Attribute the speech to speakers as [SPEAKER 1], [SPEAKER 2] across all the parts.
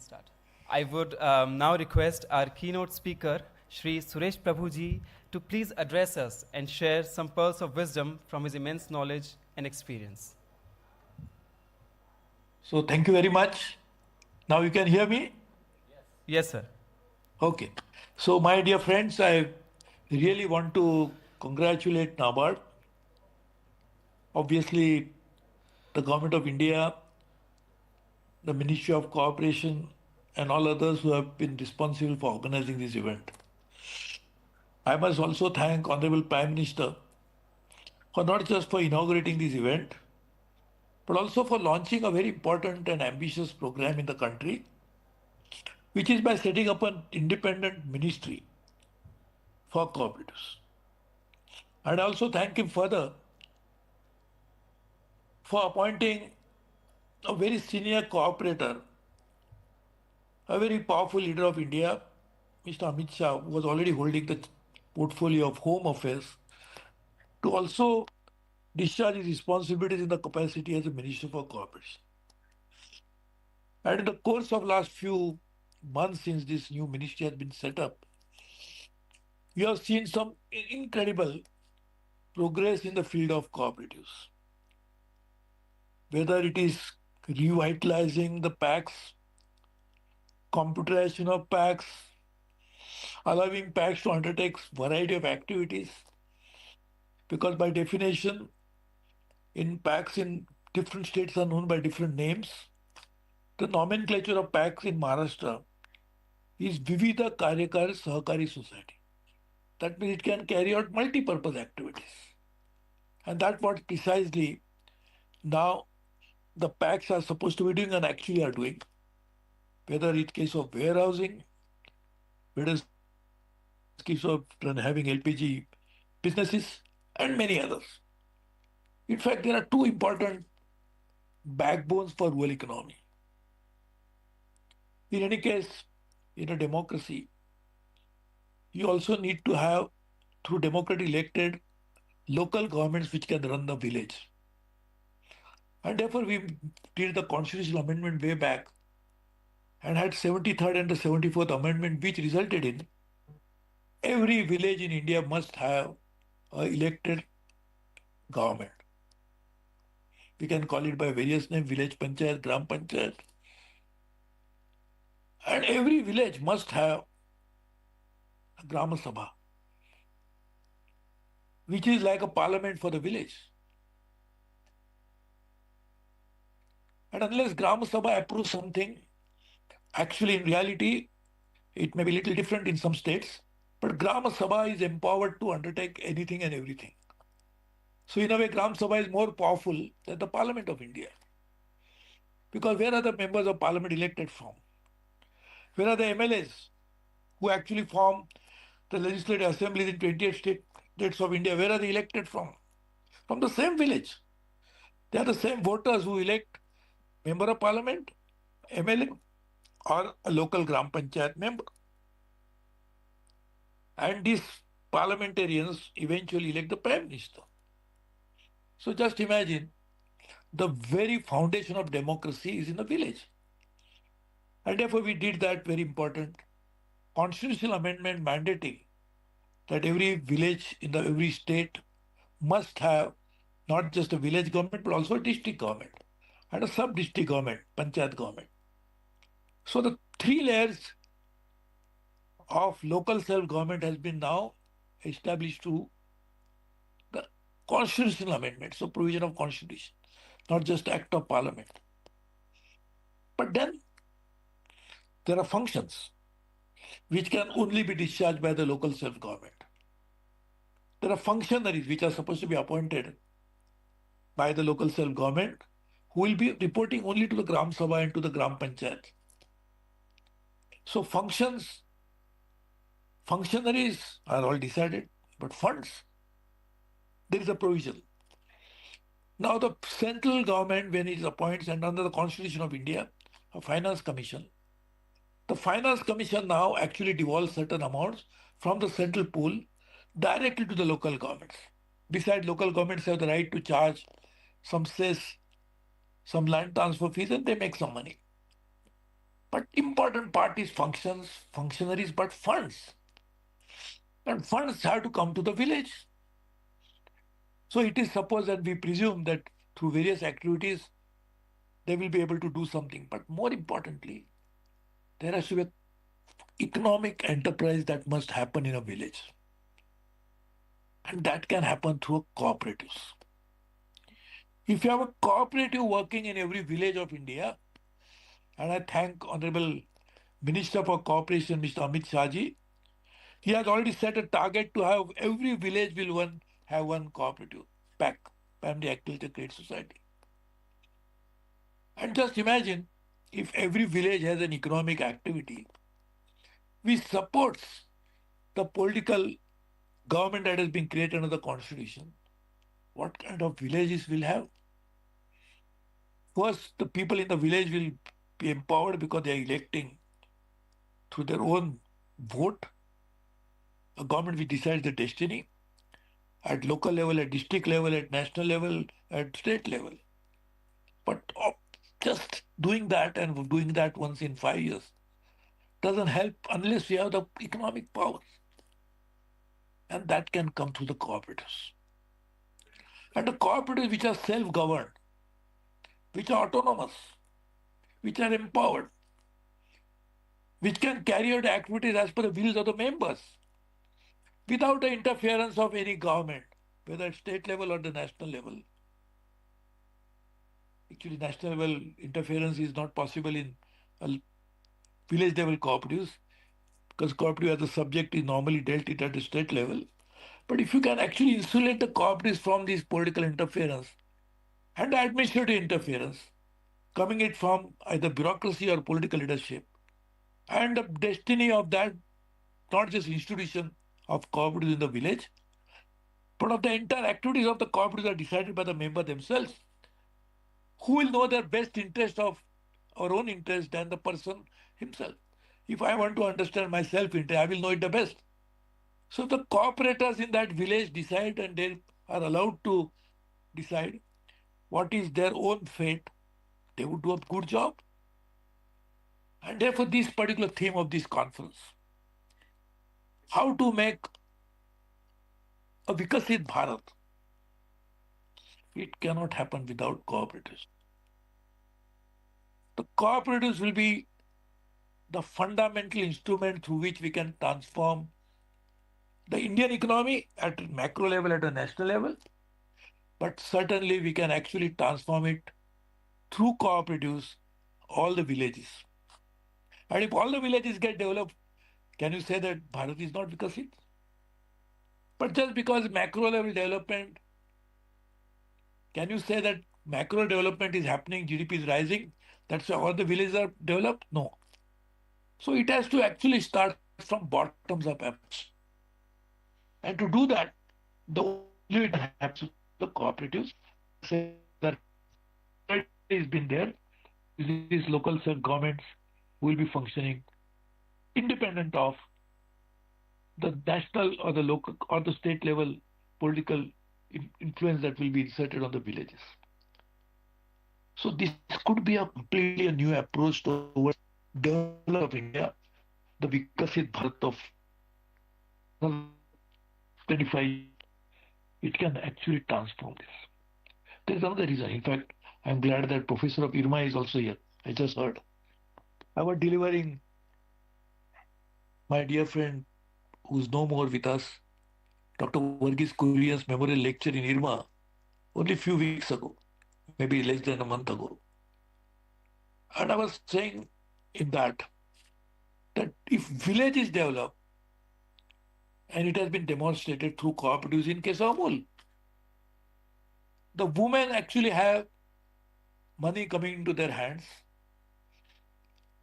[SPEAKER 1] Start. I would now request our keynote speaker, Shri Suresh Prabhuji, to please address us and share some pearls of wisdom from his immense knowledge and experience.
[SPEAKER 2] So thank you very much. Now you can hear me?
[SPEAKER 1] Yes, sir.
[SPEAKER 2] Okay. So my dear friends, I really want to congratulate NABARD. Obviously, the Government of India, the Ministry of Cooperation, and all others who have been responsible for organizing this event. I must also thank Honorable Prime Minister for not just for inaugurating this event, but also for launching a very important and ambitious program in the country, which is by setting up an independent ministry for cooperatives. And I also thank him further for appointing a very senior cooperator, a very powerful leader of India, Mr. Amit Shah, who was already holding the portfolio of Home Affairs, to also discharge his responsibilities in the capacity as a Minister for Cooperation. And in the course of last few months since this new ministry has been set up, we have seen some incredible progress in the field of cooperatives. Whether it is revitalizing the packs, computerization of packs, allowing packs to undertake variety of activities, because by definition, in packs in different states are known by different names. The nomenclature of packs in Maharashtra is Vivida Karyakar Sahakari Society. That means it can carry out multi-purpose activities. And that's what precisely now the packs are supposed to be doing and actually are doing. Whether it's case of warehousing, whether it's case of having LPG businesses, and many others. In fact, there are two important backbones for rural economy. In any case, in a democracy, you also need to have, through democratically elected, local governments which can run the village. And therefore, we did the constitutional amendment way back and had 73rd and the 74th amendment, which resulted in every village in India must have an elected government. We can call it by various names, village panchayat, gram panchayat. And every village must have a Grama Sabha, which is like a parliament for the village. And unless Grama Sabha approves something, actually in reality, it may be a little different in some states, but Grama Sabha is empowered to undertake anything and everything. So in a way, Gram Sabha is more powerful than the Parliament of India. Because where are the members of Parliament elected from? Where are the MLAs who actually form the legislative assemblies in 28 states of India? Where are they elected from? From the same village. They are the same voters who elect member of Parliament, MLA, or a local Gram Panchayat member. And these parliamentarians eventually elect the Prime Minister. So just imagine, the very foundation of democracy is in the village. And therefore we did that very important constitutional amendment mandating that every village in every state must have not just a village government but also a district government and a sub-district government, panchayat government. So the three layers of local self-government has been now established through the constitutional amendment, so provision of constitution, not just act of parliament. But then there are functions which can only be discharged by the local self-government. There are functionaries which are supposed to be appointed by the local self-government who will be reporting only to the Gram Sabha and to the Gram Panchayat. So functionaries are all decided, but funds, there is a provision. Now the central government, when it appoints and under the Constitution of India, a finance commission, the finance commission now actually devolves certain amounts from the central pool directly to the local governments. Besides, local governments have the right to charge some cess, some land transfer fees, and they make some money. But important part is functionaries, but funds. And funds have to come to the village. So it is supposed that we presume that through various activities, they will be able to do something. But more importantly, there has to be an economic enterprise that must happen in a village. And that can happen through cooperatives. If you have a cooperative working in every village of India, and I thank Honorable Minister for Cooperation, Mr. Amit Shahji, he has already set a target to have every village will have one cooperative, PAC, Family Agriculture Credit Society. And just imagine if every village has an economic activity which supports the political government that has been created under the constitution, what kind of villages we'll have? First, the people in the village will be empowered because they are electing through their own vote a government which decides the destiny at local level, at district level, at national level, at state level. But just doing that and doing that once in 5 years doesn't help unless we have the economic power. And that can come through the cooperatives. And the cooperatives which are self-governed, which are autonomous, which are empowered, which can carry out activities as per the wills of the members without the interference of any government, whether at state level or the national level. Actually, national level interference is not possible in village level cooperatives because cooperative as a subject is normally dealt with at the state level. But if you can actually insulate the cooperatives from this political interference and the administrative interference, coming it from either bureaucracy or political leadership, and the destiny of that, not just institution of cooperatives in the village, but of the entire activities of the cooperatives are decided by the member themselves, who will know their best interest of our own interest than the person himself. If I want to understand my self-interest, I will know it the best. So the cooperators in that village decide and they are allowed to decide what is their own fate. They would do a good job. And therefore, this particular theme of this conference, how to make a Viksit Bharat, it cannot happen without cooperatives. The cooperatives will be the fundamental instrument through which we can transform the Indian economy at a macro level, at a national level, but certainly we can actually transform it through cooperatives, all the villages. And if all the villages get developed, can you say that Bharat is not Vikasit? But just because macro level development, can you say that macro development is happening, GDP is rising, that's why all the villages are developed? No. So it has to actually start from bottoms up approach. And to do that, the only way it happens to the cooperatives, say that has been there, these local self-governments will be functioning independent of the national or the local or the state level political influence that will be inserted on the villages. So this could be a completely a new approach towards development of India, the Vikasit Bharat of 25 years. It can actually transform this. There is another reason. In fact, I'm glad that Professor of IRMA is also here. I just heard. I was delivering my dear friend who's no more with us, Dr. Varghese Kurian's memorial lecture in IRMA only a few weeks ago, maybe less than a month ago. And I was saying in that if village is developed, and it has been demonstrated through cooperatives in case of Amul, the women actually have money coming into their hands,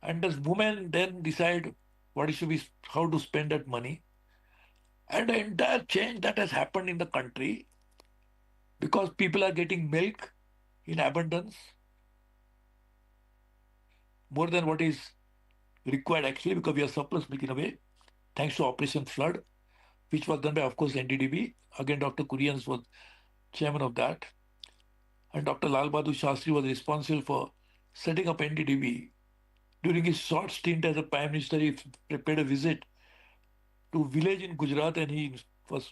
[SPEAKER 2] and the women then decide what it should be, how to spend that money. And the entire change that has happened in the country, because people are getting milk in abundance, more than what is required actually, because we are surplus milk in a way, thanks to Operation Flood, which was done by, of course, NDDB. Again, Dr. Kurians was chairman of that. And Dr. Lal Bahadur Shastri was responsible for setting up NDDB During his short stint as a Prime Minister, he paid a visit to a village in Gujarat, and he was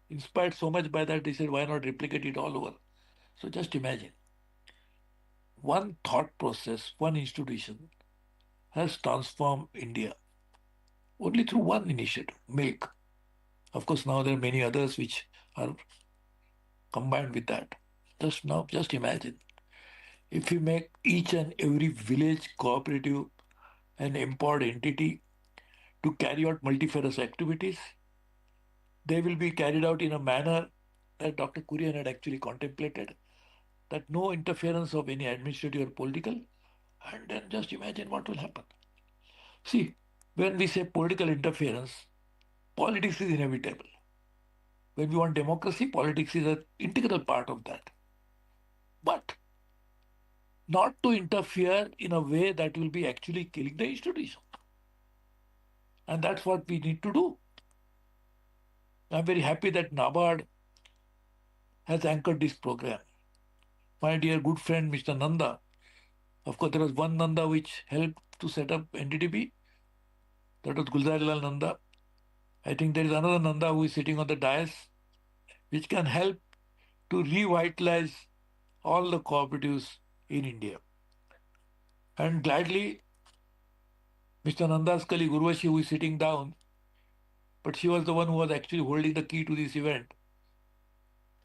[SPEAKER 2] inspired so much by that, he said, why not replicate it all over? So just imagine, one thought process, one institution has transformed India only through one initiative, milk. Of course, now there are many others which are combined with that. Just imagine if we make each and every village cooperative an empowered entity to carry out multifarious activities, they will be carried out in a manner that Dr. Kurian had actually contemplated, that no interference of any administrative or political, and then just imagine what will happen. See, when we say political interference, politics is inevitable. When we want democracy, politics is an integral part of that. But not to interfere in a way that will be actually killing the institution. And that's what we need to do. I'm very happy that NABARD has anchored this program. My dear good friend Mr. Nanda, of course, there was one Nanda which helped to set up NDDB. That was Gulzarilal Nanda. I think there is another Nanda who is sitting on the dais, which can help to revitalize all the cooperatives in India. And gladly, Mr. Nanda's colleague Urvashi, who is sitting down, but she was the one who was actually holding the key to this event.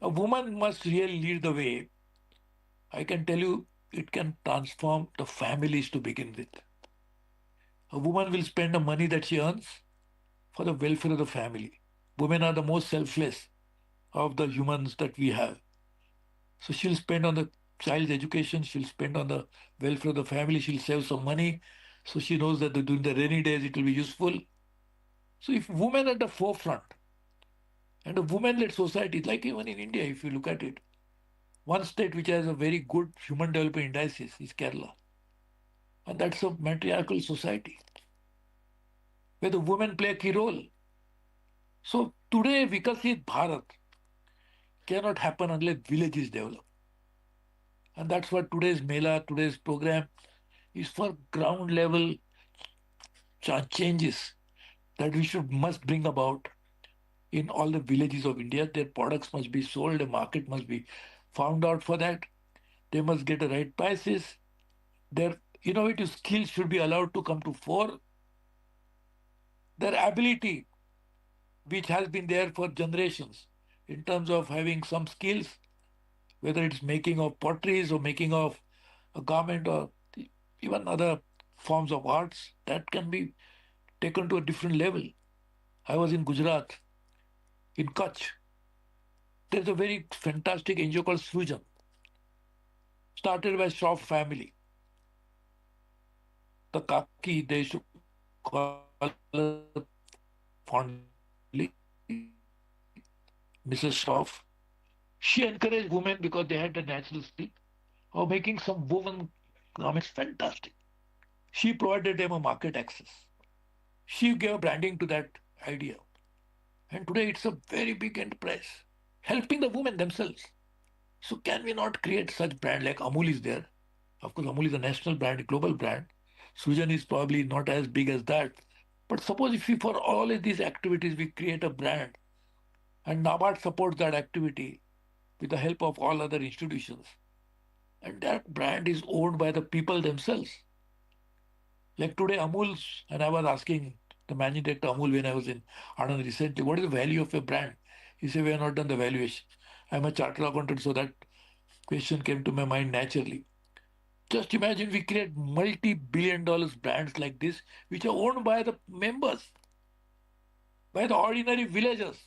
[SPEAKER 2] A woman must really lead the way. I can tell you, it can transform the families to begin with. A woman will spend the money that she earns for the welfare of the family. Women are the most selfless of the humans that we have. So she'll spend on the child's education, she'll spend on the welfare of the family, she'll save some money, so she knows that during the rainy days it will be useful. So if women are at the forefront, and a woman-led society, like even in India, if you look at it, one state which has a very good human development indices is Kerala. And that's a matriarchal society where the women play a key role. So today, Viksit Bharat cannot happen unless villages develop. And that's what today's Mela, today's program is for ground level changes that we must bring about in all the villages of India. Their products must be sold, a market must be found out for that. They must get the right prices. Their innovative skills should be allowed to come to fore. Their ability, which has been there for generations, in terms of having some skills, whether it's making of potteries or making of a garment or even other forms of arts, that can be taken to a different level. I was in Gujarat, in Kutch. There's a very fantastic NGO called Sujan, started by Shroff family. The Kaki, they should call her fondly, Mrs. Shroff. She encouraged women because they had the natural skill of making some woven garments fantastic. She provided them a market access. She gave branding to that idea. And today it's a very big enterprise, helping the women themselves. So can we not create such brand like Amul is there? Of course, Amul is a national brand, a global brand. Sujan is probably not as big as that. But suppose if we, for all of these activities, we create a brand and NABARD supports that activity with the help of all other institutions. And that brand is owned by the people themselves. Like today, Amul's, and I was asking the managing director Amul when I was in Anand recently, what is the value of a brand? He said, we have not done the valuation. I'm a chartered accountant, so that question came to my mind naturally. Just imagine we create multi-billion dollars brands like this, which are owned by the members, by the ordinary villagers.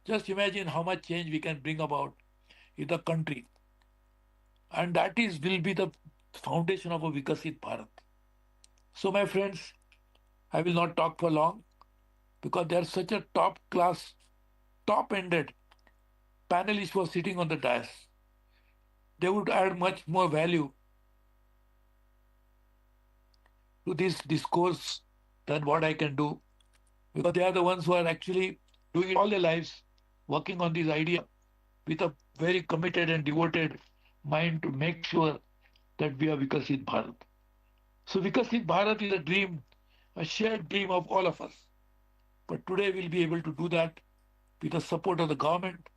[SPEAKER 2] Just imagine how much change we can bring about in the country. And that will be the foundation of a Viksit Bharat. So my friends, I will not talk for long because they are such a top class, top-ended panelists who are sitting on the dais. They would add much more value to this discourse than what I can do, because they are the ones who are actually doing it all their lives, working on this idea with a very committed and devoted mind to make sure that we are Viksit Bharat. So Viksit Bharat is a dream, a shared dream of all of us. But today we'll be able to do that with the support of the government,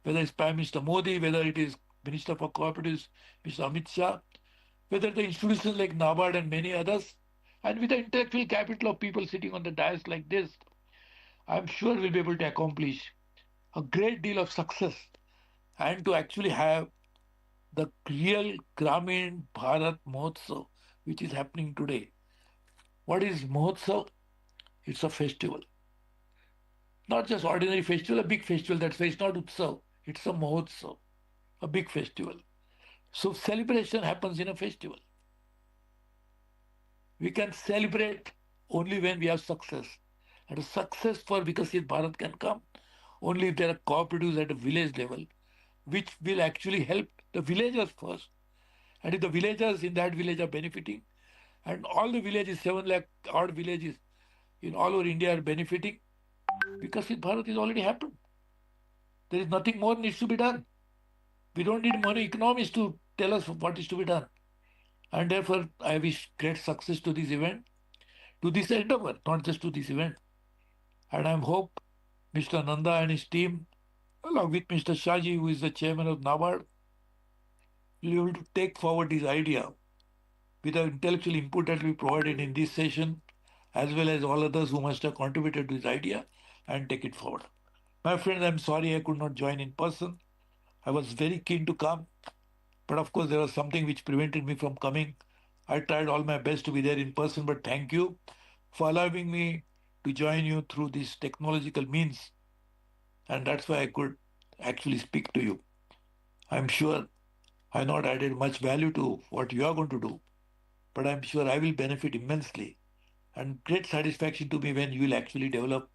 [SPEAKER 2] whether it's Prime Minister Modi, whether it is Minister for Cooperatives, Mr. Amit Shah, whether the institutions like NABARD and many others, and with the intellectual capital of people sitting on the dais like this, I'm sure we'll be able to accomplish a great deal of success and to actually have the real Grameen Bharat Mahotsav, which is happening today. What is Mahotsav? It's a festival. Not just ordinary festival, a big festival. That's why it's not Utsav. It's a Mahotsav, a big festival. So celebration happens in a festival. We can celebrate only when we have success. And a success for Viksit Bharat can come only if there are cooperatives at a village level, which will actually help the villagers first. And if the villagers in that village are benefiting, and all the villages, 7 lakh odd villages in all over India are benefiting, Viksit Bharat is already happened. There is nothing more needs to be done. We don't need money economists to tell us what is to be done. And therefore, I wish great success to this event, to this endeavor, not just to this event. And I hope Mr. Nanda and his team, along with Mr. Shaji, who is the chairman of NABARD, will be able to take forward this idea with the intellectual input that we provided in this session, as well as all others who must have contributed to this idea, and take it forward. My friends, I'm sorry I could not join in person. I was very keen to come, but of course there was something which prevented me from coming. I tried all my best to be there in person, but thank you for allowing me to join you through these technological means. And that's why I could actually speak to you. I'm sure I not added much value to what you are going to do, but I'm sure I will benefit immensely. And great satisfaction to me when you will actually develop,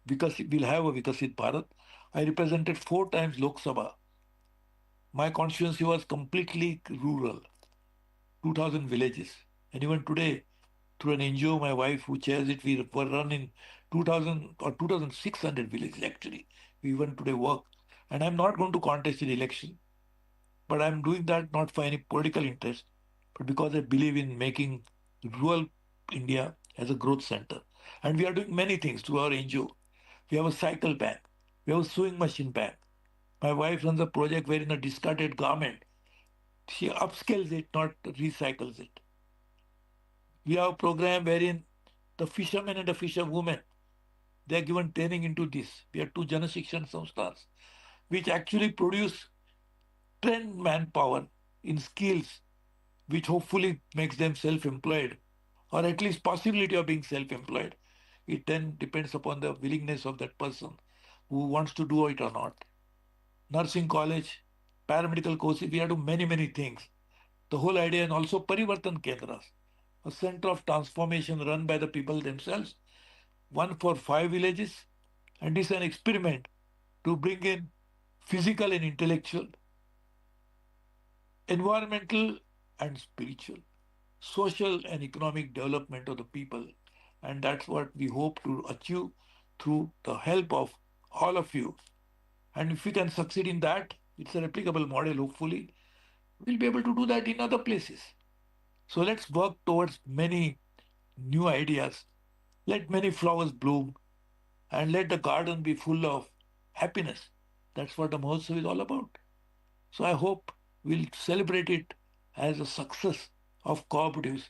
[SPEAKER 2] because we'll have a Viksit Bharat. I represented 4 times Lok Sabha. My constituency was completely rural, 2,000 villages. And even today, through an NGO, my wife who chairs it, we were running 2,000 or 2,600 villages actually. We even today work. And I'm not going to contest in election, but I'm doing that not for any political interest, but because I believe in making rural India as a growth center. And we are doing many things through our NGO. We have a cycle bank. We have a sewing machine bank. My wife runs a project wherein a discarded garment, she upscales it, not recycles it. We have a program wherein the fishermen and the fisherwomen, they are given training into this. We have 2 Jana Shikshan Samsthas, which actually produce trained manpower in skills, which hopefully makes them self-employed, or at least possibility of being self-employed. It then depends upon the willingness of that person who wants to do it or not. Nursing college, paramedical courses, we have to do many, many things. The whole idea, and also Parivartan Kendras, a center of transformation run by the people themselves, one for 5 villages, and this is an experiment to bring in physical and intellectual, environmental and spiritual, social and economic development of the people. And that's what we hope to achieve through the help of all of you. And if we can succeed in that, it's a replicable model, hopefully. We'll be able to do that in other places. So let's work towards many new ideas. Let many flowers bloom and let the garden be full of happiness. That's what the Mahotsav is all about. So I hope we'll celebrate it as a success of cooperatives,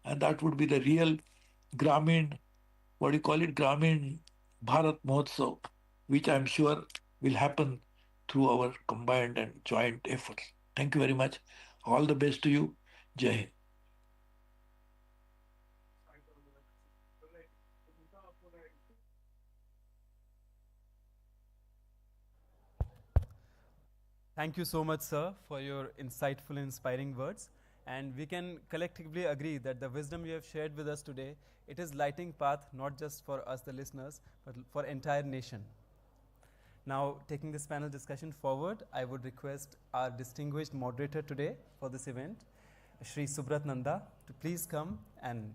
[SPEAKER 2] and that would be the real Grameen, what do you call it, Grameen Bharat Mahotsav, which I'm sure will happen through our combined and joint efforts. Thank you very much. All the best to you. Jai Hind.
[SPEAKER 1] Thank you so much, sir, for your insightful and inspiring words. And we can collectively agree that the wisdom you have shared with us today, it is lighting path not just for us, the listeners, but for entire nation. Now, taking this panel discussion forward, I would request our distinguished moderator today for this event, Shri Subrat Nanda, to please come and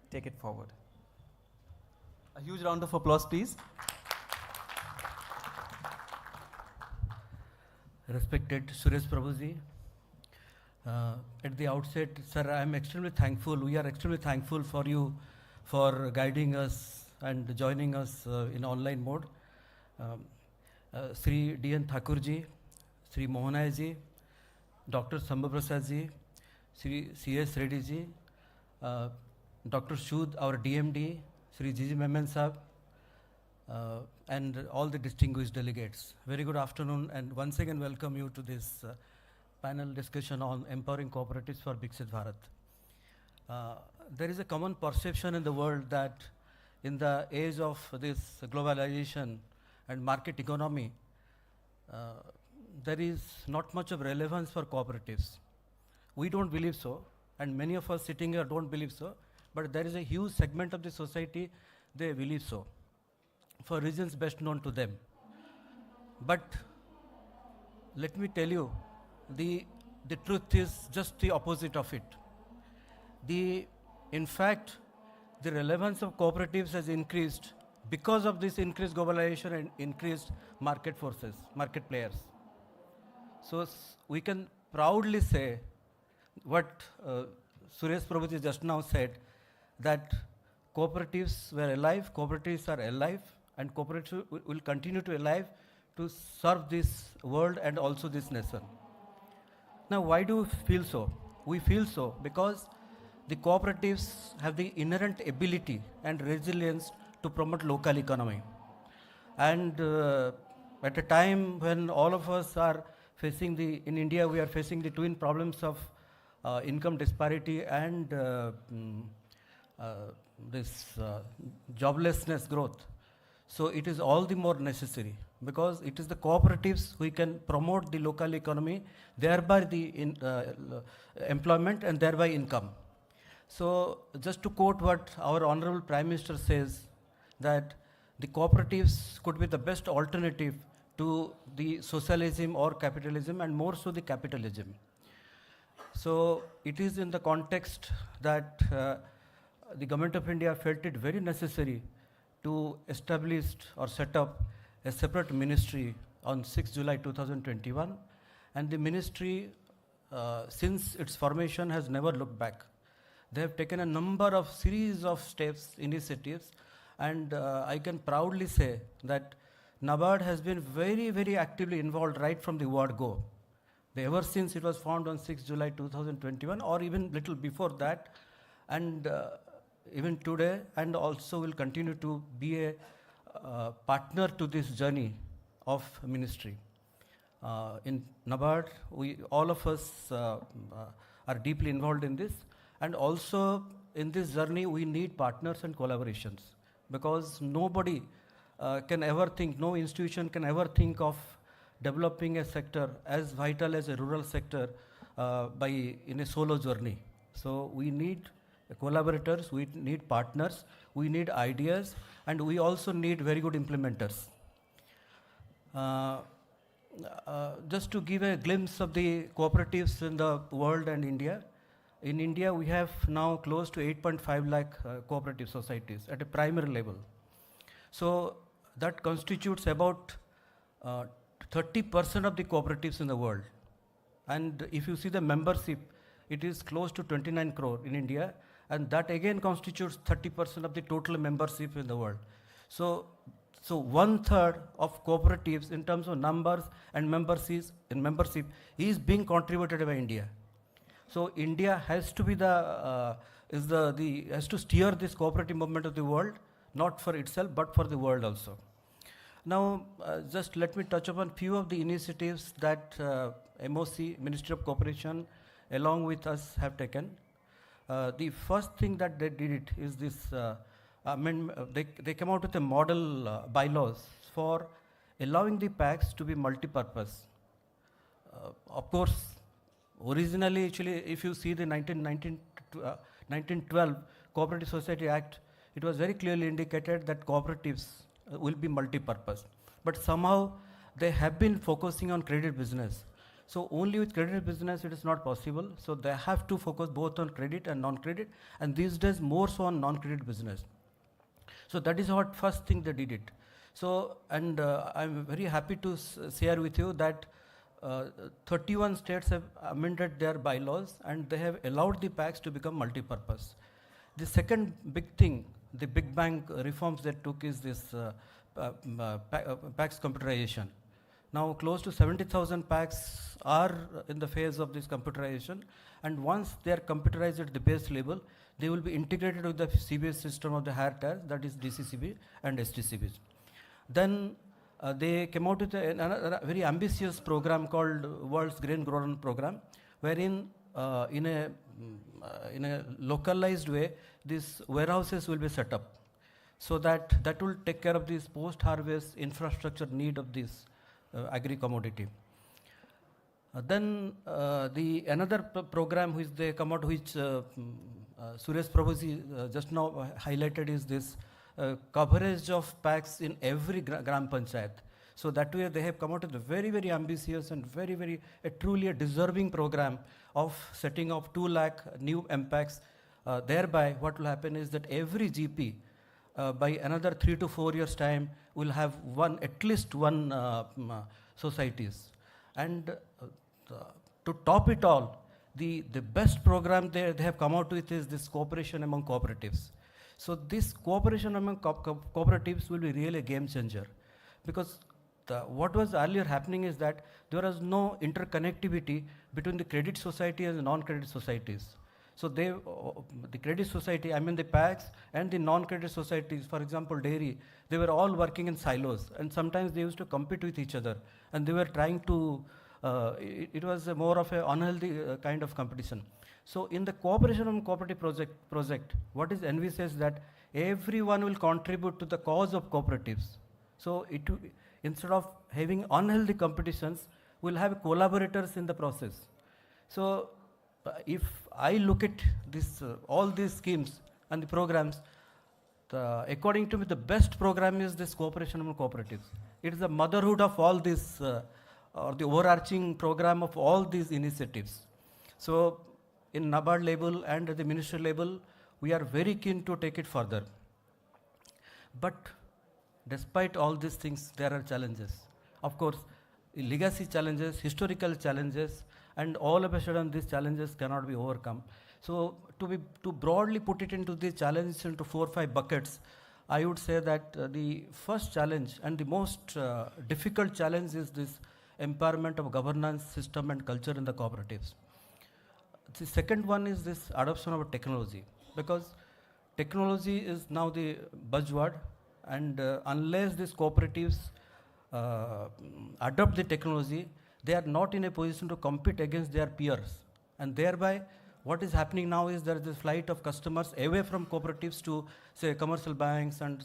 [SPEAKER 1] take it forward. A huge round of applause, please.
[SPEAKER 3] Respected Suresh Prabhuji, At the outset, sir, I am extremely thankful. We are extremely thankful for you for guiding us and joining us in online mode. Um, Shri D.N. Thakur ji, Shri Mohanaiah ji, Dr. Shambhu Prasad ji, Shri C.S. Reddy ji, Dr. Shud, our DMD, Shri G.G. Memon Sahab, and all the distinguished delegates. Very good afternoon, and once again welcome you to this panel discussion on empowering cooperatives for Viksit Bharat. There is a common perception in the world that in the age of this globalization and market economy, there is not much of relevance for cooperatives. We don't believe so, and many of us sitting here don't believe so, but there is a huge segment of the society, they believe so, for reasons best known to them. But let me tell you, the truth is just the opposite of it. In fact, the relevance of cooperatives has increased because of this increased globalization and increased market forces, market players. So we can proudly say what Suresh Prabhu just now said, that cooperatives were alive, cooperatives are alive, and cooperatives will continue to alive to serve this world and also this nation. Now, why do we feel so? We feel so because the cooperatives have the inherent ability and resilience to promote local economy. And at a time when all of us are facing in India, we are facing the twin problems of income disparity and this joblessness growth. So it is all the more necessary because it is the cooperatives who can promote the local economy, thereby the employment and thereby income. So just to quote what our Honorable Prime Minister says, that the cooperatives could be the best alternative to the socialism or capitalism, and more so the capitalism. So it is in the context that the Government of India felt it very necessary to establish or set up a separate ministry on 6 July 2021, and the ministry since its formation has never looked back. They have taken a number of series of steps, initiatives, and I can proudly say that NABARD has been very, very actively involved right from the word go. Ever since it was formed on 6 July 2021, or even little before that, and even today, and also will continue to be a partner to this journey of ministry. In NABARD, all of us are deeply involved in this, and also in this journey we need partners and collaborations, because nobody can ever think, no institution can ever think of developing a sector as vital as a rural sector in a solo journey. So we need collaborators, we need partners, we need ideas, and we also need very good implementers. Just to give a glimpse of the cooperatives in the world and India, in India we have now close to 8.5 lakh cooperative societies at a primary level. So that constitutes about 30% of the cooperatives in the world. And if you see the membership, it is close to 29 crore in India, and that again constitutes 30% of the total membership in the world. So 1/3 of cooperatives in terms of numbers and membership is being contributed by India. So India has to be has to steer this cooperative movement of the world, not for itself but for the world also. Now, just let me touch upon few of the initiatives that MOC, Ministry of Cooperation, along with us have taken. The first thing that they did is this they came out with a model bylaws for allowing the packs to be multi-purpose. Of course, originally, actually, if you see the 1912 Cooperative Society Act, it was very clearly indicated that cooperatives will be multi-purpose. But somehow they have been focusing on credit business. So only with credit business it is not possible. So they have to focus both on credit and non-credit, and these days more so on non-credit business. So that is what first thing they did it. So, and I'm very happy to share with you that 31 states have amended their bylaws and they have allowed the packs to become multi-purpose. The second big thing, the big bang reforms that took is this packs computerization. Now close to 70,000 packs are in the phase of this computerization, and once they are computerized at the base level, they will be integrated with the CBS system of the higher tiers, that is DCCB and STCBs. Then they came out with a very ambitious program called World's Grain Grown Program, wherein in a localized way, these warehouses will be set up, so that will take care of this post-harvest infrastructure need of this agri-commodity. Then the another program which they come out, which Suresh Prabhu just now highlighted, is this coverage of packs in every gram panchayat. So that way they have come out with a very, very ambitious and very, truly a deserving program of setting up 2 lakh new MPACs. Thereby what will happen is that every GP by another 3 to 4 years time will have at least one societies. And to top it all, the best program they have come out with is this cooperation among cooperatives. So this cooperation among cooperatives will be really a game changer, because what was earlier happening is that there was no interconnectivity between the credit society and the non-credit societies. So the credit society, I mean the packs, and the non-credit societies, for example dairy, they were all working in silos, and sometimes they used to compete with each other, and they were trying to, it was more of an unhealthy kind of competition. So in the cooperation and cooperative project, what is envisaged that everyone will contribute to the cause of cooperatives. So instead of having unhealthy competitions, we'll have collaborators in the process. So if I look at this, all these schemes and the programs, according to me, the best program is this cooperation among cooperatives. It is the motherhood of all this, or the overarching program of all these initiatives. So in NABARD level and at the ministry level, we are very keen to take it further. But despite all these things, there are challenges. Of course, legacy challenges, historical challenges, and all of a sudden these challenges cannot be overcome. So to broadly put it into these challenges into 4 or 5 buckets, I would say that the first challenge and the most difficult challenge is this empowerment of governance system and culture in the cooperatives. The second one is this adoption of technology, because technology is now the buzzword, and unless these cooperatives adopt the technology, they are not in a position to compete against their peers. And thereby, what is happening now is there is this flight of customers away from cooperatives to, say, commercial banks and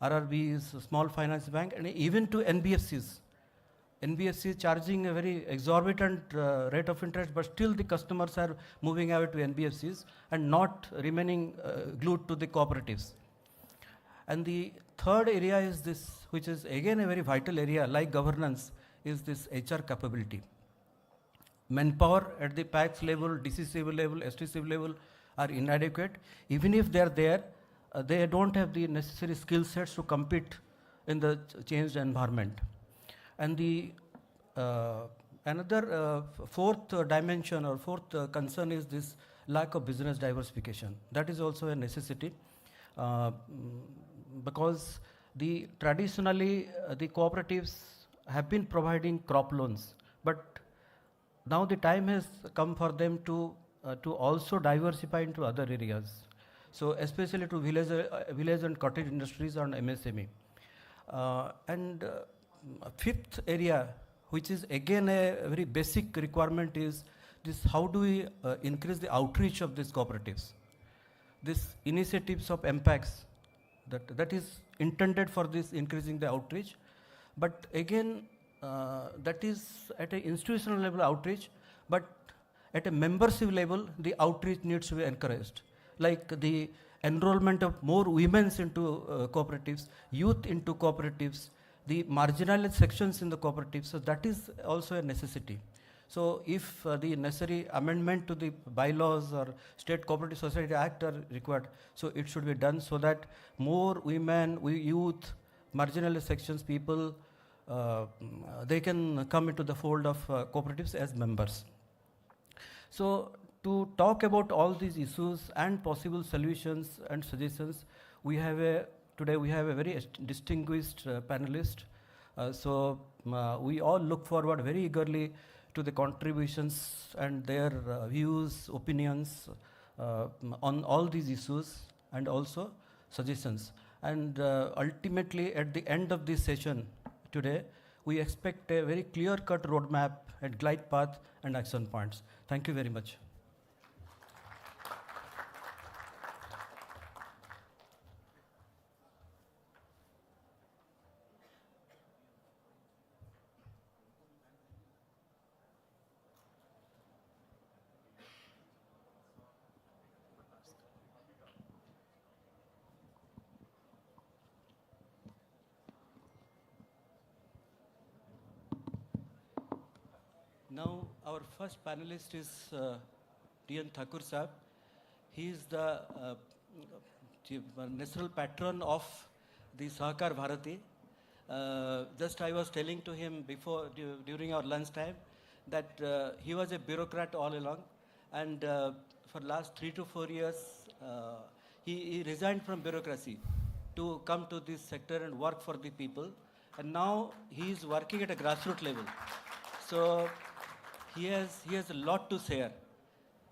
[SPEAKER 3] RRBs, small finance bank, and even to NBFCs. NBFC charging a very exorbitant rate of interest, but still the customers are moving away to NBFCs and not remaining glued to the cooperatives. And the third area is this, which is again a very vital area, like governance, is this HR capability. Manpower at the PACS level, DCCB level, STCB level are inadequate. Even if they are there, they don't have the necessary skill sets to compete in the changed environment. And the another fourth dimension or fourth concern is this lack of business diversification. That is also a necessity, because traditionally the cooperatives have been providing crop loans, but now the time has come for them to also diversify into other areas. So especially to village and cottage industries and MSME. And fifth area, which is again a very basic requirement, is this: how do we increase the outreach of these cooperatives? These initiatives of MPACs, that is intended for this increasing the outreach, but again that is at an institutional level outreach, but at a membership level the outreach needs to be encouraged, like the enrollment of more women into cooperatives, youth into cooperatives, the marginalized sections in the cooperatives. So that is also a necessity. So if the necessary amendment to the bylaws or State Cooperative Society Act are required, so it should be done so that more women, youth, marginalized sections people they can come into the fold of cooperatives as members. So to talk about all these issues and possible solutions and suggestions, today we have a very distinguished panelist. We all look forward very eagerly to the contributions and their views, opinions on all these issues and also suggestions. And ultimately, at the end of this session today, we expect a very clear-cut roadmap and glide path and action points. Thank you very much. Now, our first panelist is D.N. Thakur Sahab. He is the national patron of the Sahakar Bharati. Just I was telling to him before, during our lunch time, that he was a bureaucrat all along, and for last 3 to 4 years, he resigned from bureaucracy to come to this sector and work for the people. And now he is working at a grassroots level. So he has a lot to share.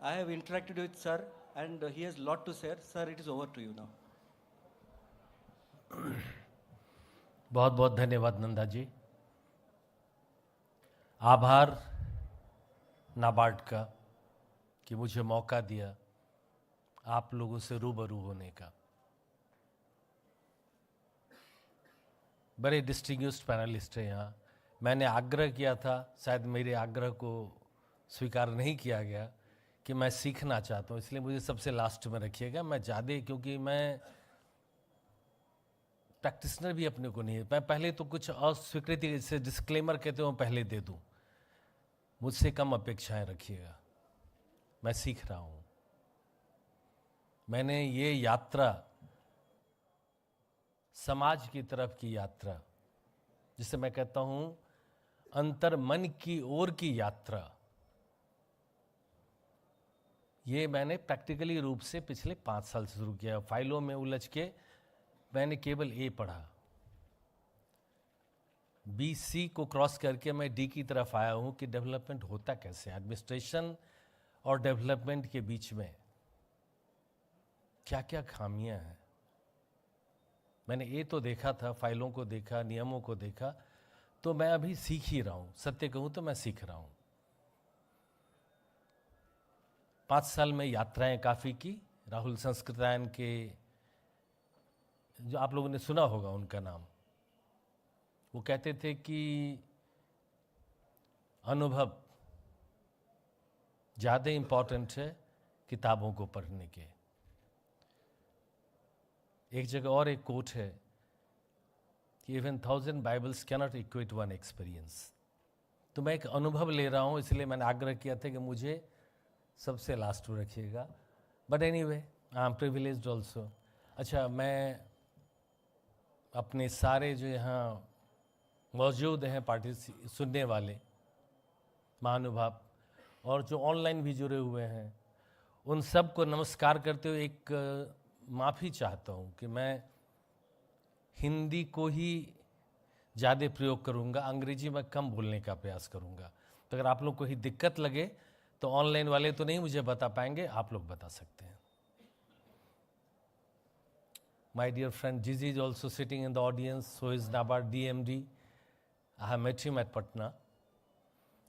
[SPEAKER 3] I have interacted with sir, and he has a lot to share. Sir, it is over to you now.
[SPEAKER 4] बहुत बहुत धन्यवाद नंदा जी. आभार नाबार्ड का कि मुझे मौका दिया आप लोगों से रूबरू होने का. बड़े डिस्टिंग्विश्ड पैनलिस्ट हैं यहाँ. मैंने आग्रह किया था, शायद मेरे आग्रह को स्वीकार नहीं किया गया कि मैं सीखना चाहता हूँ, इसलिए मुझे सबसे लास्ट में रखिएगा. मैं ज़्यादा, क्योंकि मैं प्रैक्टिशनर भी अपने को नहीं है. मैं पहले तो कुछ अस्वीकृति जैसे डिस्क्लेमर कहते हो पहले दे दूँ. मुझसे कम अपेक्षाएं रखिएगा. मैं सीख रहा हूँ. मैंने ये यात्रा समाज की तरफ की यात्रा, जिसे मैं कहता हूँ अंतर मन की ओर की यात्रा, ये मैंने प्रैक्टिकली रूप से पिछले 5 साल से शुरू किया. फाइलों में उलझ के मैंने केवल ए पढ़ा. BC को क्रॉस करके मैं D की तरफ आया हूँ कि डेवलपमेंट होता कैसे, एडमिनिस्ट्रेशन और डेवलपमेंट के बीच में क्या क्या खामियां हैं. मैंने ए तो देखा था, फाइलों को देखा, नियमों को देखा, तो मैं अभी सीख ही रहा हूँ. सत्य कहूँ तो मैं सीख रहा हूँ. 5 साल में यात्राएं काफ़ी की. राहुल संस्कृतायन के, जो आप लोगों ने सुना होगा उनका नाम, वो कहते थे कि अनुभव ज़्यादा इम्पॉर्टेंट है किताबों को पढ़ने के. एक जगह और एक कोट है कि even 1000 Bibles cannot equate one experience. तो मैं एक अनुभव ले रहा हूँ, इसलिए मैंने आग्रह किया था कि मुझे सबसे लास्ट में रखिएगा. But anyway, I am privileged also. अच्छा, मैं अपने सारे जो यहाँ मौजूद हैं पार्टी सुनने वाले महानुभाव और जो ऑनलाइन भी जुड़े हुए हैं, उन सब को नमस्कार करते हुए एक माफ़ी चाहता हूँ कि मैं हिंदी को ही ज़्यादा प्रयोग करूँगा, अंग्रेजी में कम बोलने का प्रयास करूँगा. तो अगर आप लोग को ही दिक्कत लगे तो ऑनलाइन वाले तो नहीं मुझे बता पाएंगे, आप लोग बता सकते हैं. My dear friend Gigi is also sitting in the audience, so is NABARD DMD. I have met him at Patna.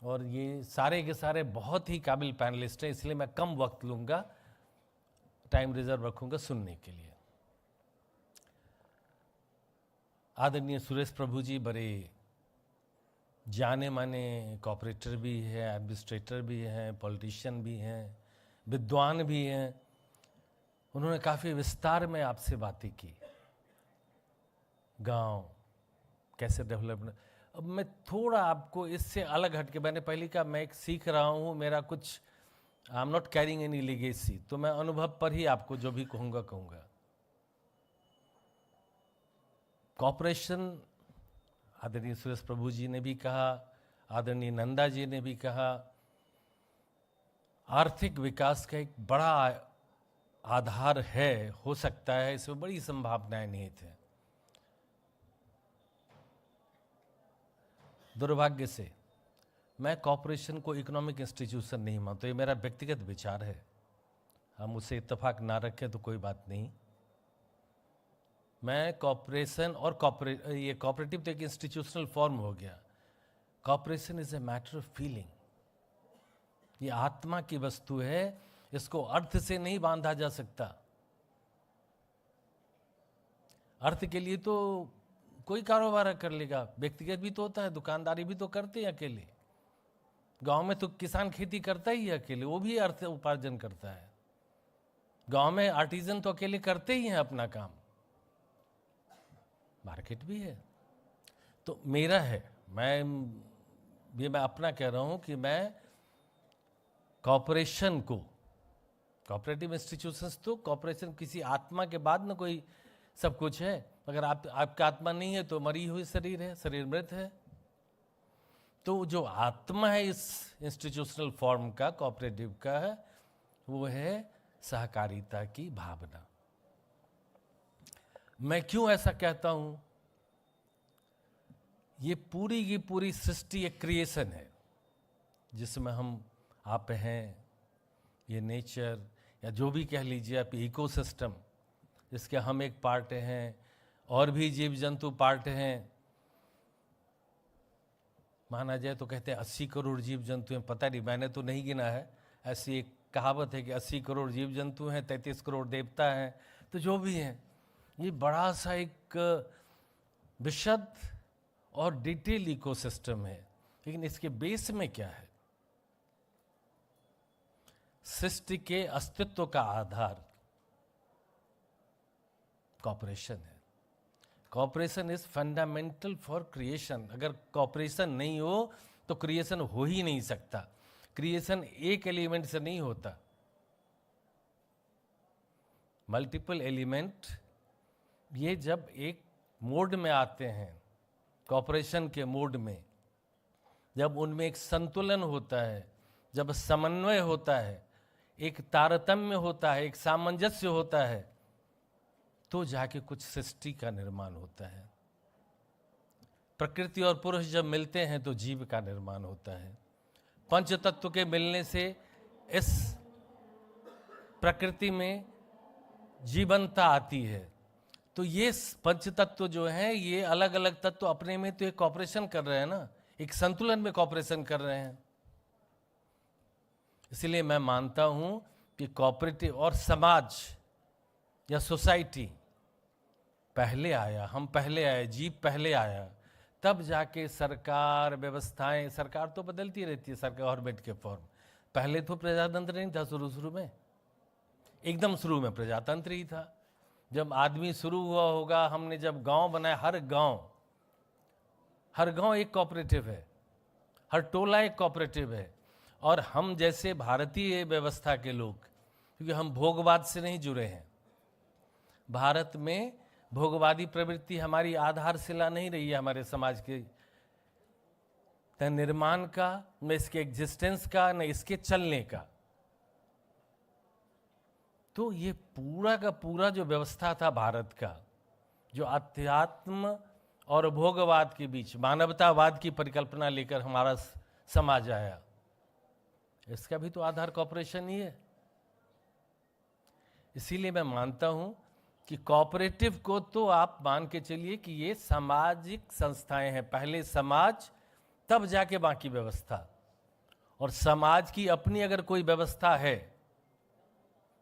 [SPEAKER 4] और ये सारे के सारे बहुत ही काबिल पैनलिस्ट हैं, इसलिए मैं कम वक्त लूँगा, टाइम रिजर्व रखूँगा सुनने के लिए. आदरणीय सुरेश प्रभु जी बड़े जाने माने कोऑपरेटर भी हैं, एडमिनिस्ट्रेटर भी हैं, पॉलिटिशियन भी हैं, विद्वान भी हैं. उन्होंने काफ़ी विस्तार में आपसे बातें की. गांव कैसे डेवलपमेंट. अब मैं थोड़ा आपको इससे अलग हट के, मैंने पहले कहा मैं एक सीख रहा हूँ, मेरा कुछ I am not carrying any legacy, तो मैं अनुभव पर ही आपको जो भी कहूँगा. कॉपरेशन आदरणीय सुरेश प्रभु जी ने भी कहा, आदरणीय नंदा जी ने भी कहा, आर्थिक विकास का एक बड़ा आधार है, हो सकता है, इसमें बड़ी संभावनाएं निहित हैं। दुर्भाग्य से मैं कॉरपोरेशन को इकोनॉमिक इंस्टीट्यूशन नहीं मानता, ये मेरा व्यक्तिगत विचार है। हम उससे इत्तेफाक ना रखें तो कोई बात नहीं। मैं कॉरपोरेशन और ये कॉपरेटिव तो एक इंस्टीट्यूशनल फॉर्म हो गया। Cooperation is a matter of feeling, ये आत्मा की वस्तु है, इसको अर्थ से नहीं बांधा जा सकता। अर्थ के लिए तो कोई कारोबार कर लेगा, व्यक्तिगत भी तो होता है, दुकानदारी भी तो करते हैं अकेले। गांव में तो किसान खेती करता ही है अकेले, वो भी अर्थ उपार्जन करता है। गांव में आर्टिजन तो अकेले करते ही हैं अपना काम, मार्केट भी है। तो मेरा है, मैं अपना कह रहा हूं कि मैं कॉरपोरेशन को, कॉपरेटिव इंस्टीट्यूशंस तो कॉरपोरेशन किसी आत्मा के बाद न कोई सब कुछ है। अगर आपका आत्मा नहीं है तो मरी हुई शरीर है, शरीर मृत है। तो जो आत्मा है इस इंस्टीट्यूशनल फॉर्म का, कोऑपरेटिव का है, वो है सहकारिता की भावना। मैं क्यों ऐसा कहता हूं? ये पूरी की पूरी सृष्टि एक क्रिएशन है जिसमें हम आप हैं, ये नेचर या जो भी कह लीजिए आप, इकोसिस्टम, जिसके हम एक पार्ट हैं, और भी जीव जंतु पार्ट हैं। माना जाए तो कहते हैं 80 करोड़ जीव जंतु हैं, पता नहीं, मैंने तो नहीं गिना है। ऐसी एक कहावत है कि 80 करोड़ जीव जंतु हैं, 33 करोड़ देवता हैं। तो जो भी हैं, ये बड़ा सा एक विशद और डिटेल इकोसिस्टम है। लेकिन इसके बेस में क्या है? सृष्टि के अस्तित्व का आधार कॉपरेशन है। Cooperation is fundamental for creation. अगर कॉपरेशन नहीं हो तो क्रिएशन हो ही नहीं सकता। क्रिएशन एक एलिमेंट से नहीं होता, मल्टीपल एलिमेंट ये जब एक मोड में आते हैं, कॉपरेशन के मोड में, जब उनमें एक संतुलन होता है, जब समन्वय होता है, एक तारतम्य होता है, एक सामंजस्य होता है, तो जाके कुछ सृष्टि का निर्माण होता है। प्रकृति और पुरुष जब मिलते हैं तो जीव का निर्माण होता है। पंच तत्व के मिलने से इस प्रकृति में जीवंतता आती है। तो ये पंच तत्व जो हैं, ये अलग अलग तत्व अपने में तो एक कॉपरेशन कर रहे हैं ना, एक संतुलन में कॉपरेशन कर रहे हैं। इसलिए मैं मानता हूं कि कोऑपरेटिव और समाज या सोसाइटी पहले आया, हम पहले आए, जीव पहले आया, तब जाके सरकार, व्यवस्थाएं, सरकार तो बदलती रहती है, सरकार गवर्नमेंट के फॉर्म। पहले तो प्रजातंत्र नहीं था, शुरू में, एकदम शुरू में प्रजातंत्र ही था। जब आदमी शुरू हुआ होगा, हमने जब गांव बनाया, हर गांव एक कोऑपरेटिव है, हर टोला एक कोऑपरेटिव है। और हम जैसे भारतीय व्यवस्था के लोग, क्योंकि हम भोगवाद से नहीं जुड़े हैं, भारत में भोगवादी प्रवृत्ति हमारी आधारशिला नहीं रही है हमारे समाज के निर्माण का, न इसके एग्जिस्टेंस का, न इसके चलने का। तो ये पूरा का पूरा जो व्यवस्था था भारत का, जो अध्यात्म और भोगवाद के बीच मानवतावाद की परिकल्पना लेकर हमारा समाज आया, इसका भी तो आधार कॉपरेशन ही है। इसीलिए मैं मानता हूं कि कोऑपरेटिव को तो आप मान के चलिए कि ये सामाजिक संस्थाएं हैं। पहले समाज, तब जाके बाकी व्यवस्था। और समाज की अपनी अगर कोई व्यवस्था है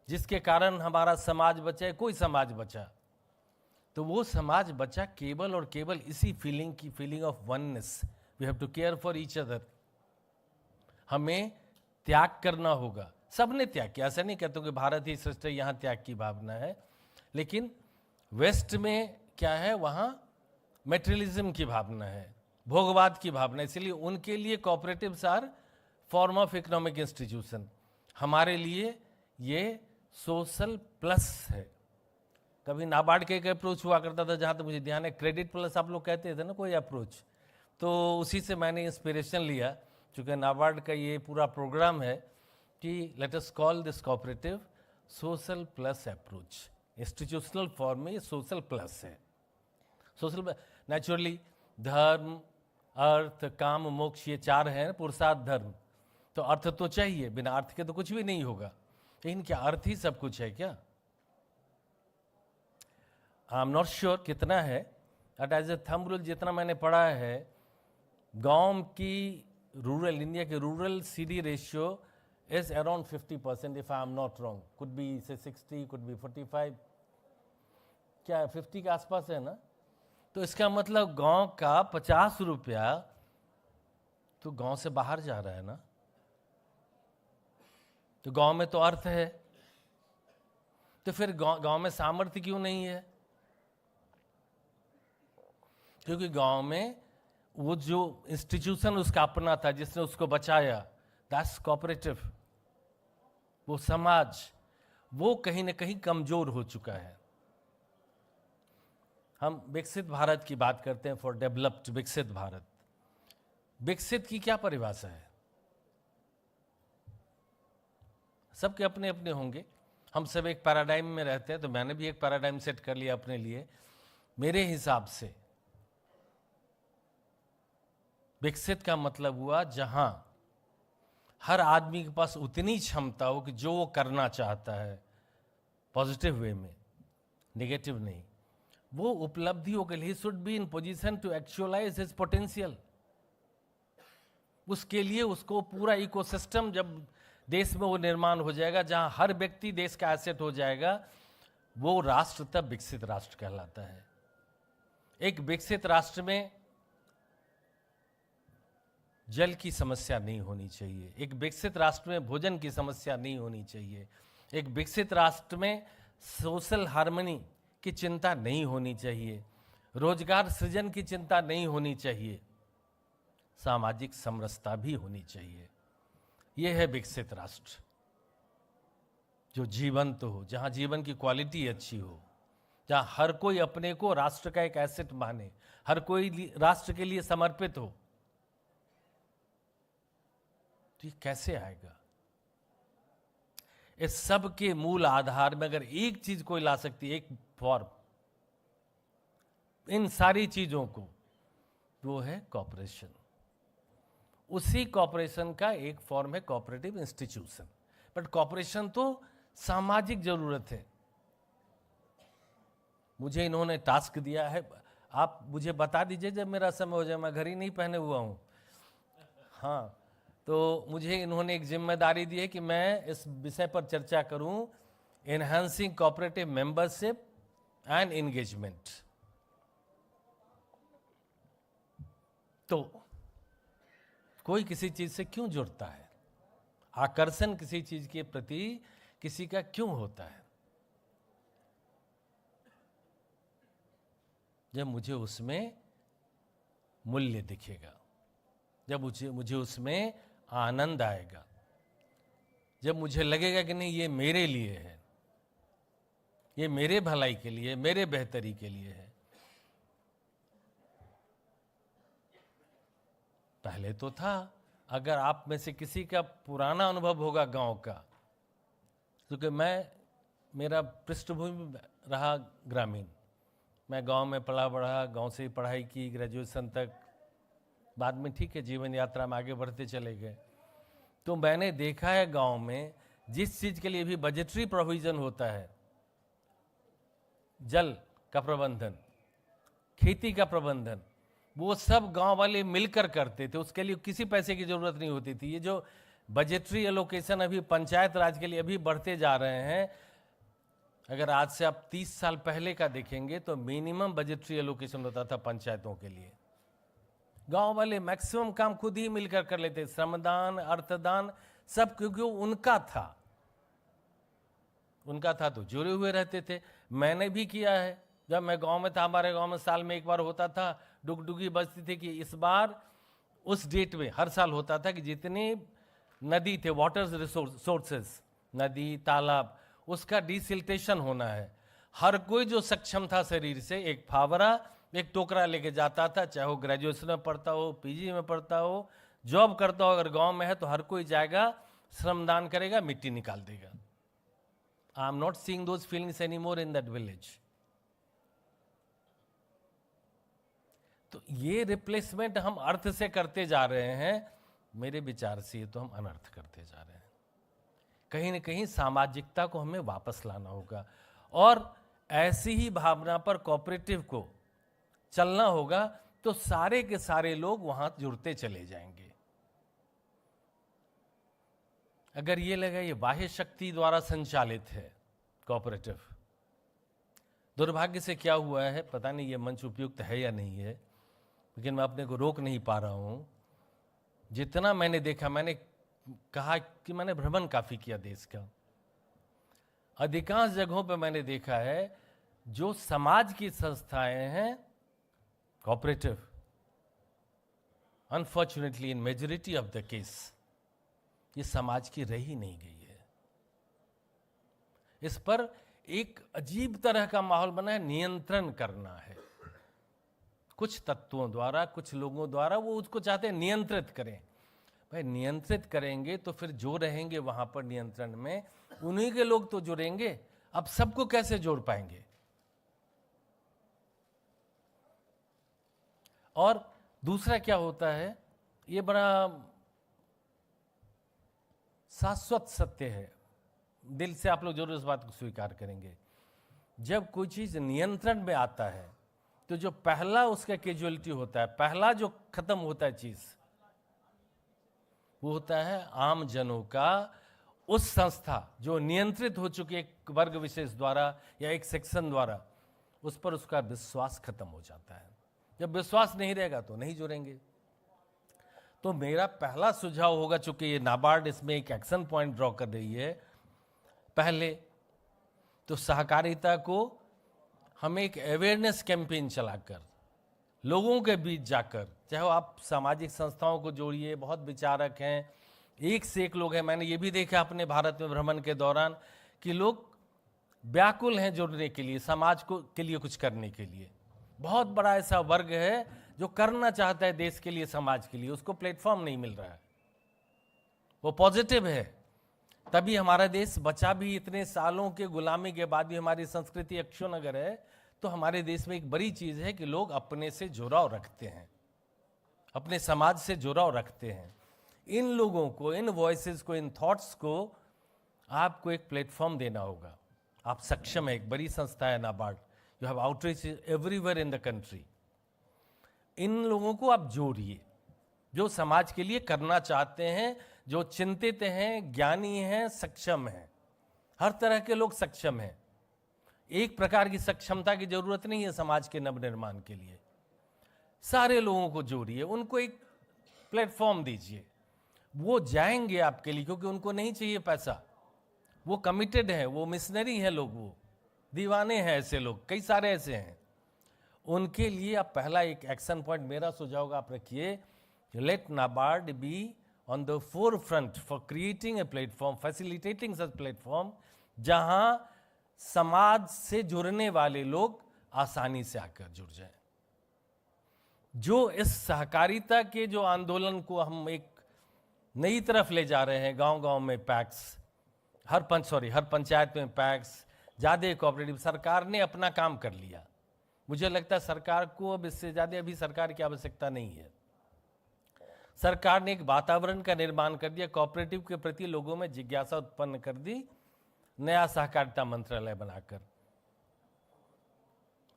[SPEAKER 4] जिसके कारण हमारा समाज बचा, कोई समाज बचा, तो वो समाज बचा केवल और केवल इसी फीलिंग की, feeling of oneness. We have to care for each other. हमें त्याग करना होगा। सबने त्याग किया, ऐसा नहीं कहते कि भारत ही श्रेष्ठ है, यहाँ त्याग की भावना है। लेकिन वेस्ट में क्या है, वहाँ मेटेरियलिज्म की भावना है, भोगवाद की भावना। इसलिए उनके लिए cooperatives are form of economic institution. हमारे लिए ये सोशल प्लस है। कभी नाबार्ड के एक अप्रोच हुआ करता था, जहाँ तक मुझे ध्यान है, क्रेडिट प्लस आप लोग कहते थे ना, कोई अप्रोच तो उसी से मैंने इंस्पिरेशन लिया, चूँकि नाबार्ड का ये पूरा प्रोग्राम है कि let us call this cooperative social plus approach. Institutional form में ये सोशल प्लस है। सोशल नेचुरली धर्म, अर्थ, काम, मोक्ष, ये 4 हैं, पुरुषार्थ, धर्म। तो अर्थ तो चाहिए, बिना अर्थ के तो कुछ भी नहीं होगा। लेकिन क्या अर्थ ही सब कुछ है क्या? आई एम नॉट श्योर कितना है, but as a thumb rule जितना मैंने पढ़ा है, गांव की रूरल, इंडिया के rural CD ratio is around 50%, if I am not wrong. Could be say 60, could be 45, क्या 50 के आसपास है ना? तो इसका मतलब गांव का 50 रुपया तो गांव से बाहर जा रहा है ना। तो गांव में तो अर्थ है, तो फिर गांव में सामर्थ्य क्यों नहीं है? क्योंकि गांव में वो जो इंस्टीट्यूशन उसका अपना था, जिसने उसको बचाया, दैट्स कोऑपरेटिव। वो समाज, वो कहीं ना कहीं कमजोर हो चुका है। हम विकसित भारत की बात करते हैं, फॉर डेवलप्ड विकसित भारत। विकसित की क्या परिभाषा है? सबके अपने अपने होंगे। हम सब एक पैराडाइम में रहते हैं, तो मैंने भी एक पैराडाइम सेट कर लिया अपने लिए। मेरे हिसाब से विकसित का मतलब हुआ जहां हर आदमी के पास उतनी क्षमता हो कि जो वो करना चाहता है, पॉजिटिव वे में, नेगेटिव नहीं, वो उपलब्धियों के लिए should be in position to actualise his potential. उसके लिए उसको पूरा इकोसिस्टम जब देश में वो निर्माण हो जाएगा, जहां हर व्यक्ति देश का एसेट हो जाएगा, वो राष्ट्र तब विकसित राष्ट्र कहलाता है। एक विकसित राष्ट्र में जल की समस्या नहीं होनी चाहिए, एक विकसित राष्ट्र में भोजन की समस्या नहीं होनी चाहिए, एक विकसित राष्ट्र में सोशल हार्मनी की चिंता नहीं होनी चाहिए, रोजगार सृजन की चिंता नहीं होनी चाहिए, सामाजिक समरसता भी होनी चाहिए। यह है विकसित राष्ट्र, जो जीवंत हो, जहां जीवन की क्वालिटी अच्छी हो, जहां हर कोई अपने को राष्ट्र का एक एसेट माने, हर कोई राष्ट्र के लिए समर्पित हो। तो ये कैसे आएगा? इस सब के मूल आधार में अगर एक चीज कोई ला सकती है, एक फॉर्म इन सारी चीजों को, वो है कॉपरेशन। उसी कॉपरेशन का एक फॉर्म है कोऑपरेटिव इंस्टीट्यूशन। बट कॉपरेशन तो सामाजिक जरूरत है। मुझे इन्होंने टास्क दिया है, आप मुझे बता दीजिए जब मेरा समय हो जाए, मैं घड़ी नहीं पहने हुआ हूं। हाँ, तो मुझे इन्होंने एक जिम्मेदारी दी है कि मैं इस विषय पर चर्चा करूं, enhancing cooperative membership and engagement. तो कोई किसी चीज से क्यों जुड़ता है? आकर्षण किसी चीज के प्रति किसी का क्यों होता है? जब मुझे उसमें मूल्य दिखेगा, जब मुझे उसमें आनंद आएगा, जब मुझे लगेगा कि नहीं ये मेरे लिए है, ये मेरे भलाई के लिए, मेरे बेहतरी के लिए है। पहले तो था, अगर आप में से किसी का पुराना अनुभव होगा गांव का, क्योंकि मेरा पृष्ठभूमि रहा ग्रामीण, मैं गांव में पला बढ़ा, गांव से ही पढ़ाई की ग्रेजुएशन तक, बाद में ठीक है जीवन यात्रा में आगे बढ़ते चले गए। तो मैंने देखा है गांव में जिस चीज के लिए भी बजटरी प्रोविजन होता है, जल का प्रबंधन, खेती का प्रबंधन, वो सब गांव वाले मिलकर करते थे। उसके लिए किसी पैसे की जरूरत नहीं होती थी। ये जो बजटरी एलोकेशन अभी पंचायत राज के लिए अभी बढ़ते जा रहे हैं, अगर आज से आप 30 साल पहले का देखेंगे तो मिनिमम बजटरी एलोकेशन होता था पंचायतों के लिए। गांव वाले मैक्सिमम काम खुद ही मिलकर कर लेते, श्रमदान, अर्थदान सब, क्योंकि उनका था तो जुड़े हुए रहते थे। मैंने भी किया है, जब मैं गांव में था, हमारे गांव में साल में एक बार होता था, डुगडुगी बजती थी कि इस बार उस डेट में हर साल होता था कि जितने नदी थे, वाटर रिसोर्सेज, नदी तालाब, उसका डिसिल्टेशन होना है। हर कोई जो सक्षम था शरीर से, एक फावरा एक टोकरा लेके जाता था, चाहे वो ग्रेजुएशन में पढ़ता हो, पीजी में पढ़ता हो, जॉब करता हो, अगर गांव में है तो हर कोई जाएगा, श्रमदान करेगा, मिट्टी निकाल देगा। I am not seeing those feelings any more in that village. तो ये रिप्लेसमेंट हम अर्थ से करते जा रहे हैं, मेरे विचार से ये तो हम अनर्थ करते जा रहे हैं। कहीं ना कहीं सामाजिकता को हमें वापस लाना होगा और ऐसी ही भावना पर कोऑपरेटिव को चलना होगा, तो सारे के सारे लोग वहां जुड़ते चले जाएंगे। अगर ये लगा ये बाह्य शक्ति द्वारा संचालित है कोऑपरेटिव, दुर्भाग्य से क्या हुआ है, पता नहीं ये मंच उपयुक्त है या नहीं है, लेकिन मैं अपने को रोक नहीं पा रहा हूं। जितना मैंने देखा, मैंने कहा कि मैंने भ्रमण काफी किया देश का, अधिकांश जगहों पर मैंने देखा है जो समाज की संस्थाएं हैं cooperative, unfortunately in majority of the case ये समाज की रही नहीं गई है। इस पर एक अजीब तरह का माहौल बना है, नियंत्रण करना है कुछ तत्वों द्वारा, कुछ लोगों द्वारा, वो उसको चाहते हैं नियंत्रित करें। भाई नियंत्रित करेंगे तो फिर जो रहेंगे वहां पर नियंत्रण में उन्हीं के लोग तो जुड़ेंगे, अब सबको कैसे जोड़ पाएंगे? और दूसरा क्या होता है, ये बड़ा शाश्वत सत्य है, दिल से आप लोग जरूर इस बात को स्वीकार करेंगे। जब कोई चीज नियंत्रण में आता है तो जो पहला उसका कैजुअलिटी होता है, पहला जो खत्म होता है चीज, वो होता है आम जनों का उस संस्था जो नियंत्रित हो चुकी है एक वर्ग विशेष द्वारा या एक सेक्शन द्वारा, उस पर उसका विश्वास खत्म हो जाता है। जब विश्वास नहीं रहेगा तो नहीं जुड़ेंगे। तो मेरा पहला सुझाव होगा, चूंकि ये नाबार्ड इसमें एक एक्शन पॉइंट ड्रॉ कर रही है, पहले तो सहकारिता को हमें एक अवेयरनेस कैंपेन चलाकर लोगों के बीच जाकर, चाहे आप सामाजिक संस्थाओं को जोड़िए, बहुत विचारक हैं, एक से एक लोग हैं। मैंने ये भी देखा अपने भारत में भ्रमण के दौरान कि लोग व्याकुल हैं जुड़ने के लिए, समाज को के लिए कुछ करने के लिए। बहुत बड़ा ऐसा वर्ग है जो करना चाहता है देश के लिए, समाज के लिए, उसको प्लेटफॉर्म नहीं मिल रहा है। वो पॉजिटिव है, तभी हमारा देश बचा भी। इतने सालों के गुलामी के बाद भी हमारी संस्कृति अक्षुण अगर है तो हमारे देश में एक बड़ी चीज है कि लोग अपने से जुड़ाव रखते हैं, अपने समाज से जुड़ाव रखते हैं। इन लोगों को, इन वॉइसेस को, इन थॉट्स को आपको एक प्लेटफॉर्म देना होगा। आप सक्षम है, एक बड़ी संस्था है NABARD, you have outreach everywhere in the country. इन लोगों को आप जोड़िए जो समाज के लिए करना चाहते हैं, जो चिंतित हैं, ज्ञानी हैं, सक्षम हैं। हर तरह के लोग सक्षम हैं। एक प्रकार की सक्षमता की जरूरत नहीं है समाज के नवनिर्माण के लिए। सारे लोगों को जोड़िए, उनको एक प्लेटफॉर्म दीजिए। वो जाएंगे आपके लिए, क्योंकि उनको नहीं चाहिए पैसा, वो कमिटेड है, वो मिशनरी है लोग, वो दीवाने हैं। ऐसे लोग कई सारे ऐसे हैं। उनके लिए आप पहला एक एक्शन पॉइंट, मेरा सुझाव आप रखिए, let NABARD be on the forefront for creating a platform, facilitating such platform, जहां समाज से जुड़ने वाले लोग आसानी से आकर जुड़ जाएं। जो इस सहकारिता के जो आंदोलन को हम एक नई तरफ ले जा रहे हैं, गांव गांव में पैक्स, हर पंचायत में पैक्स, ज्यादा कोऑपरेटिव, सरकार ने अपना काम कर लिया। मुझे लगता है सरकार को अब इससे ज्यादा अभी सरकार की आवश्यकता नहीं है। सरकार ने एक वातावरण का निर्माण कर दिया, कोऑपरेटिव के प्रति लोगों में जिज्ञासा उत्पन्न कर दी, नया सहकारिता मंत्रालय बनाकर।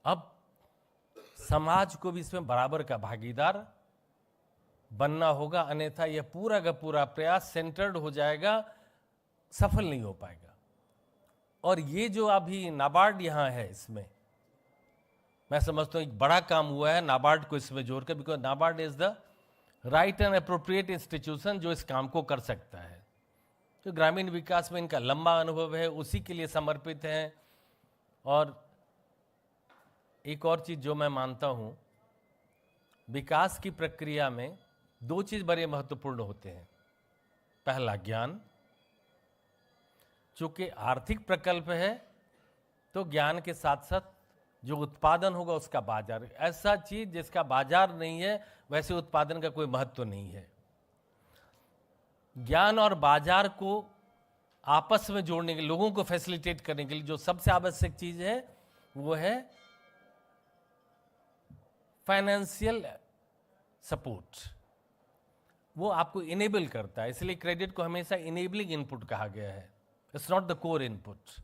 [SPEAKER 4] अब समाज को भी इसमें बराबर का भागीदार बनना होगा, अन्यथा यह पूरा का पूरा प्रयास सेंटर्ड हो जाएगा, सफल नहीं हो पाएगा। और ये जो अभी नाबार्ड यहां है, इसमें मैं समझता हूं एक बड़ा काम हुआ है नाबार्ड को इसमें जोड़कर, because NABARD is the right and appropriate institution जो इस काम को कर सकता है। तो ग्रामीण विकास में इनका लंबा अनुभव है, उसी के लिए समर्पित हैं। और एक और चीज जो मैं मानता हूं, विकास की प्रक्रिया में दो चीज बड़े महत्वपूर्ण होते हैं। पहला ज्ञान, चूंकि आर्थिक प्रकल्प है तो ज्ञान के साथ साथ जो उत्पादन होगा उसका बाजार। ऐसा चीज जिसका बाजार नहीं है वैसे उत्पादन का कोई महत्व नहीं है। ज्ञान और बाजार को आपस में जोड़ने के लिए, लोगों को फैसिलिटेट करने के लिए जो सबसे आवश्यक चीज है वो है फाइनेंशियल सपोर्ट। वो आपको इनेबल करता है, इसलिए क्रेडिट को हमेशा इनेबलिंग इनपुट कहा गया है, it's not the core input.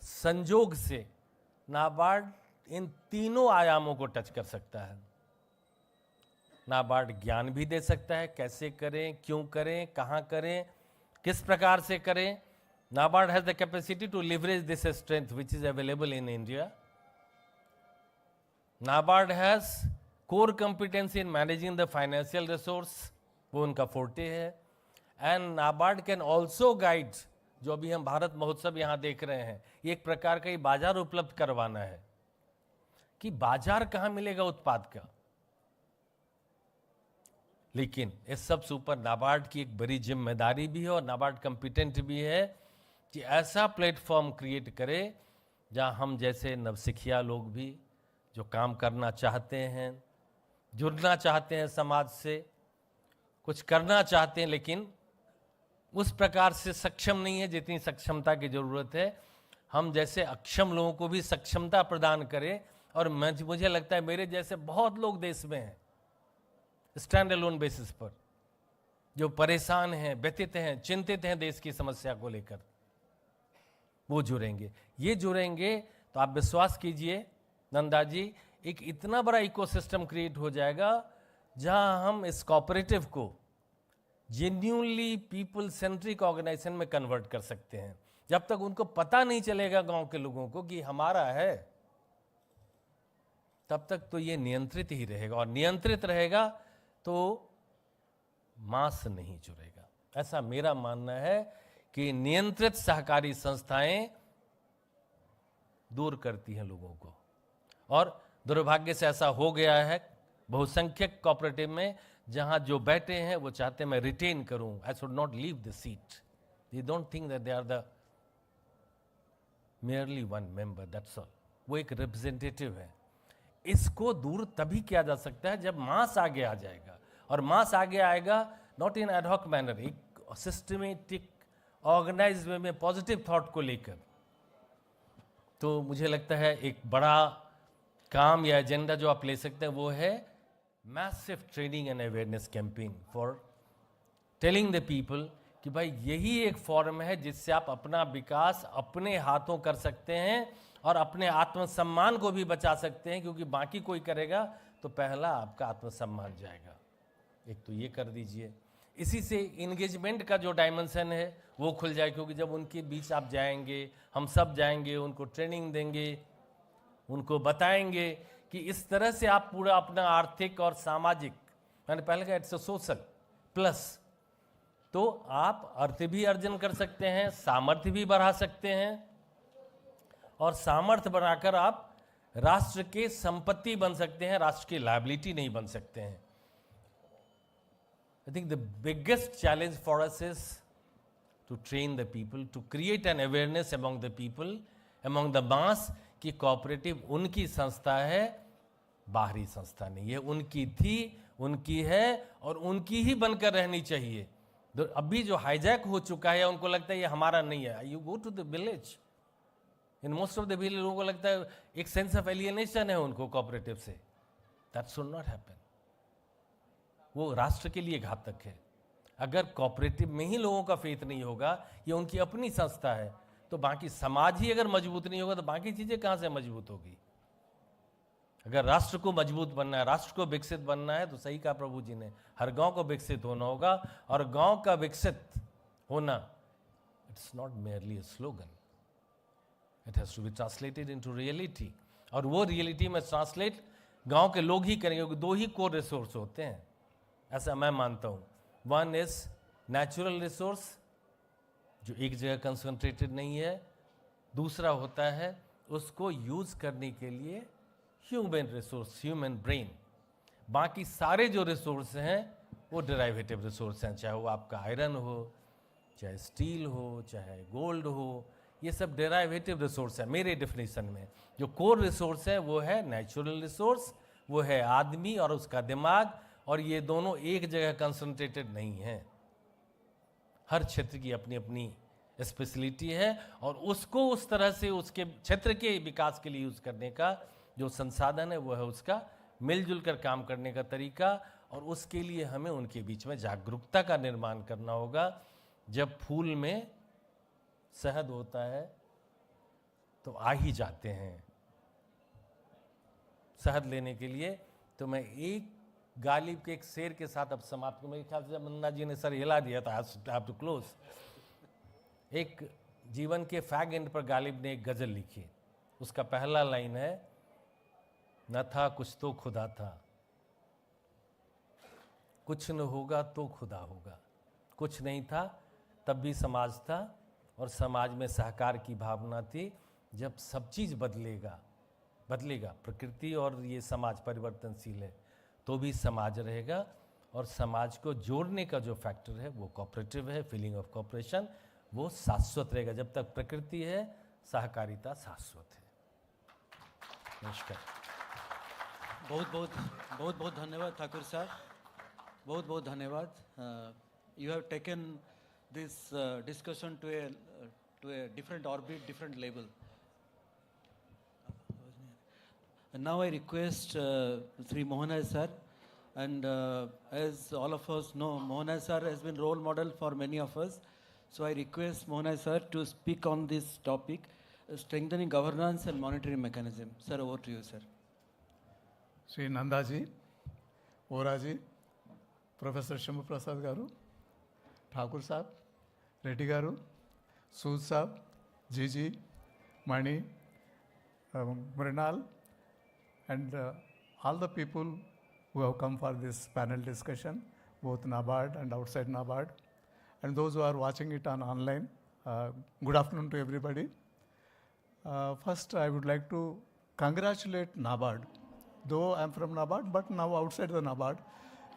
[SPEAKER 4] संजोग से नाबार्ड इन तीनों आयामों को टच कर सकता है। नाबार्ड ज्ञान भी दे सकता है, कैसे करें, क्यों करें, कहां करें, किस प्रकार से करें। NABARD has the capacity to leverage this strength which is available in India. NABARD has core competency in managing the financial resource, वो उनका फोर्टे है। And NABARD can also guide, जो अभी हम भारत महोत्सव यहां देख रहे हैं, ये एक प्रकार का ही बाजार उपलब्ध करवाना है कि बाजार कहां मिलेगा उत्पाद का। लेकिन इस सब से ऊपर नाबार्ड की एक बड़ी जिम्मेदारी भी है और नाबार्ड कॉम्पिटेंट भी है कि ऐसा प्लेटफॉर्म क्रिएट करे जहां हम जैसे नवसिखिया लोग भी जो काम करना चाहते हैं, जुड़ना चाहते हैं समाज से, कुछ करना चाहते हैं लेकिन उस प्रकार से सक्षम नहीं है जितनी सक्षमता की जरूरत है, हम जैसे अक्षम लोगों को भी सक्षमता प्रदान करें। और मुझे लगता है मेरे जैसे बहुत लोग देश में हैं स्टैंड अलोन बेसिस पर, जो परेशान हैं, व्यथित हैं, चिंतित हैं देश की समस्या को लेकर, वो जुड़ेंगे। ये जुड़ेंगे तो आप विश्वास कीजिए नंदा जी, एक इतना बड़ा इकोसिस्टम क्रिएट हो जाएगा जहां हम इस कोऑपरेटिव को जेन्युइनली पीपल सेंट्रिक ऑर्गेनाइजेशन में कन्वर्ट कर सकते हैं। जब तक उनको पता नहीं चलेगा गांव के लोगों को कि हमारा है, तब तक तो ये नियंत्रित ही रहेगा, और नियंत्रित रहेगा तो मास नहीं जुड़ेगा। ऐसा मेरा मानना है कि नियंत्रित सहकारी संस्थाएं दूर करती हैं लोगों को, और दुर्भाग्य से ऐसा हो गया है बहुसंख्यक कोऑपरेटिव में, जहां जो बैठे हैं वो चाहते हैं मैं रिटेन करूं, I should not leave the seat. They don't think that they are the merely one member, that's all. वो एक रिप्रेजेंटेटिव है। इसको दूर तभी किया जा सकता है जब मास आगे आ जाएगा, और मास आगे आएगा नॉट इन एडहॉक मैनर, एक सिस्टमेटिक ऑर्गेनाइज वे में पॉजिटिव थॉट को लेकर। तो मुझे लगता है एक बड़ा काम या एजेंडा जो आप ले सकते हैं वो है massive training and awareness campaign for telling the people कि भाई यही एक फॉर्म है जिससे आप अपना विकास अपने हाथों कर सकते हैं और अपने आत्मसम्मान को भी बचा सकते हैं, क्योंकि बाकी कोई करेगा तो पहला आपका आत्मसम्मान जाएगा। एक तो ये कर दीजिए। इसी से इंगेजमेंट का जो डायमेंशन है वो खुल जाए, क्योंकि जब उनके बीच आप जाएंगे, हम सब जाएंगे, उनको ट्रेनिंग देंगे, उनको बताएंगे कि इस तरह से आप पूरा अपना आर्थिक और सामाजिक, मैंने पहले कहा इट्स सोशल प्लस, तो आप अर्थ भी अर्जन कर सकते हैं, सामर्थ्य भी बढ़ा सकते हैं, और सामर्थ्य बनाकर आप राष्ट्र के संपत्ति बन सकते हैं, राष्ट्र की लायबिलिटी नहीं बन सकते हैं। I think the biggest challenge for us is to train the people, to create an awareness among the people, among the mass, कि कोऑपरेटिव उनकी संस्था है, बाहरी संस्था नहीं है। उनकी थी, उनकी है, और उनकी ही बनकर रहनी चाहिए। अभी जो हाईजैक हो चुका है, उनको लगता है ये हमारा नहीं है। You go to the village, in most of the village लोगों को लगता है एक सेंस ऑफ एलियनेशन है उनको कोऑपरेटिव से। That should not happen. वो राष्ट्र के लिए घातक है। अगर कोऑपरेटिव में ही लोगों का फेथ नहीं होगा, ये उनकी अपनी संस्था है, तो बाकी समाज ही अगर मजबूत नहीं होगा तो बाकी चीजें कहां से मजबूत होगी। अगर राष्ट्र को मजबूत बनना है, राष्ट्र को विकसित बनना है, तो सही कहा प्रभु जी ने, हर गांव को विकसित होना होगा। और गांव का विकसित होना, it's not merely a slogan, it has to be translated into reality. और वो रियलिटी में ट्रांसलेट गांव के लोग ही करेंगे, क्योंकि दो ही कोर रिसोर्स होते हैं, ऐसा मैं मानता हूं। वन इज नेचुरल रिसोर्स, जो एक जगह कंसंट्रेटेड नहीं है। दूसरा होता है उसको यूज करने के लिए ह्यूमन रिसोर्स, ह्यूमन ब्रेन। बाकी सारे जो रिसोर्स हैं वो डेराइवेटिव रिसोर्स हैं, चाहे वो आपका आयरन हो, चाहे स्टील हो, चाहे गोल्ड हो, ये सब डेराइवेटिव रिसोर्स है मेरे डेफिनेशन में। जो कोर रिसोर्स है वो है नेचुरल रिसोर्स, वो है आदमी और उसका दिमाग, और ये दोनों एक जगह कंसंट्रेटेड नहीं है। हर क्षेत्र की अपनी अपनी स्पेशलिटी है और उसको उस तरह से उसके क्षेत्र के विकास के लिए यूज करने का जो संसाधन है वो है उसका मिलजुल कर काम करने का तरीका, और उसके लिए हमें उनके बीच में जागरूकता का निर्माण करना होगा। जब फूल में शहद होता है तो आ ही जाते हैं शहद लेने के लिए। तो मैं एक गालिब के एक शेर के साथ अब समाप्त को, मेरे ख्याल से जब नंदा जी ने सर हिला दिया था, आई हैव टू क्लोज। एक जीवन के फैग एंड पर गालिब ने एक गजल लिखी, उसका पहला लाइन है, न था कुछ तो खुदा था, कुछ न होगा तो खुदा होगा। कुछ नहीं था तब भी समाज था, और समाज में सहकार की भावना थी। जब सब चीज़ बदलेगा, प्रकृति और ये समाज परिवर्तनशील है तो भी समाज रहेगा, और समाज को जोड़ने का जो फैक्टर है वो कोऑपरेटिव है, फीलिंग ऑफ कोऑपरेशन, वो शाश्वत रहेगा। जब तक प्रकृति है सहकारिता शाश्वत है। नमस्कार।
[SPEAKER 3] बहुत बहुत धन्यवाद ठाकुर साहब, बहुत बहुत धन्यवाद। You have taken this discussion to a different orbit, different level. And now I request Shri Mohanaiah sir, and as all of us know, Mohanaiah sir has been role model for many of us. So I request Mohanaiah sir to speak on this topic, strengthening governance and monitoring mechanism. Sir, over to you, sir.
[SPEAKER 5] Shri Nanda ji, Vora ji, Professor Shambhu Prasad garu, Thakur sahab, Reddy garu, Sood sahab, Gigi, Mani, Mrinal, and all the people who have come for this panel discussion, both NABARD and outside NABARD, and those who are watching it on online. Good afternoon to everybody. First, I would like to congratulate NABARD. Though I'm from NABARD, but now outside the NABARD.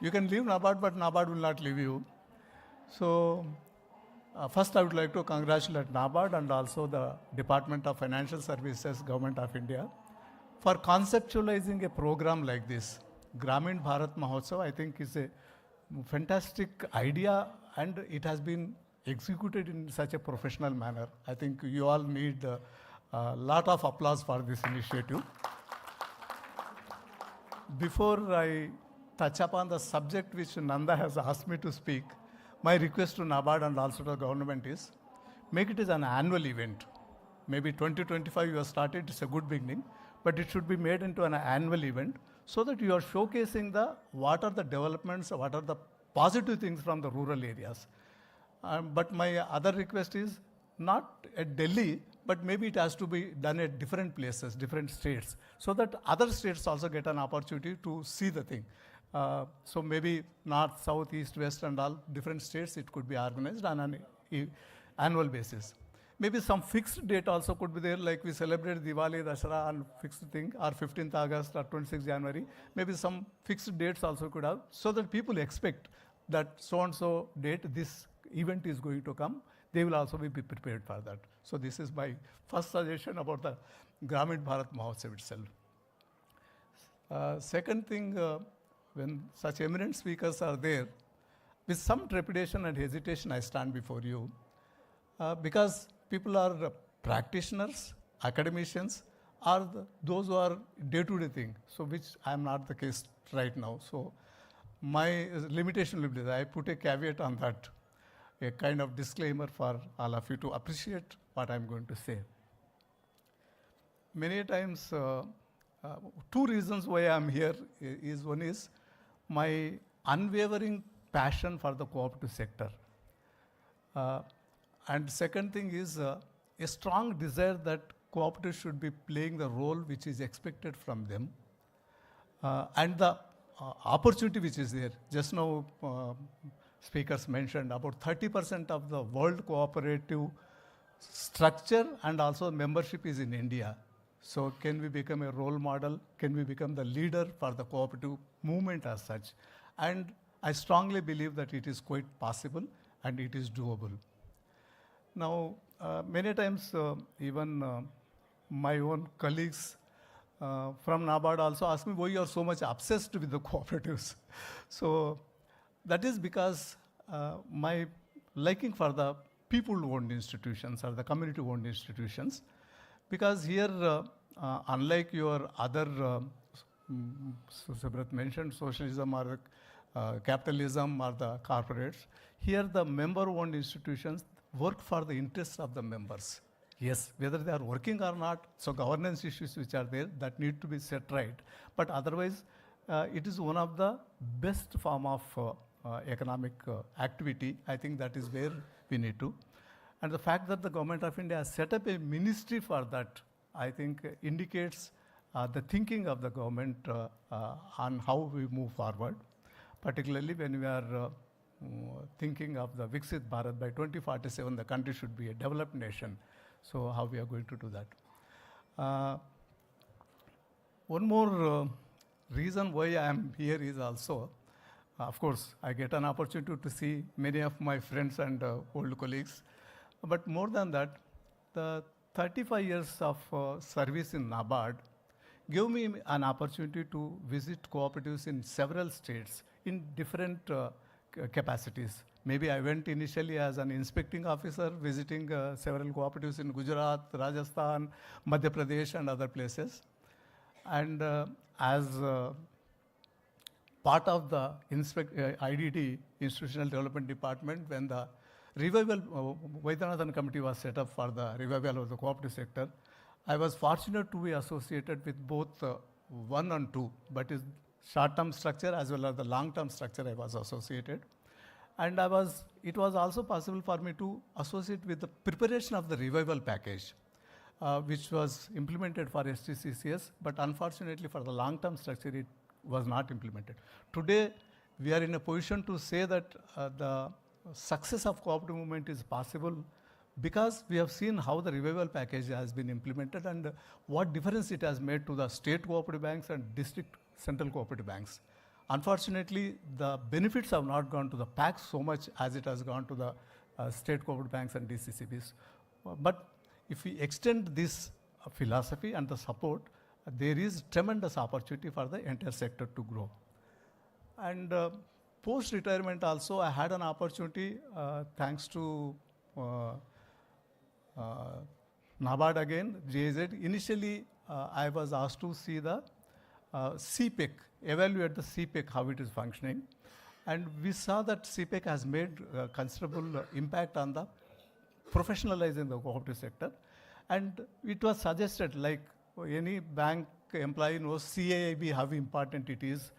[SPEAKER 5] You can leave NABARD, but NABARD will not leave you. So, first I would like to congratulate NABARD and also the Department of Financial Services, Government of India, for conceptualizing a program like this. Grameen Bharat Mahotsav, I think, is a fantastic idea, and it has been executed in such a professional manner. I think you all need a lot of applause for this initiative. Before I touch upon the subject which Nanda has asked me to speak, my request to NABARD and also to the government is, make it as an annual event. Maybe 2025 you have started, it's a good beginning, but it should be made into an annual event so that you are showcasing what are the developments, what are the positive things from the rural areas. But my other request is not at Delhi, but maybe it has to be done at different places, different states, so that other states also get an opportunity to see the thing. So maybe north, south, east, west, and all different states, it could be organized on an annual basis. Maybe some fixed date also could be there, like we celebrate Diwali, Dashara on fixed thing, or 15th August or 26th January. Maybe some fixed dates also could have, so that people expect that so-and-so date, this event is going to come. They will also be prepared for that. So this is my first suggestion about the Grameen Bharat Mahotsav itself. Second thing, when such eminent speakers are there, with some trepidation and hesitation I stand before you, because people are practitioners, academicians, or those who are day-to-day thing, so which I am not the case right now. So my limitation will be that I put a caveat on that, a kind of disclaimer for all of you to appreciate what I'm going to say. Many times, two reasons why I'm here is, one is my unwavering passion for the cooperative sector. And second thing is a strong desire that cooperatives should be playing the role which is expected from them. And the opportunity which is there. Just now, speakers mentioned about 30% of the world cooperative structure and also membership is in India. So can we become a role model? Can we become the leader for the cooperative movement as such? And I strongly believe that it is quite possible and it is doable. Now, many times even my own colleagues from NABARD also ask me why you are so much obsessed with the cooperatives. So that is because my liking for the people-owned institutions or the community-owned institutions, because here, unlike your other, Subrat mentioned socialism or capitalism or the corporates, here the member-owned institutions work for the interests of the members. Yes, whether they are working or not, so governance issues which are there that need to be set right. But otherwise, it is one of the best form of economic activity. I think that is where we need to. And the fact that the government of India has set up a ministry for that, I think indicates the thinking of the government on how we move forward, particularly when we are thinking of the Viksit Bharat. By 2047, the country should be a developed nation. So how we are going to do that. One more reason why I am here is also, of course, I get an opportunity to see many of my friends and old colleagues. But more than that, the 35 years of service in NABARD gave me an opportunity to visit cooperatives in several states in different capacities. Maybe I went initially as an inspecting officer, visiting several cooperatives in Gujarat, Rajasthan, Madhya Pradesh, and other places. And as part of the IDD, Institutional Development Department, when the revival, Vaidyanathan committee was set up for the revival of the cooperative sector, I was fortunate to be associated with both 1 and 2, but is short-term structure as well as the long-term structure I was associated. And it was also possible for me to associate with the preparation of the revival package, which was implemented for STCCS, but unfortunately for the long-term structure, it was not implemented. Today, we are in a position to say that the success of cooperative movement is possible because we have seen how the revival package has been implemented and what difference it has made to the state cooperative banks and district central cooperative banks. Unfortunately, the benefits have not gone to the PACs so much as it has gone to the state cooperative banks and DCCBs. But if we extend this philosophy and the support, there is tremendous opportunity for the entire sector to grow. And post-retirement also, I had an opportunity, thanks to NABARD again, GIZ. Initially, I was asked to see the CPEC, evaluate the CPEC, how it is functioning. And we saw that CPEC has made considerable impact on the professionalizing the cooperative sector. And it was suggested, like any bank employee knows CAIB, how important it is,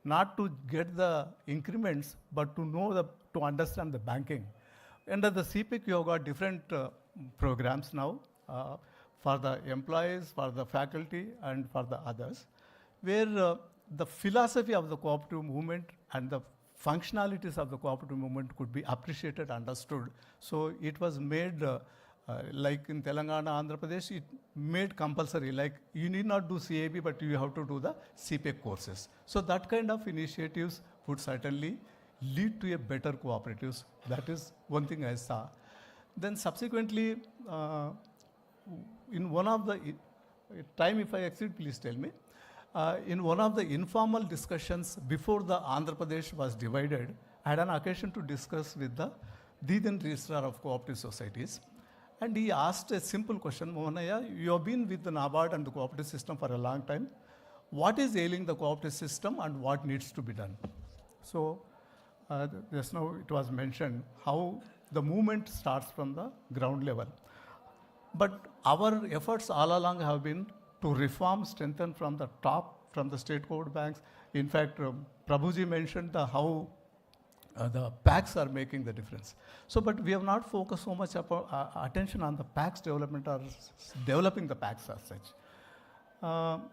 [SPEAKER 5] not to get the increments, but to know to understand the banking. Under the CPEC, you have got different programs now for the employees, for the faculty, and for the others, where the philosophy of the cooperative movement and the functionalities of the cooperative movement could be appreciated, understood. So it was made, like in Telangana, Andhra Pradesh, it made compulsory, like you need not do CAB, but you have to do the CPEC courses. So that kind of initiatives would certainly lead to a better cooperatives. That is one thing I saw. Then subsequently, in one of the time, if I exceed, please tell me. In one of the informal discussions before the Andhra Pradesh was divided, I had an occasion to discuss with the then Registrar of Cooperative Societies. And he asked a simple question, Mohanaiah, you have been with the NABARD and the cooperative system for a long time. What is ailing the cooperative system and what needs to be done? So just now it was mentioned how the movement starts from the ground level. But our efforts all along have been to reform, strengthen from the top, from the state cooperative banks. In fact, Prabhuji mentioned how the PACs are making the difference. So, but we have not focused so much attention on the PACs development or developing the PACs as such.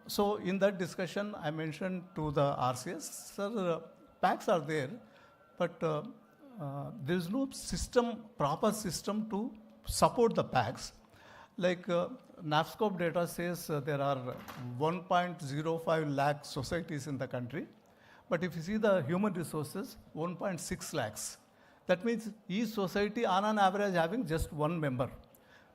[SPEAKER 5] So, in that discussion, I mentioned to the RCS, sir, PACs are there, but there is no system, proper system to support the PACs. Like NAFSCOP data says there are 1.05 lakh societies in the country. But if you see the human resources, 1.6 lakhs. That means each society on an average having just one member.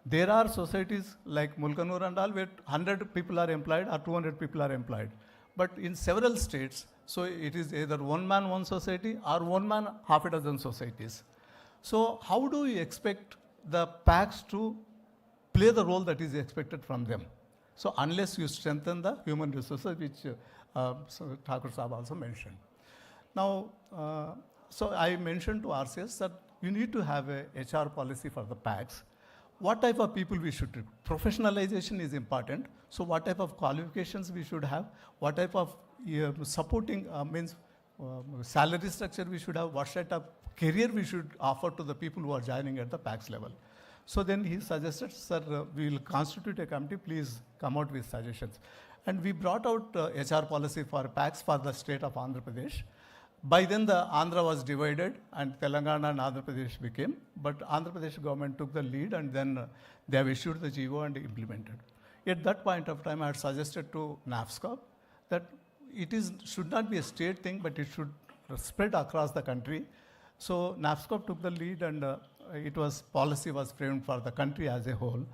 [SPEAKER 5] There are societies like Mulkanur and all where 100 people are employed or 200 people are employed. But in several states, so it is either one man, one society or one man, half a dozen societies. So how do you expect the PACs to play the role that is expected from them? So unless you strengthen the human resources, which so Thakur Sahab also mentioned. Now, so I mentioned to RCS that you need to have a HR policy for the PACs. What type of people we should recruit? Professionalization is important. So what type of qualifications we should have? What type of supporting salary structure we should have? What type of career we should offer to the people who are joining at the PACs level? So then he suggested, sir, we will constitute a committee, please come out with suggestions. And we brought out HR policy for PACs for the state of Andhra Pradesh. By then the Andhra was divided and Telangana and Andhra Pradesh became, but Andhra Pradesh government took the lead and then they have issued the GO and implemented. At that point of time I had suggested to NABSCOP that it should not be a state thing, but it should spread across the country. So NABSCOP took the lead and policy was framed for the country as a whole,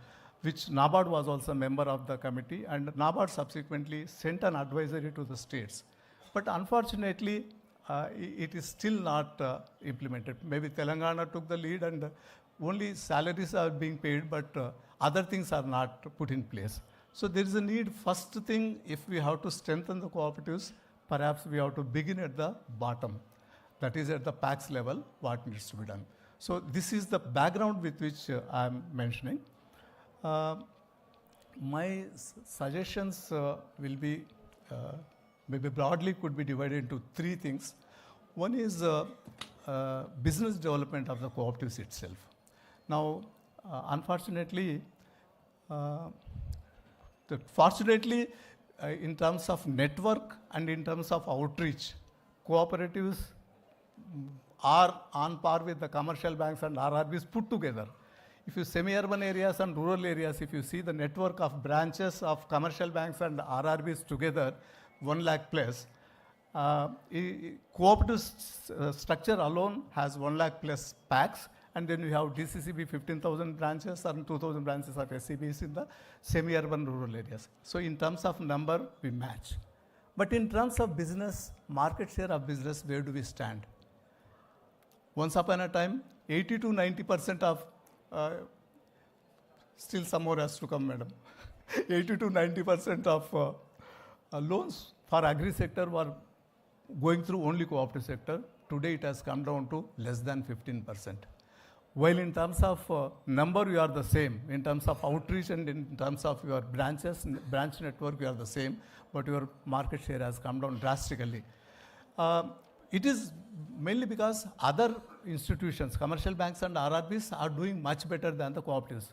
[SPEAKER 5] which NABARD was also a member of the committee, and NABARD subsequently sent an advisory to the states. But unfortunately, it is still not implemented. Maybe Telangana took the lead and only salaries are being paid, but other things are not put in place. So there is a need, first thing, if we have to strengthen the cooperatives, perhaps we have to begin at the bottom. That is at the PACs level, what needs to be done. So this is the background with which I am mentioning. My suggestions will be, maybe broadly could be divided into three things. One is business development of the cooperatives itself. Now, unfortunately, fortunately, in terms of network and in terms of outreach, cooperatives are on par with the commercial banks and RRBs put together. If you semi-urban areas and rural areas, if you see the network of branches of commercial banks and RRBs together, 1 lakh plus, cooperative structure alone has 1 lakh plus PACs, and then you have DCCB 15,000 branches and 2,000 branches of SCBs in the semi-urban rural areas. So in terms of number, we match. But in terms of business, market share of business, where do we stand? Once upon a time, 80 to 90% of, still some more has to come, madam. 80 to 90% of loans for agri sector were going through only cooperative sector. Today it has come down to less than 15%. While in terms of number, you are the same. In terms of outreach and in terms of your branches, branch network, you are the same, but your market share has come down drastically. It is mainly because other institutions, commercial banks and RRBs are doing much better than the cooperatives.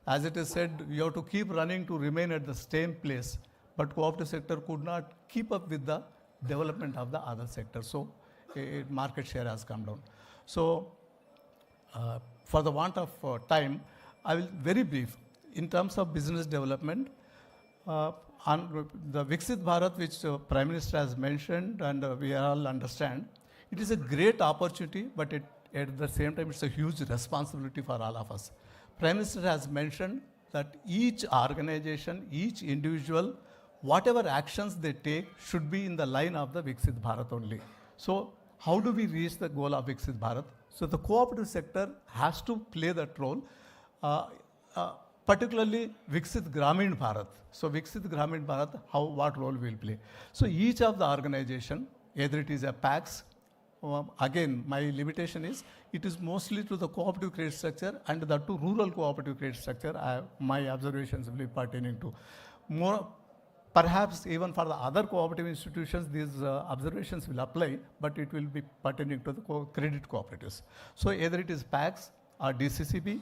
[SPEAKER 5] As it is said, you have to keep running to remain at the same place, but cooperative sector could not keep up with the development of the other sector. So market share has come down. So for the want of time, I will very brief. In terms of business development, on the Viksit Bharat, which Prime Minister has mentioned and we all understand, it is a great opportunity, but at the same time, it's a huge responsibility for all of us. Prime Minister has mentioned that each organization, each individual, whatever actions they take should be in the line of the Viksit Bharat only. So how do we reach the goal of Viksit Bharat? So the cooperative sector has to play that role, particularly Viksit Grameen Bharat. So Viksit Grameen Bharat, what role will play? So each of the organization, either it is a PACs, again, my limitation is, it is mostly to the cooperative credit structure and the to rural cooperative credit structure, my observations will be pertaining to. More, perhaps even for the other cooperative institutions, these observations will apply, but it will be pertaining to the credit cooperatives. So either it is PACs or DCCB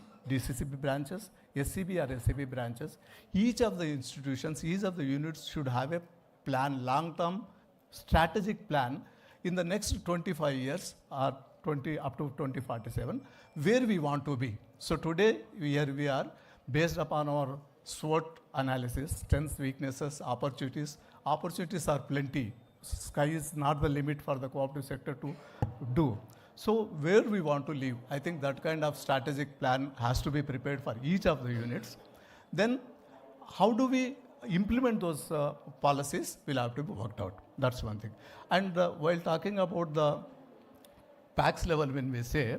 [SPEAKER 5] branches, SCB or SCB branches. Each of the institutions, each of the units should have a plan, long-term strategic plan in the next 25 years or up to 2047, where we want to be. So today, here we are, based upon our SWOT analysis, strengths, weaknesses, opportunities. Opportunities are plenty. Sky is not the limit for the cooperative sector to do. So where we want to live, I think that kind of strategic plan has to be prepared for each of the units. Then how do we implement those policies will have to be worked out. That's one thing. And while talking about the PAX level, when we say,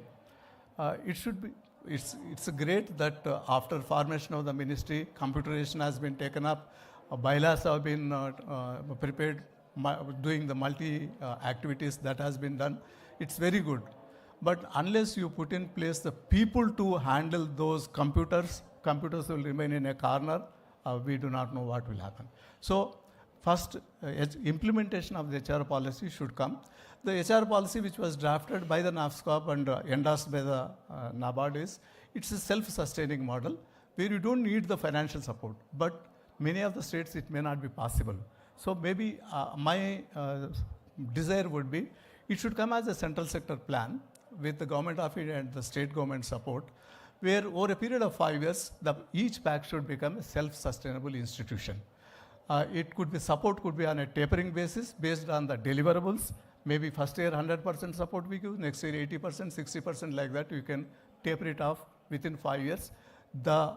[SPEAKER 5] it should be, it's great that after formation of the ministry, computerization has been taken up, bylaws have been prepared, doing the multi activities that has been done. It's very good. But unless you put in place the people to handle those computers will remain in a corner. We do not know what will happen. So first, implementation of the HR policy should come. The HR policy which was drafted by the NABSCOP and endorsed by the NABARD it's a self-sustaining model where you don't need the financial support. But many of the states it may not be possible. So maybe my desire would be it should come as a central sector plan with the government of India and the state government support, where over a period of 5 years, each PAC should become a self-sustainable institution. It could be support could be on a tapering basis based on the deliverables. Maybe first year 100% support we give, next year 80%, 60% like that. You can taper it off within 5 years. The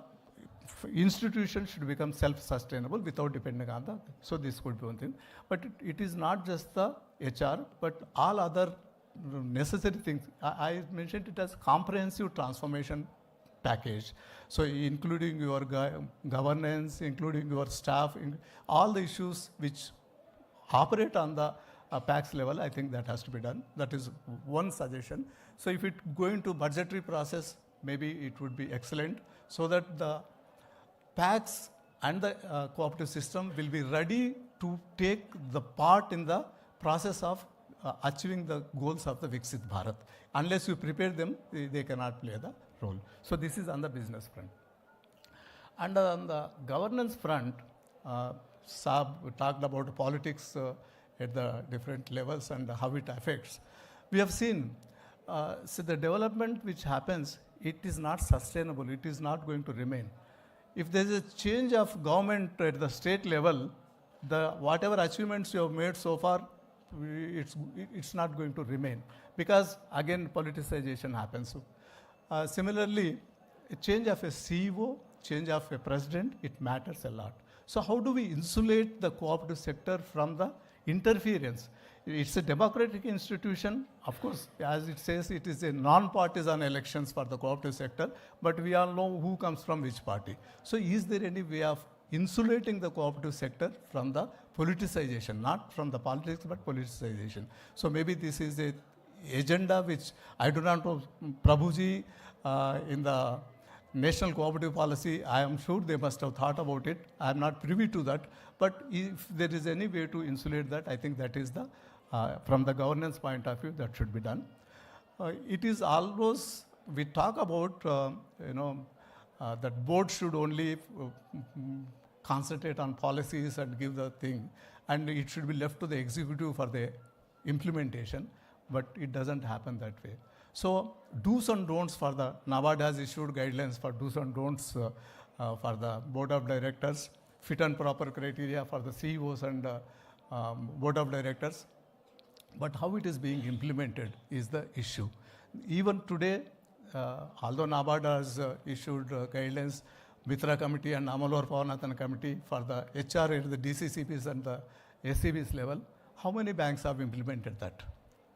[SPEAKER 5] institution should become self-sustainable without depending on the. So this could be one thing. But it is not just the HR, but all other necessary things. I mentioned it as comprehensive transformation package. So including your governance, including your staff, all the issues which operate on the PAX level, I think that has to be done. That is one suggestion. So if it go into budgetary process, maybe it would be excellent so that the PAX and the cooperative system will be ready to take the part in the process of achieving the goals of the Viksit Bharat. Unless you prepare them, they cannot play the role. So this is on the business front. And on the governance front, Saab talked about politics at the different levels and how it affects. We have seen, so the development which happens, it is not sustainable. It is not going to remain. If there is a change of government at the state level, whatever achievements you have made so far, it's not going to remain because again politicization happens. Similarly, a change of a CEO, change of a president, it matters a lot. So how do we insulate the cooperative sector from the interference? It's a democratic institution. Of course, as it says, it is a non-partisan elections for the cooperative sector, but we all know who comes from which party. So is there any way of insulating the cooperative sector from the politicization, not from the politics, but politicization? So maybe this is a agenda which I do not know, Prabhuji, in the national cooperative policy, I am sure they must have thought about it. I am not privy to that. But if there is any way to insulate that, I think that is the, from the governance point of view, that should be done. It is always, we talk about, that board should only concentrate on policies and give the thing, and it should be left to the executive for the implementation, but it doesn't happen that way. So do's and don'ts for the NABARD has issued guidelines for do's and don'ts for the board of directors, fit and proper criteria for the CEOs and board of directors. But how it is being implemented is the issue. Even today, although NABARD has issued guidelines, Mitra Committee and Amalwar Pavanathan Committee for the HR at the DCCPs and the SCBs level, how many banks have implemented that?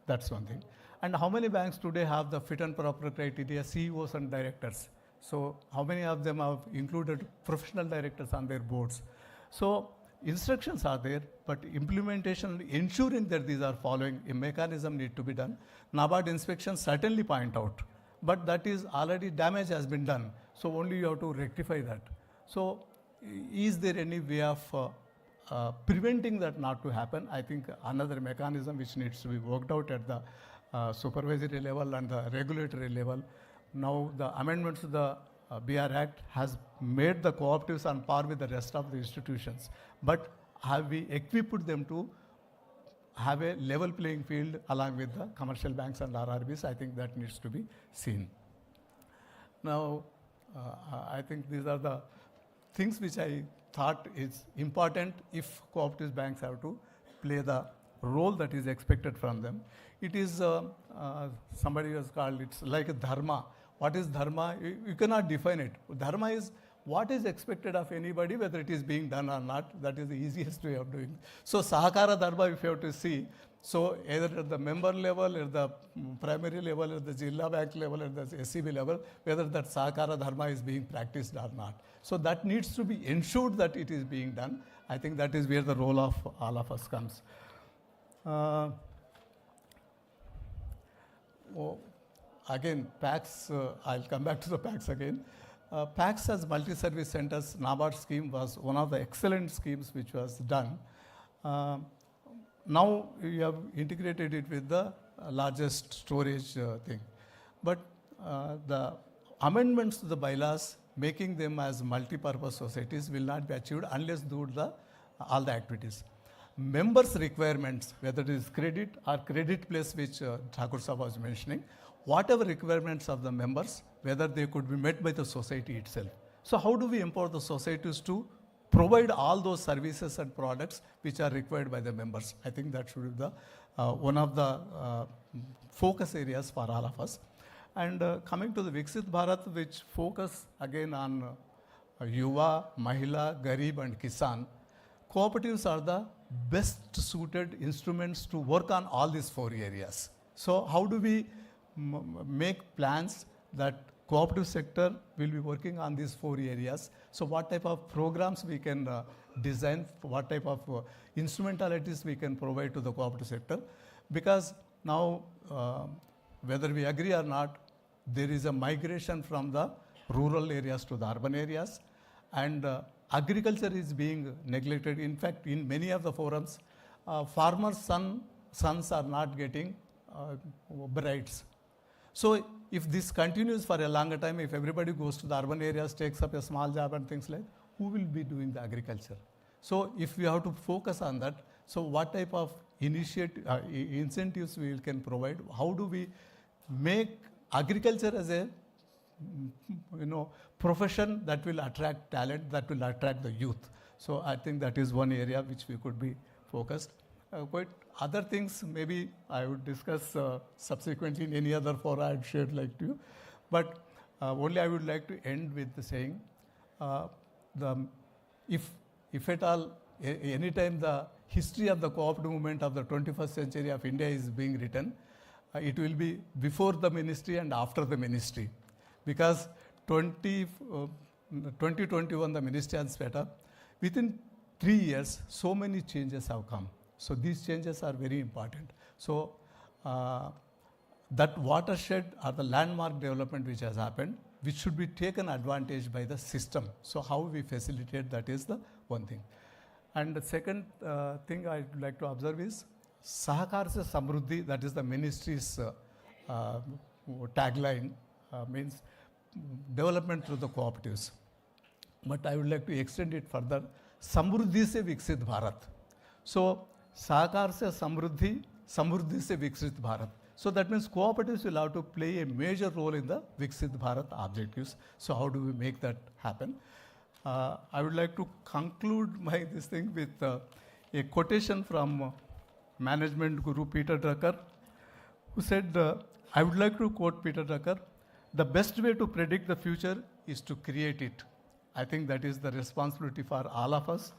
[SPEAKER 5] That's one thing. And how many banks today have the fit and proper criteria, CEOs and directors? So how many of them have included professional directors on their boards? So instructions are there, but implementation, ensuring that these are following a mechanism need to be done. NABARD inspections certainly point out, but that is already damage has been done. So only you have to rectify that. So is there any way of preventing that not to happen? I think another mechanism which needs to be worked out at the supervisory level and the regulatory level. Now the amendments to the BR Act has made the cooperatives on par with the rest of the institutions. But have we equipped them to have a level playing field along with the commercial banks and RRBs? I think that needs to be seen. Now, I think these are the things which I thought is important if cooperative banks have to play the role that is expected from them. It is somebody has called it's like a dharma. What is dharma? You cannot define it. Dharma is what is expected of anybody, whether it is being done or not. That is the easiest way of doing. So Sahakara dharma, if you have to see, so either at the member level, at the primary level, at the Jilla Bank level, at the SCB level, whether that Sahakara dharma is being practiced or not. So that needs to be ensured that it is being done. I think that is where the role of all of us comes. Again, PACS, I'll come back to the PACS again. PACS as multi-service centers, NABARD scheme was one of the excellent schemes which was done. Now you have integrated it with the largest storage thing. But the amendments to the bylaws, making them as multi-purpose societies will not be achieved unless do all the activities. Members' requirements, whether it is credit or credit place, which Thakur Sahab was mentioning, whatever requirements of the members, whether they could be met by the society itself. So how do we empower the societies to provide all those services and products which are required by the members? I think that should be the one of the focus areas for all of us. And coming to the Viksit Bharat, which focus again on Yuva, Mahila, Garib and Kisan, cooperatives are the best suited instruments to work on all these 4 areas. So how do we make plans that cooperative sector will be working on these 4 areas? So what type of programs we can design, what type of instrumentalities we can provide to the cooperative sector? Because now, whether we agree or not, there is a migration from the rural areas to the urban areas, and agriculture is being neglected. In fact, in many of the forums, farmers' sons are not getting brides. So if this continues for a longer time, if everybody goes to the urban areas, takes up a small job and things like, who will be doing the agriculture? So if we have to focus on that, so what type of incentives we can provide? How do we make agriculture as a profession that will attract talent, that will attract the youth? So I think that is one area which we could be focused. Quite other things maybe I would discuss subsequently in any other fora I'd shared like to you. But only I would like to end with the saying, if at all, anytime the history of the cooperative movement of the 21st century of India is being written, it will be before the ministry and after the ministry. Because 2021 the ministry has set up. Within 3 years, so many changes have come. So these changes are very important. So that watershed or the landmark development which has happened, which should be taken advantage by the system. So how we facilitate that is the one thing. And the second thing I'd like to observe is Sahakar se Samruddhi, that is the ministry's tagline, means development through the cooperatives. But I would like to extend it further. Samruddhi se Viksit Bharat. So Sahakar se Samruddhi, Samruddhi se Viksit Bharat. So that means cooperatives will have to play a major role in the Viksit Bharat objectives. So how do we make that happen? I would like to conclude this thing with a quotation from management guru Peter Drucker, who said, I would like to quote Peter Drucker, "The best way to predict the future is to create it." I think that is the responsibility for all of us.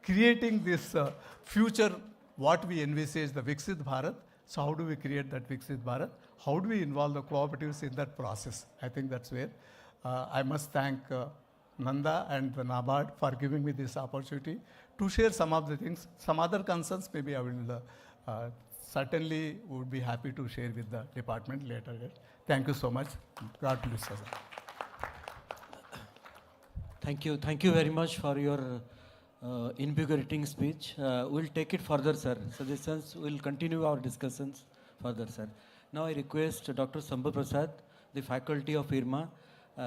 [SPEAKER 5] Creating this future, what we envisage, the Viksit Bharat. So how do we create that Viksit Bharat? How do we involve the cooperatives in that process? I think that's where I must thank Nanda and the NABARD for giving me this opportunity to share some of the things. Some other concerns maybe I will certainly would be happy to share with the department later. Thank you so much. God bless us.
[SPEAKER 3] Thank you. Thank you very much for your invigorating speech. We'll take it further, sir. Suggestions, we'll continue our discussions further, sir. Now I request Dr. Shambhu Prasad, the faculty of IRMA.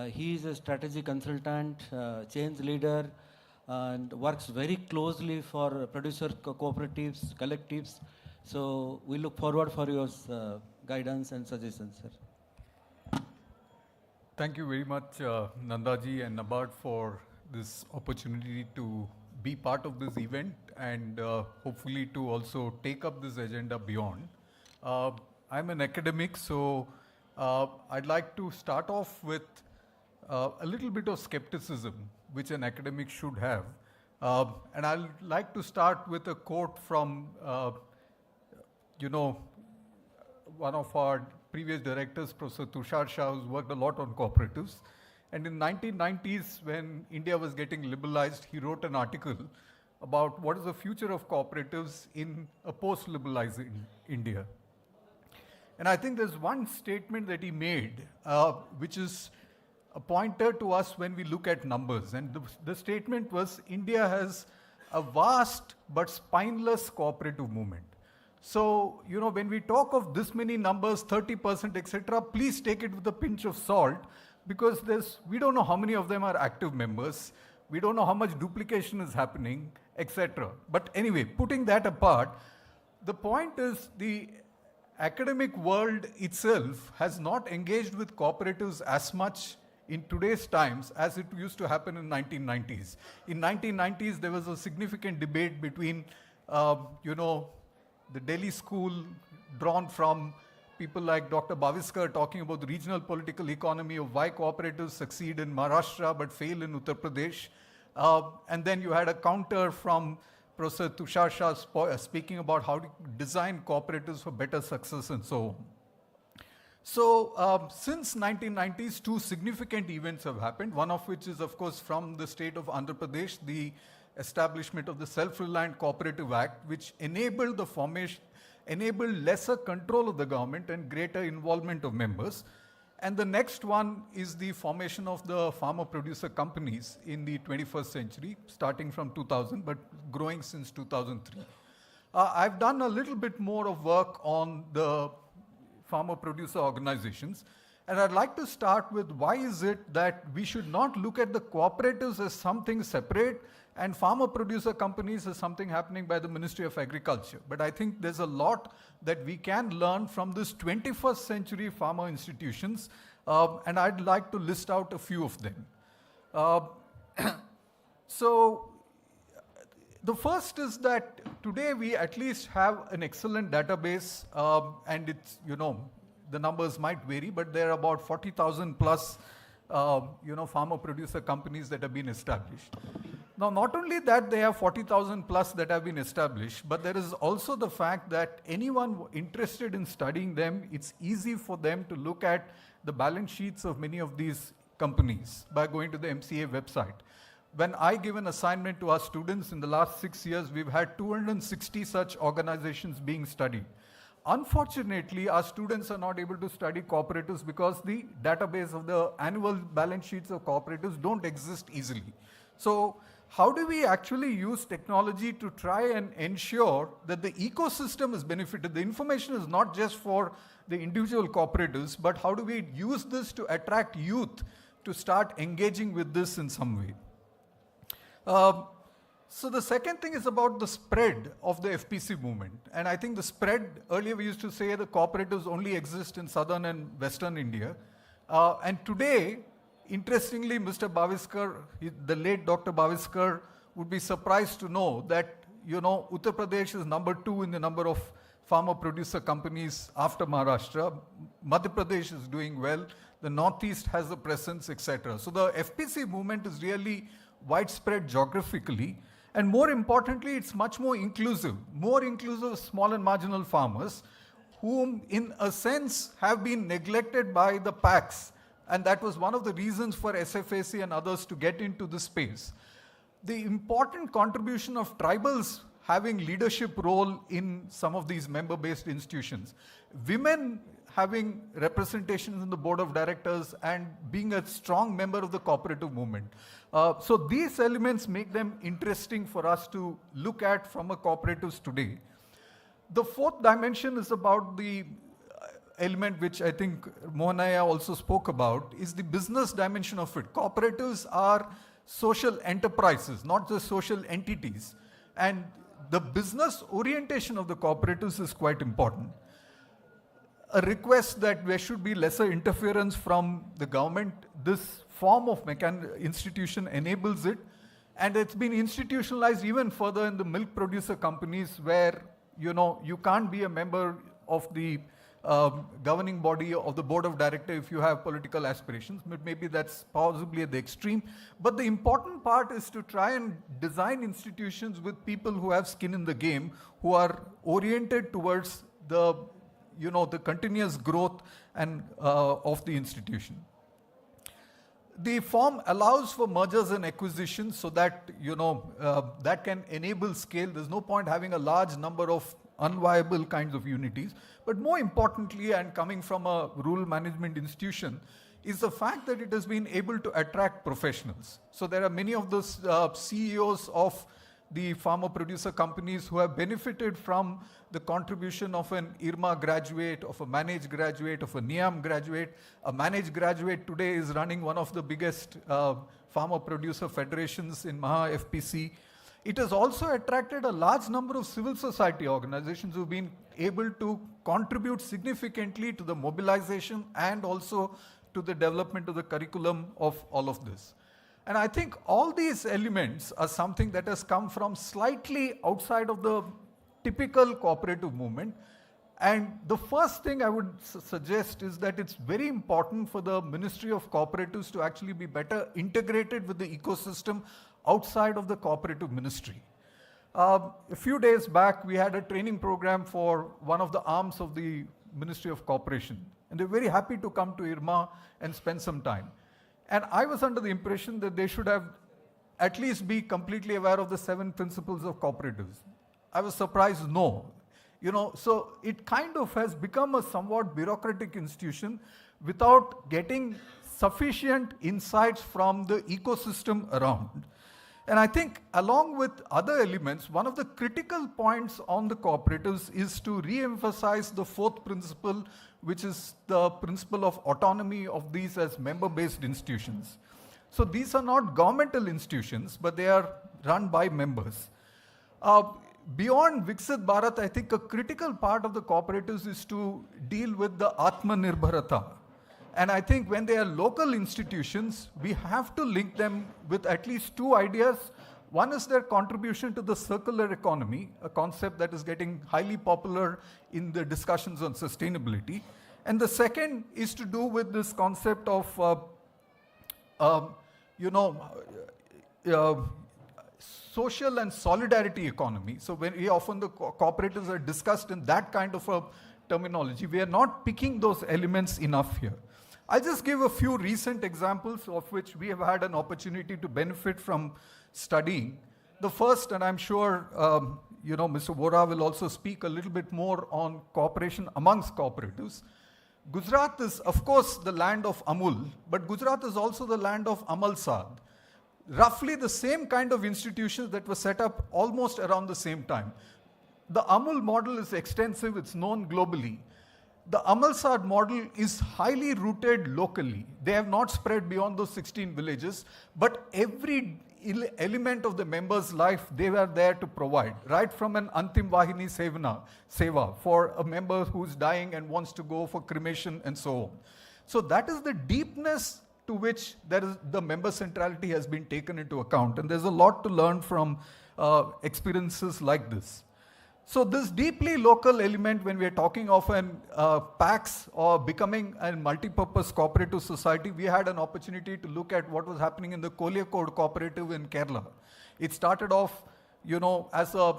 [SPEAKER 3] He is a strategy consultant, change leader, and works very closely for producer cooperatives, collectives. So we look forward for your guidance and suggestions, sir.
[SPEAKER 6] Thank you very much, Nandaji and NABARD, for this opportunity to be part of this event and hopefully to also take up this agenda beyond. I'm an academic, so I'd like to start off with a little bit of skepticism, which an academic should have. And I'd like to start with a quote from, one of our previous directors, Professor Tushar Shah, who's worked a lot on cooperatives. And in 1990s, when India was getting liberalized, he wrote an article about what is the future of cooperatives in a post-liberalized India. And I think there's one statement that he made, which is a pointer to us when we look at numbers. And the statement was, India has a vast but spineless cooperative movement. So, when we talk of this many numbers, 30%, etc., please take it with a pinch of salt, because we don't know how many of them are active members. We don't know how much duplication is happening, etc. But anyway, putting that apart, the point is the academic world itself has not engaged with cooperatives as much in today's times as it used to happen in 1990s. In 1990s, there was a significant debate between, the Delhi school drawn from people like Dr. Bhaviskar talking about the regional political economy of why cooperatives succeed in Maharashtra but fail in Uttar Pradesh. And then you had a counter from Professor Tushar Shah speaking about how to design cooperatives for better success and so on. So since 1990s, two significant events have happened, one of which is, of course, from the state of Andhra Pradesh, the establishment of the Self-Reliant Cooperative Act, which enabled lesser control of the government and greater involvement of members. And the next one is the formation of the farmer-producer companies in the 21st century, starting from 2000, but growing since 2003. I've done a little bit more of work on the farmer-producer organizations, and I'd like to start with why is it that we should not look at the cooperatives as something separate and farmer-producer companies as something happening by the Ministry of Agriculture. But I think there's a lot that we can learn from this 21st century farmer institutions, and I'd like to list out a few of them. So the first is that today we at least have an excellent database, and it's, the numbers might vary, but there are about 40,000 plus, farmer-producer companies that have been established. Now, not only that they have 40,000 plus that have been established, but there is also the fact that anyone interested in studying them, it's easy for them to look at the balance sheets of many of these companies by going to the MCA website. When I give an assignment to our students in the last 6 years, we've had 260 such organizations being studied. Unfortunately, our students are not able to study cooperatives because the database of the annual balance sheets of cooperatives don't exist easily. So how do we actually use technology to try and ensure that the ecosystem is benefited? The information is not just for the individual cooperatives, but how do we use this to attract youth to start engaging with this in some way? So the second thing is about the spread of the FPC movement. And I think the spread, earlier we used to say the cooperatives only exist in southern and western India. And today, interestingly, Mr. Bhaviskar, the late Dr. Bhaviskar, would be surprised to know that, Uttar Pradesh is number 2 in the number of farmer-producer companies after Maharashtra. Madhya Pradesh is doing well. The Northeast has a presence, etc. So the FPC movement is really widespread geographically. And more importantly, it's much more inclusive of small and marginal farmers, whom in a sense have been neglected by the PACs. And that was one of the reasons for SFAC and others to get into this space. The important contribution of tribals having leadership role in some of these member-based institutions. Women having representations in the board of directors and being a strong member of the cooperative movement. So these elements make them interesting for us to look at from a cooperatives today. The fourth dimension is about the element which I think Mohanaiah also spoke about, is the business dimension of it. Cooperatives are social enterprises, not just social entities. And the business orientation of the cooperatives is quite important. A request that there should be lesser interference from the government. This form of institution enables it. And it's been institutionalized even further in the milk producer companies where, you can't be a member of the governing body of the board of directors if you have political aspirations, but maybe that's possibly at the extreme. But the important part is to try and design institutions with people who have skin in the game, who are oriented towards the, the continuous growth and of the institution. The form allows for mergers and acquisitions so that, that can enable scale. There's no point having a large number of unviable kinds of unities. But more importantly, and coming from a rural management institution, is the fact that it has been able to attract professionals. So there are many of those CEOs of the farmer producer companies who have benefited from the contribution of an IRMA graduate, of a managed graduate, of a NIAM graduate. A managed graduate today is running one of the biggest farmer producer federations in Maha FPC. It has also attracted a large number of civil society organizations who have been able to contribute significantly to the mobilization and also to the development of the curriculum of all of this. And I think all these elements are something that has come from slightly outside of the typical cooperative movement. And the first thing I would suggest is that it's very important for the Ministry of Cooperatives to actually be better integrated with the ecosystem outside of the cooperative ministry. A few days back, we had a training program for one of the arms of the Ministry of Cooperation. And they're very happy to come to IRMA and spend some time. And I was under the impression that they should have at least be completely aware of the 7 principles of cooperatives. I was surprised, no. So it kind of has become a somewhat bureaucratic institution without getting sufficient insights from the ecosystem around. And I think along with other elements, one of the critical points on the cooperatives is to re-emphasize the 4th principle, which is the principle of autonomy of these as member-based institutions. So these are not governmental institutions, but they are run by members. Beyond Viksit Bharat, I think a critical part of the cooperatives is to deal with the Atmanirbharata. And I think when they are local institutions, we have to link them with at least 2 ideas. One is their contribution to the circular economy, a concept that is getting highly popular in the discussions on sustainability. And the second is to do with this concept of, social and solidarity economy. So very often the cooperatives are discussed in that kind of a terminology. We are not picking those elements enough here. I'll just give a few recent examples of which we have had an opportunity to benefit from studying. The first, and I'm sure Mr. Vora will also speak a little bit more on cooperation amongst cooperatives. Gujarat is, of course, the land of Amul, but Gujarat is also the land of Amal Sad. Roughly the same kind of institutions that were set up almost around the same time. The Amul model is extensive, it's known globally. The Amalsad model is highly rooted locally. They have not spread beyond those 16 villages, but every element of the member's life they were there to provide, right from an Antim Vahini Seva for a member who's dying and wants to go for cremation and so on. So that is the deepness to which the member centrality has been taken into account, and there's a lot to learn from experiences like this. So this deeply local element, when we are talking of an PAX or becoming a multi-purpose cooperative society, we had an opportunity to look at what was happening in the Koliyakode cooperative in Kerala. It started off, as a,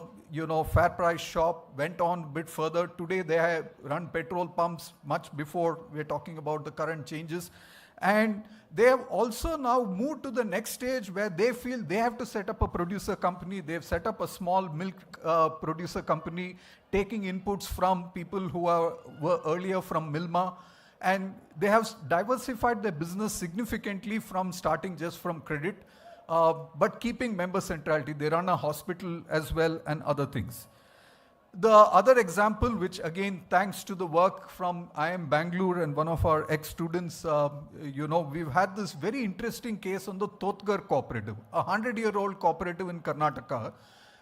[SPEAKER 6] fair price shop, went on a bit further. Today they have run petrol pumps much before we're talking about the current changes. And they have also now moved to the next stage where they feel they have to set up a producer company. They've set up a small milk producer company, taking inputs from people who were earlier from Milma. And they have diversified their business significantly from starting just from credit, but keeping member centrality. They run a hospital as well and other things. The other example, which again, thanks to the work from IIM Bangalore and one of our ex-students, we've had this very interesting case on the Totgar cooperative, a 100-year-old cooperative in Karnataka,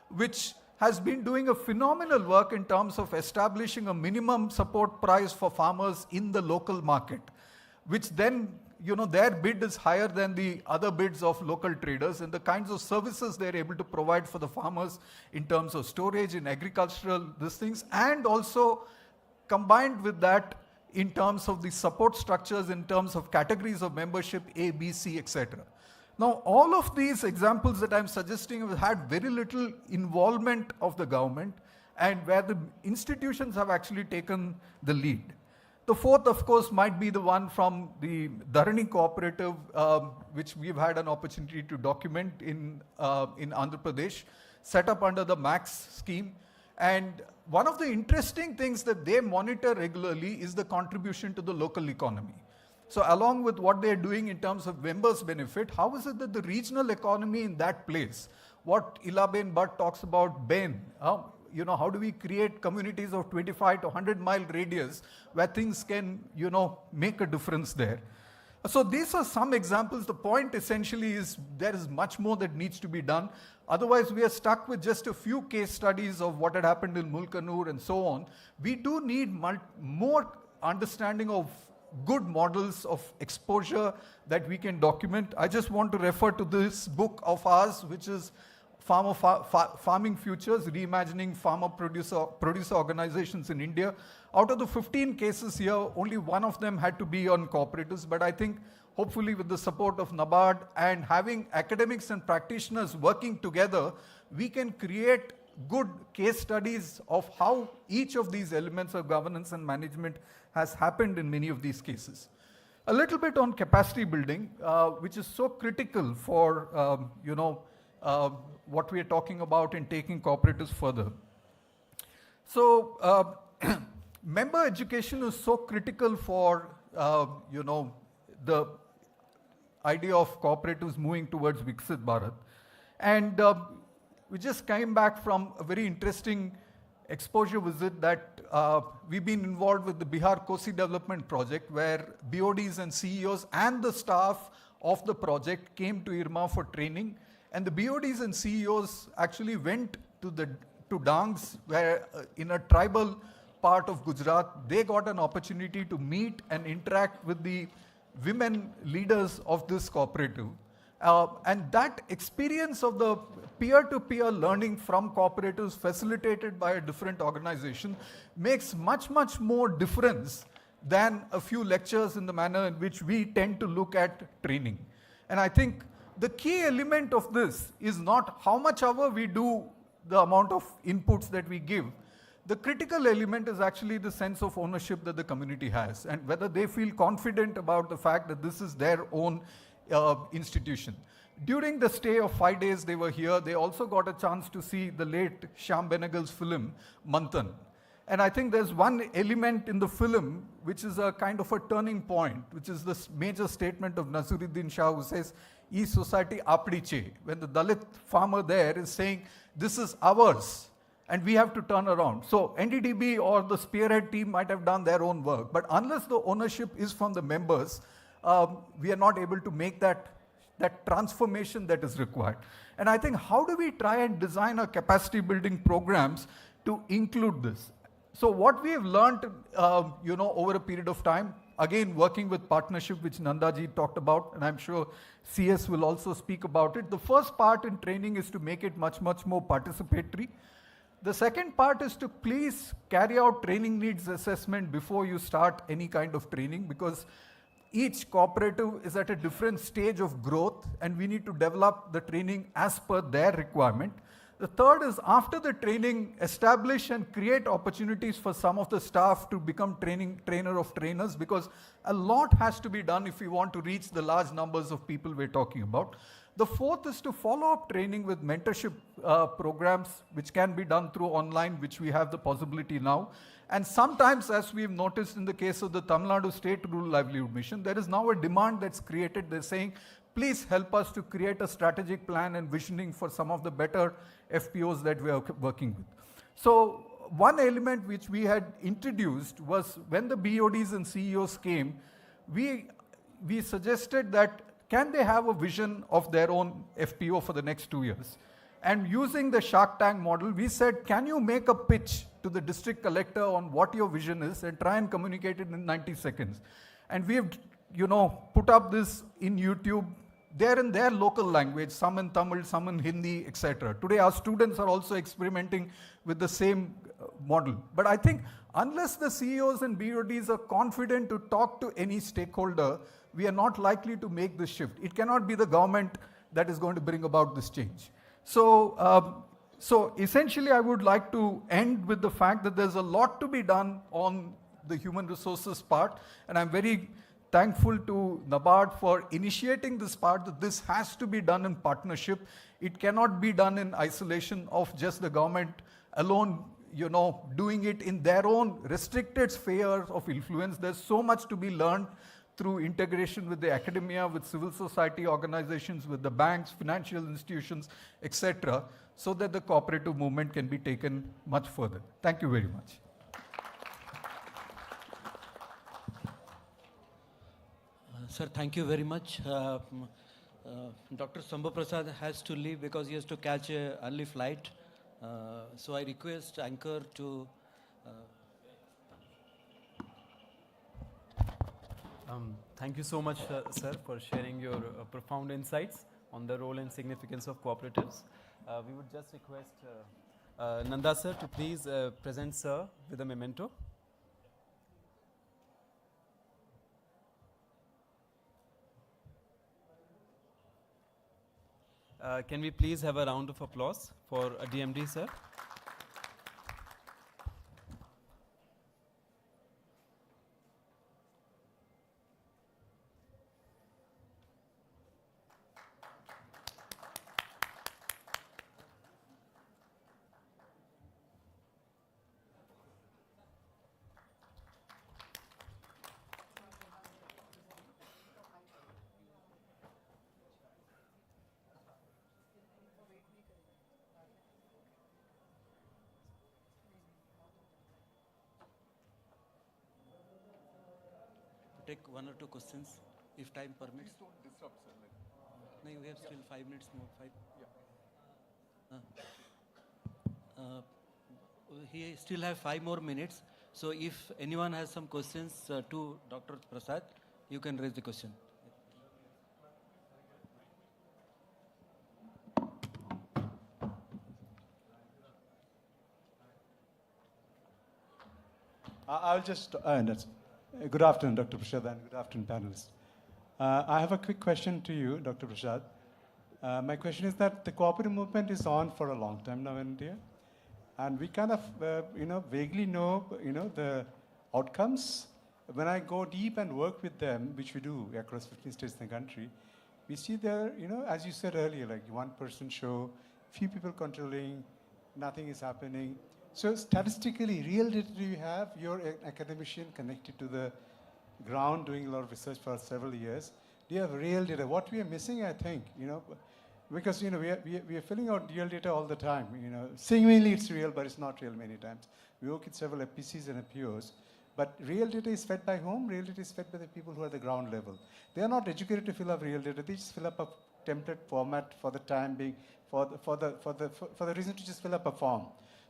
[SPEAKER 6] which has been doing a phenomenal work in terms of establishing a minimum support price for farmers in the local market, which then their bid is higher than the other bids of local traders, and the kinds of services they're able to provide for the farmers in terms of storage in agricultural things, and also combined with that in terms of the support structures, in terms of categories of membership, A, B, C, etc. Now, all of these examples that I'm suggesting have had very little involvement of the government, and where the institutions have actually taken the lead. The fourth, of course, might be the one from the Dharani Cooperative, which we've had an opportunity to document in Andhra Pradesh, set up under the MAX scheme. And one of the interesting things that they monitor regularly is the contribution to the local economy. So along with what they're doing in terms of members' benefit, how is it that the regional economy in that place, what Ilaben Bhatt talks about, Ben, how do we create communities of 25 to 100 mile radius where things can, make a difference there. So these are some examples. The point essentially is there is much more that needs to be done. Otherwise, we are stuck with just a few case studies of what had happened in Mulkanur and so on. We do need more understanding of good models of exposure that we can document. I just want to refer to this book of ours, which is Farming Futures, Reimagining Farmer Producer Organizations in India. Out of the 15 cases here, only one of them had to be on cooperatives, but I think hopefully with the support of NABARD and having academics and practitioners working together, we can create good case studies of how each of these elements of governance and management has happened in many of these cases. A little bit on capacity building, which is so critical for, what we are talking about in taking cooperatives further. So, member education is so critical for, the idea of cooperatives moving towards Viksit Bharat. And we just came back from a very interesting exposure visit that we've been involved with the Bihar Kosi Development Project, where BODs and CEOs and the staff of the project came to IRMA for training. And the BODs and CEOs actually went to Dangs, where in a tribal part of Gujarat, they got an opportunity to meet and interact with the women leaders of this cooperative. And that experience of the peer-to-peer learning from cooperatives facilitated by a different organization makes much, much more difference than a few lectures in the manner in which we tend to look at training. And I think the key element of this is not how much hour we do, the amount of inputs that we give. The critical element is actually the sense of ownership that the community has, and whether they feel confident about the fact that this is their own institution. During the stay of 5 days they were here, they also got a chance to see the late Shyam Benegal's film, Manthan. And I think there's one element in the film which is a kind of a turning point, which is this major statement of Naseeruddin Shah, who says, "E society apdi che," when the Dalit farmer there is saying, this is ours, and we have to turn around. So NDDB or the spearhead team might have done their own work, but unless the ownership is from the members, we are not able to make that transformation that is required. And I think, how do we try and design our capacity building programs to include this? So what we have learned, over a period of time, again working with partnership, which Nanda ji talked about, and I'm sure CS will also speak about it. The first part in training is to make it much, much more participatory. The second part is to please carry out training needs assessment before you start any kind of training, because each cooperative is at a different stage of growth, and we need to develop the training as per their requirement. The third is, after the training, establish and create opportunities for some of the staff to become trainer of trainers, because a lot has to be done if we want to reach the large numbers of people we're talking about. The fourth is to follow up training with mentorship programs, which can be done through online, which we have the possibility now. And sometimes, as we've noticed in the case of the Tamil Nadu State Rural Livelihood Mission, there is now a demand that's created. They're saying, please help us to create a strategic plan and visioning for some of the better FPOs that we are working with. So one element which we had introduced was, when the BODs and CEOs came, we suggested that can they have a vision of their own FPO for the next 2 years? And using the Shark Tank model, we said, can you make a pitch to the district collector on what your vision is and try and communicate it in 90 seconds? And we have, put up this in YouTube they're in their local language, some in Tamil, some in Hindi, etc. Today our students are also experimenting with the same model. But I think unless the CEOs and BODs are confident to talk to any stakeholder, we are not likely to make this shift. It cannot be the government that is going to bring about this change. So essentially I would like to end with the fact that there's a lot to be done on the human resources part, and I'm very thankful to NABARD for initiating this part, that this has to be done in partnership. It cannot be done in isolation of just the government alone, doing it in their own restricted sphere of influence. There's so much to be learned through integration with the academia, with civil society organizations, with the banks, financial institutions, etc., so that the cooperative movement can be taken much further. Thank you very much.
[SPEAKER 3] Sir, thank you very much. Dr. Shambhu Prasad has to leave because he has to catch an early flight. So I request Anchor to...
[SPEAKER 1] Thank you so much, sir, for sharing your profound insights on the role and significance of cooperatives. We would just request Nanda sir to please present sir with a memento. Can we please have a round of applause for DMD sir?
[SPEAKER 3] Take one or two questions, if time permits.
[SPEAKER 6] Please don't disrupt, sir.
[SPEAKER 3] No, we have still 5 minutes more. He still have 5 more minutes. So if anyone has some questions to Dr. Prasad, you can raise the question.
[SPEAKER 7] I'll just, good afternoon, Dr. Prasad, and good afternoon, panelists. I have a quick question to you, Dr. Prasad. My question is that the cooperative movement is on for a long time now in India, and we kind of, vaguely know, the outcomes. When I go deep and work with them, which we do across 15 states in the country, we see there, as you said earlier, like one-person show, few people controlling, nothing is happening. So statistically, real data do you have? You're an academician connected to the ground, doing a lot of research for several years. Do you have real data? What we are missing, I think, because we are filling out real data all the time. Seemingly it's real, but it's not real many times. We work with several FPCs and FPOs, but real data is fed by whom? Real data is fed by the people who are at the ground level. They are not educated to fill up real data. They just fill up a template format for the time being, for the reason to just fill up a form.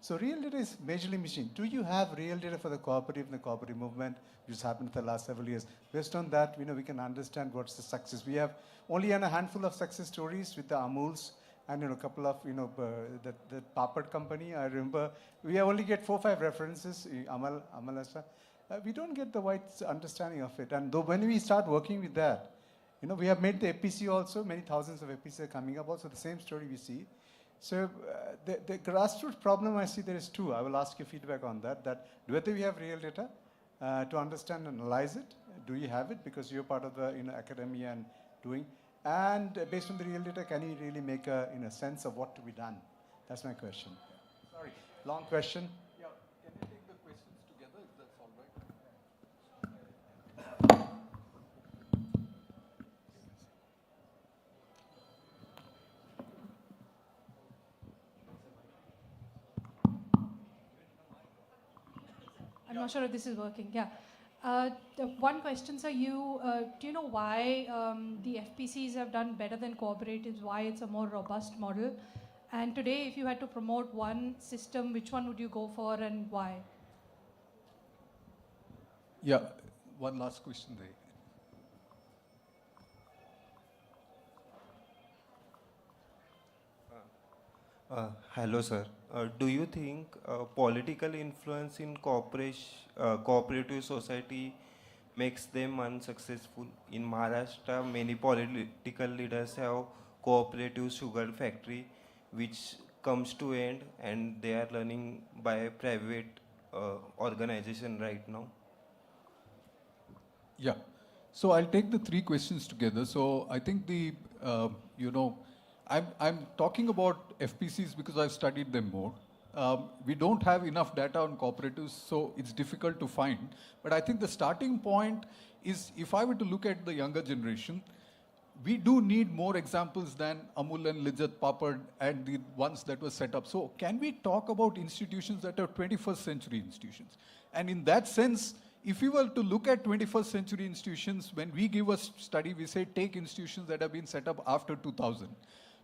[SPEAKER 7] So real data is majorly missing. Do you have real data for the cooperative and the cooperative movement, which has happened in the last several years? Based on that, we can understand what's the success. We have only a handful of success stories with the Amuls and a couple of the Papad company. I remember we only get 4 or 5 references. Amalasa. We don't get the wide understanding of it. And though when we start working with that, we have made the FPC also. Many thousands of FPCs are coming up. Also the same story we see. So the grassroots problem I see there is 2. I will ask your feedback on that. That whether we have real data to understand and analyze it. Do you have it? Because you're part of the academia and doing. And based on the real data, can you really make a sense of what to be done? That's my question. Sorry, long question.
[SPEAKER 6] Yeah, can you take the questions together if that's all right?
[SPEAKER 8] I'm not sure if this is working. Yeah. One question, sir. Do you know why the FPCs have done better than cooperatives? Why it's a more robust model? And today, if you had to promote one system, which one would you go for and why?
[SPEAKER 6] Yeah, one last question there.
[SPEAKER 9] Hello, sir. Do you think political influence in cooperative society makes them unsuccessful? In Maharashtra, many political leaders have cooperative sugar factory, which comes to end, and they are running by a private organization right now.
[SPEAKER 6] Yeah. So I'll take the three questions together. So I think you know, I'm talking about FPCs because I've studied them more. We don't have enough data on cooperatives, so it's difficult to find. But I think the starting point is, if I were to look at the younger generation, we do need more examples than Amul and Lijjat Papad and the ones that were set up. So can we talk about institutions that are 21st century institutions? And in that sense, if you were to look at 21st century institutions, when we give a study, we say take institutions that have been set up after 2000.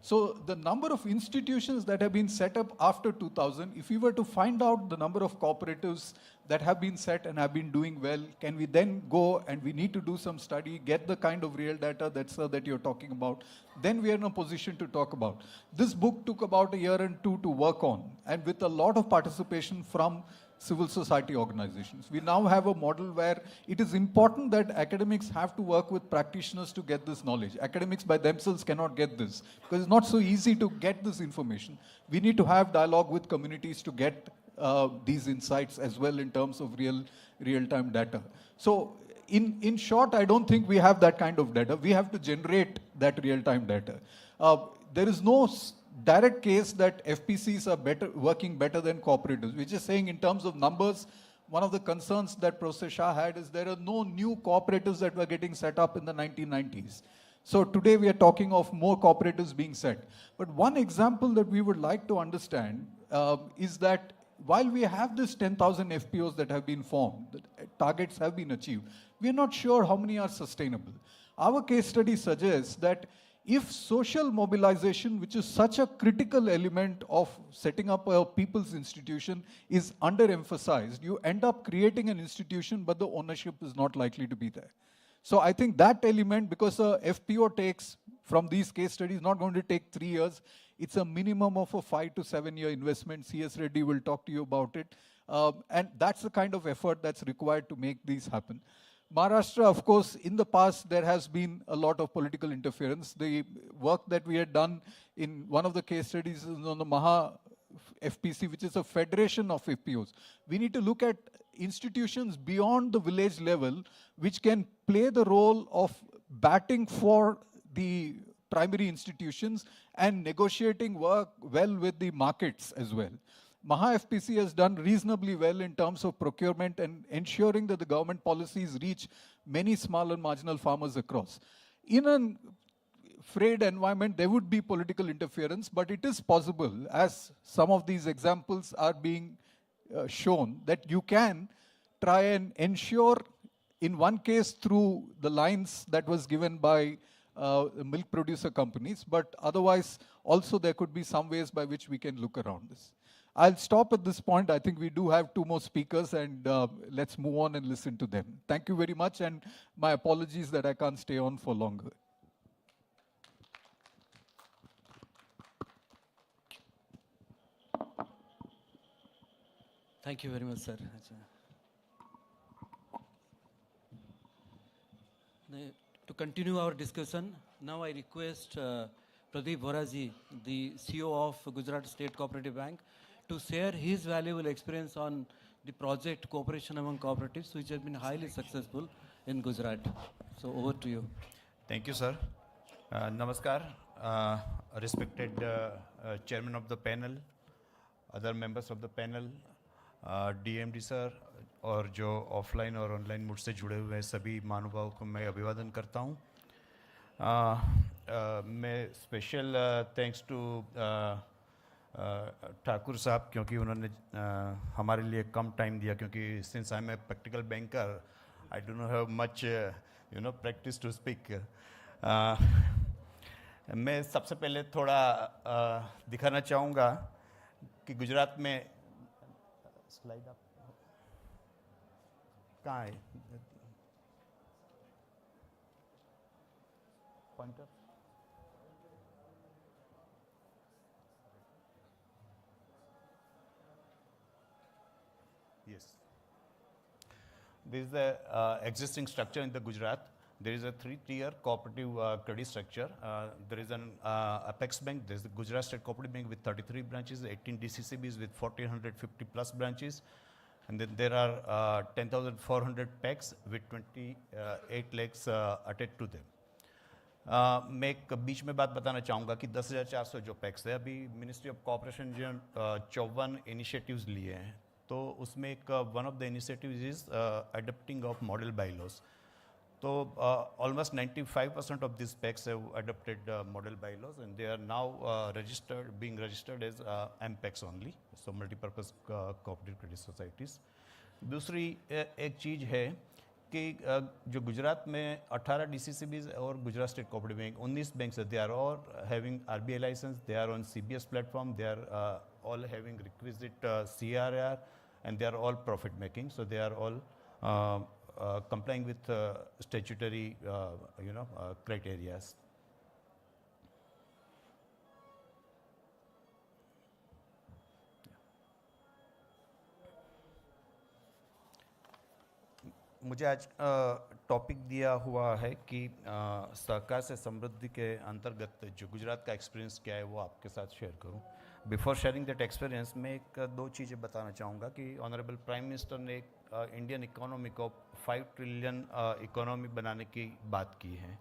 [SPEAKER 6] So the number of institutions that have been set up after 2000, if we were to find out the number of cooperatives that have been set and have been doing well, can we then go and we need to do some study, get the kind of real data that you're talking about, then we are in a position to talk about. This book took about a year and two to work on, and with a lot of participation from civil society organizations. We now have a model where it is important that academics have to work with practitioners to get this knowledge. Academics by themselves cannot get this because it's not so easy to get this information. We need to have dialogue with communities to get these insights as well in terms of real-time data. So in short, I don't think we have that kind of data. We have to generate that real-time data. There is no direct case that FPCs are working better than cooperatives. We're just saying in terms of numbers, one of the concerns that Professor Shah had is there are no new cooperatives that were getting set up in the 1990s. So today we are talking of more cooperatives being set. But one example that we would like to understand is that while we have this 10,000 FPOs that have been formed, the targets have been achieved, we are not sure how many are sustainable. Our case study suggests that if social mobilization, which is such a critical element of setting up a people's institution, is underemphasized, you end up creating an institution, but the ownership is not likely to be there. So I think that element, because a FPO takes, from these case studies, not going to take 3 years, it's a minimum of a 5 to 7 year investment. C.S. Reddy will talk to you about it. And that's the kind of effort that's required to make these happen. Maharashtra, of course, in the past, there has been a lot of political interference. The work that we had done in one of the case studies is on the Maha FPC, which is a federation of FPOs. We need to look at institutions beyond the village level, which can play the role of batting for the primary institutions and negotiating work well with the markets as well. Maha FPC has done reasonably well in terms of procurement and ensuring that the government policies reach many small and marginal farmers across. In a frayed environment, there would be political interference, but it is possible, as some of these examples are being shown, that you can try and ensure, in one case through the lines that was given by milk producer companies, but otherwise also there could be some ways by which we can look around this. I'll stop at this point. I think we do have 2 more speakers, and let's move on and listen to them. Thank you very much, and my apologies that I can't stay on for longer.
[SPEAKER 3] Thank you very much, sir. To continue our discussion, now I request Pradip Vora, the CEO of Gujarat State Cooperative Bank, to share his valuable experience on the project Cooperation Among Cooperatives, which has been highly successful in Gujarat. So over to you.
[SPEAKER 10] Thank you, sir. Namaskar, respected chairman of the panel, other members of the panel, DMD sir, और जो offline और online मुझसे जुड़े हुए सभी महानुभावों को मैं अभिवादन करता हूँ. मैं स्पेशल थैंक्स टू ठाकुर साहब, क्योंकि उन्होंने हमारे लिए कम टाइम दिया, क्योंकि since I am a practical banker I do not have much practice to speak. मैं सबसे पहले थोड़ा दिखाना चाहूँगा कि गुजरात में स्लाइड आप कहाँ है pointer. This is the existing structure in the Gujarat. There is a 3-tier cooperative credit structure. There is an Apex Bank. There is the Gujarat State Cooperative Bank with 33 branches, 18 DCCBs with 1,450 plus branches. And then there are 10,400 PECs with 28 lakhs attached to them. मैं एक बीच में बात बताना चाहूँगा कि 10,400 जो PACS है, अभी मिनिस्ट्री ऑफ कॉर्पोरेशन जो 54 इनिशिएटिव्स लिए हैं, तो उसमें एक one of the initiatives is adopting of model bylaws. तो almost 95% of these PECs have adopted model bylaws, and they are now being registered as MPECs only, so multi-purpose cooperative credit societies. दूसरी एक चीज़ है कि जो गुजरात में 18 DCCBs और Gujarat state cooperative bank 19 banks है, they are all having RBI licence, they are on CBS platform, they are all having requisite CRR, and they are all profit making, so they are all complying with statutory criteria. मुझे आज topic दिया हुआ है कि सहकार से समृद्धि के अंतर्गत जो गुजरात का एक्सपीरियंस क्या है वो आपके साथ शेयर करूं. बिफोर शेयरिंग दैट एक्सपीरियंस मैं एक दो चीज़ें बताना चाहूँगा कि ऑनरेबल प्राइम मिनिस्टर ने एक इंडियन इकोनॉमी को 5 ट्रिलियन इकोनॉमी बनाने की बात की है.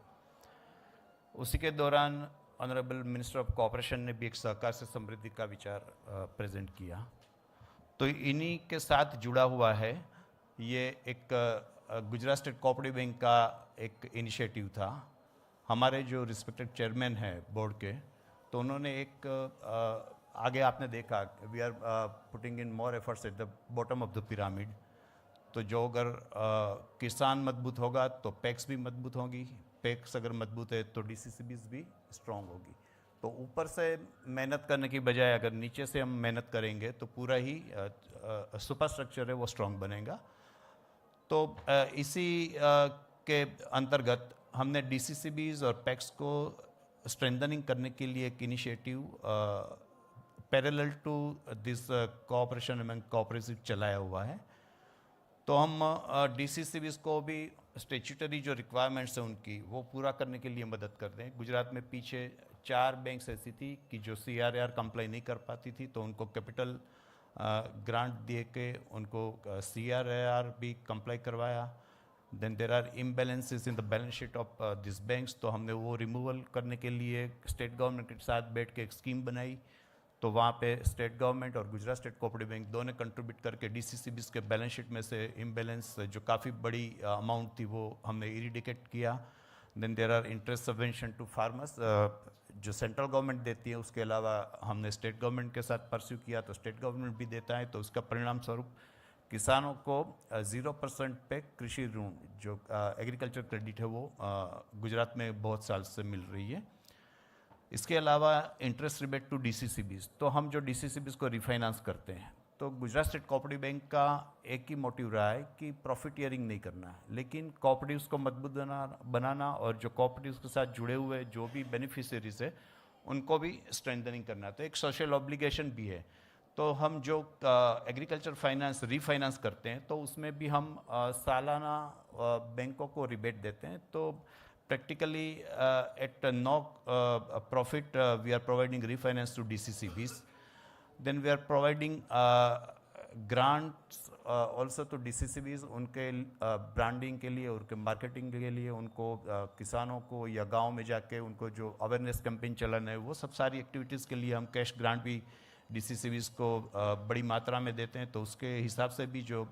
[SPEAKER 10] उसी के दौरान ऑनरेबल मिनिस्टर ऑफ कॉर्पोरेशन ने भी एक सहकार से समृद्धि का विचार प्रेजेंट किया. तो इन्हीं के साथ जुड़ा हुआ है ये एक गुजरात स्टेट कोऑपरेटिव बैंक का एक इनिशिएटिव था. हमारे जो रिस्पेक्टेड चेयरमैन हैं बोर्ड के, तो उन्होंने एक आगे आपने देखा we are putting in more efforts at the bottom of the pyramid. तो जो अगर किसान मजबूत होगा तो पैक्स भी मजबूत होगी, पैक्स अगर मजबूत है तो DCCBs भी स्ट्रॉन्ग होगी. तो ऊपर से मेहनत करने की बजाय अगर नीचे से हम मेहनत करेंगे तो पूरा ही सुपर स्ट्रक्चर है वो स्ट्रॉन्ग बनेगा. तो इसी के अंतर्गत हमने DCCBs और पैक्स को स्ट्रेंथनिंग करने के लिए एक initiative parallel to this cooperation among cooperative चलाया हुआ है. तो हम DCCBs को भी स्टेचुटरी जो रिक्वायरमेंट्स हैं उनकी वो पूरा करने के लिए मदद करते हैं. गुजरात में पीछे 4 बैंक्स ऐसी थी कि जो CRR कंप्लाई नहीं कर पाती थी, तो उनको कैपिटल ग्रांट दे के उनको CRR भी कंप्लाई करवाया. Then there are imbalances in the balance sheet of this banks, तो हमने वो रिमूवल करने के लिए स्टेट गवर्नमेंट के साथ बैठ के एक स्कीम बनाई. तो वहाँ पे स्टेट गवर्नमेंट और गुजरात स्टेट कोऑपरेटिव बैंक दोनों कंट्रीब्यूट करके DCCBs के बैलेंस शीट में से इम्बैलेंस जो काफ़ी बड़ी अमाउंट थी वो हमने इरिडिकेट किया. Then there are interest subvention to farmers जो सेंट्रल गवर्नमेंट देती है, उसके अलावा हमने स्टेट गवर्नमेंट के साथ परस्यू किया तो स्टेट गवर्नमेंट भी देता है. तो उसका परिणाम स्वरूप किसानों को 0% पे कृषि ऋण जो एग्रीकल्चर क्रेडिट है वो गुजरात में बहुत साल से मिल रही है. इसके अलावा इंटरेस्ट रिबेट टू DCCBs, तो हम जो DCCBs को रिफाइनेंस करते हैं, तो गुजरात स्टेट कोऑपरेटिव बैंक का एक ही मोटिव रहा है कि प्रॉफिटियरिंग नहीं करना है, लेकिन कोऑपरेटिव्स को मजबूत बनाना और जो कोऑपरेटिव्स के साथ जुड़े हुए जो भी बेनिफिशियरीज है उनको भी स्ट्रेंथनिंग करना. तो एक सोशल ऑब्लिगेशन भी है. तो हम जो एग्रीकल्चर फाइनेंस रीफाइनेंस करते हैं तो उसमें भी हम सालाना बैंकों को रिबेट देते हैं. तो practically at no profit we are providing refinance to DCCBs. Then we are providing grants also to DCCBs उनके ब्रांडिंग के लिए, उनके मार्केटिंग के लिए, उनको किसानों को या गांव में जाके उनको जो अवेयरनेस कैंपेन चलाना है वो सब सारी एक्टिविटीज़ के लिए हम कैश ग्रांट भी DCCBs को बड़ी मात्रा में देते हैं. तो उसके हिसाब से भी जो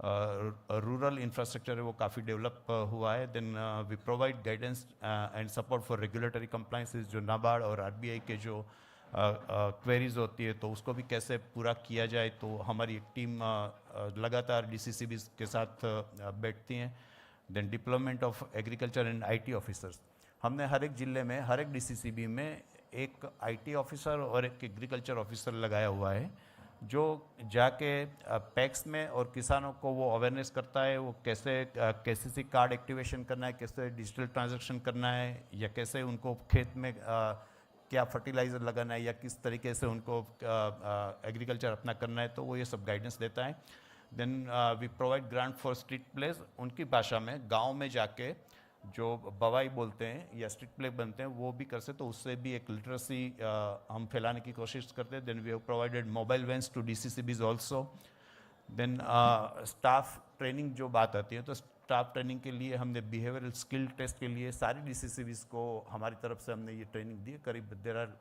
[SPEAKER 10] रूरल इंफ्रास्ट्रक्चर है वो काफ़ी डेवलप हुआ है. Then we provide guidance and support for regulatory compliances, जो NABARD और RBI के जो क्वेरीज होती है तो उसको भी कैसे पूरा किया जाए. तो हमारी एक टीम लगातार DCCBs के साथ बैठती हैं. Then deployment of agriculture and IT officers, हमने हर एक ज़िले में हर एक DCCB में एक IT ऑफिसर और एक एग्रीकल्चर ऑफिसर लगाया हुआ है जो जाके पैक्स में और किसानों को वो अवेयरनेस करता है, वो कैसे KCC कार्ड एक्टिवेशन करना है, कैसे डिजिटल ट्रांजैक्शन करना है, या कैसे उनको खेत में क्या फर्टिलाइज़र लगाना है, या किस तरीके से उनको एग्रीकल्चर अपना करना है. तो वो ये सब गाइडेंस देता है. Then we provide grant for street place, उनकी भाषा में गांव में जाके जो बवाई बोलते हैं या स्ट्रीट प्ले बनते हैं वो भी कर सकते, तो उससे भी एक लिटरेसी हम फैलाने की कोशिश करते हैं. Then we have provided mobile vans to DCCBs also. Then staff training जो बात आती है, तो स्टाफ ट्रेनिंग के लिए हमने बिहेवियरल स्किल टेस्ट के लिए सारी DCCBs को हमारी तरफ से हमने ये ट्रेनिंग दी. करीब there are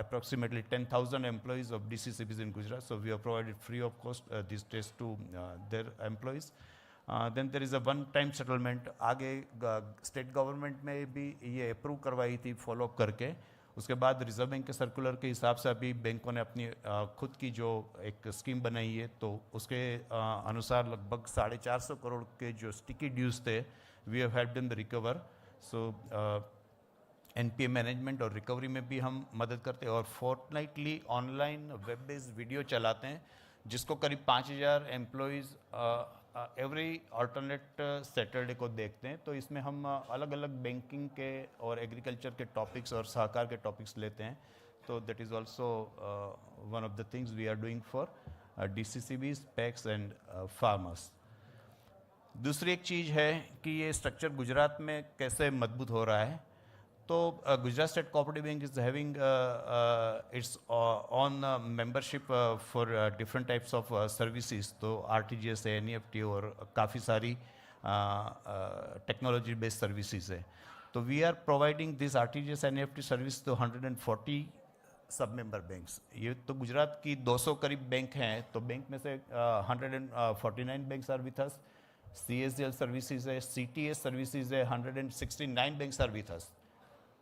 [SPEAKER 10] approximately 10,000 employees of DCCBs in Gujarat, so we have provided free of cost these tests to their employees. Then there is a one-time settlement. आगे स्टेट गवर्नमेंट में भी ये अप्रूव करवाई थी फॉलो अप करके. उसके बाद reserve bank के सर्कुलर के हिसाब से अभी बैंकों ने अपनी खुद की जो एक स्कीम बनाई है, तो उसके अनुसार लगभग 450 करोड़ के जो स्टिकी ड्यूज थे we have helped in the recover. So NPA management और रिकवरी में भी हम मदद करते हैं. और fortnightly online web based video चलाते हैं जिसको करीब 5,000 एम्प्लॉयज़ एवरी अल्टरनेट सैटरडे को देखते हैं. तो इसमें हम अलग अलग बैंकिंग के और एग्रीकल्चर के टॉपिक्स और सहकार के टॉपिक्स लेते हैं. तो that is also one of the things we are doing for DCCBs, PACs and farmers. दूसरी एक चीज़ है कि ये स्ट्रक्चर गुजरात में कैसे मजबूत हो रहा है. तो Gujarat state cooperative bank is having its on membership for different types of services. तो RTGS है, NEFT और काफ़ी सारी टेक्नोलॉजी बेस्ड सर्विसेज है. तो we are providing this RTGS NEFT service तो 140 सब मेंबर बैंक्स. ये तो गुजरात की 200 करीब बैंक हैं. तो बैंक में से 149 banks are with us. CSL services है, CTS सर्विसेज है, 169 बैंक्स आर विथ अस.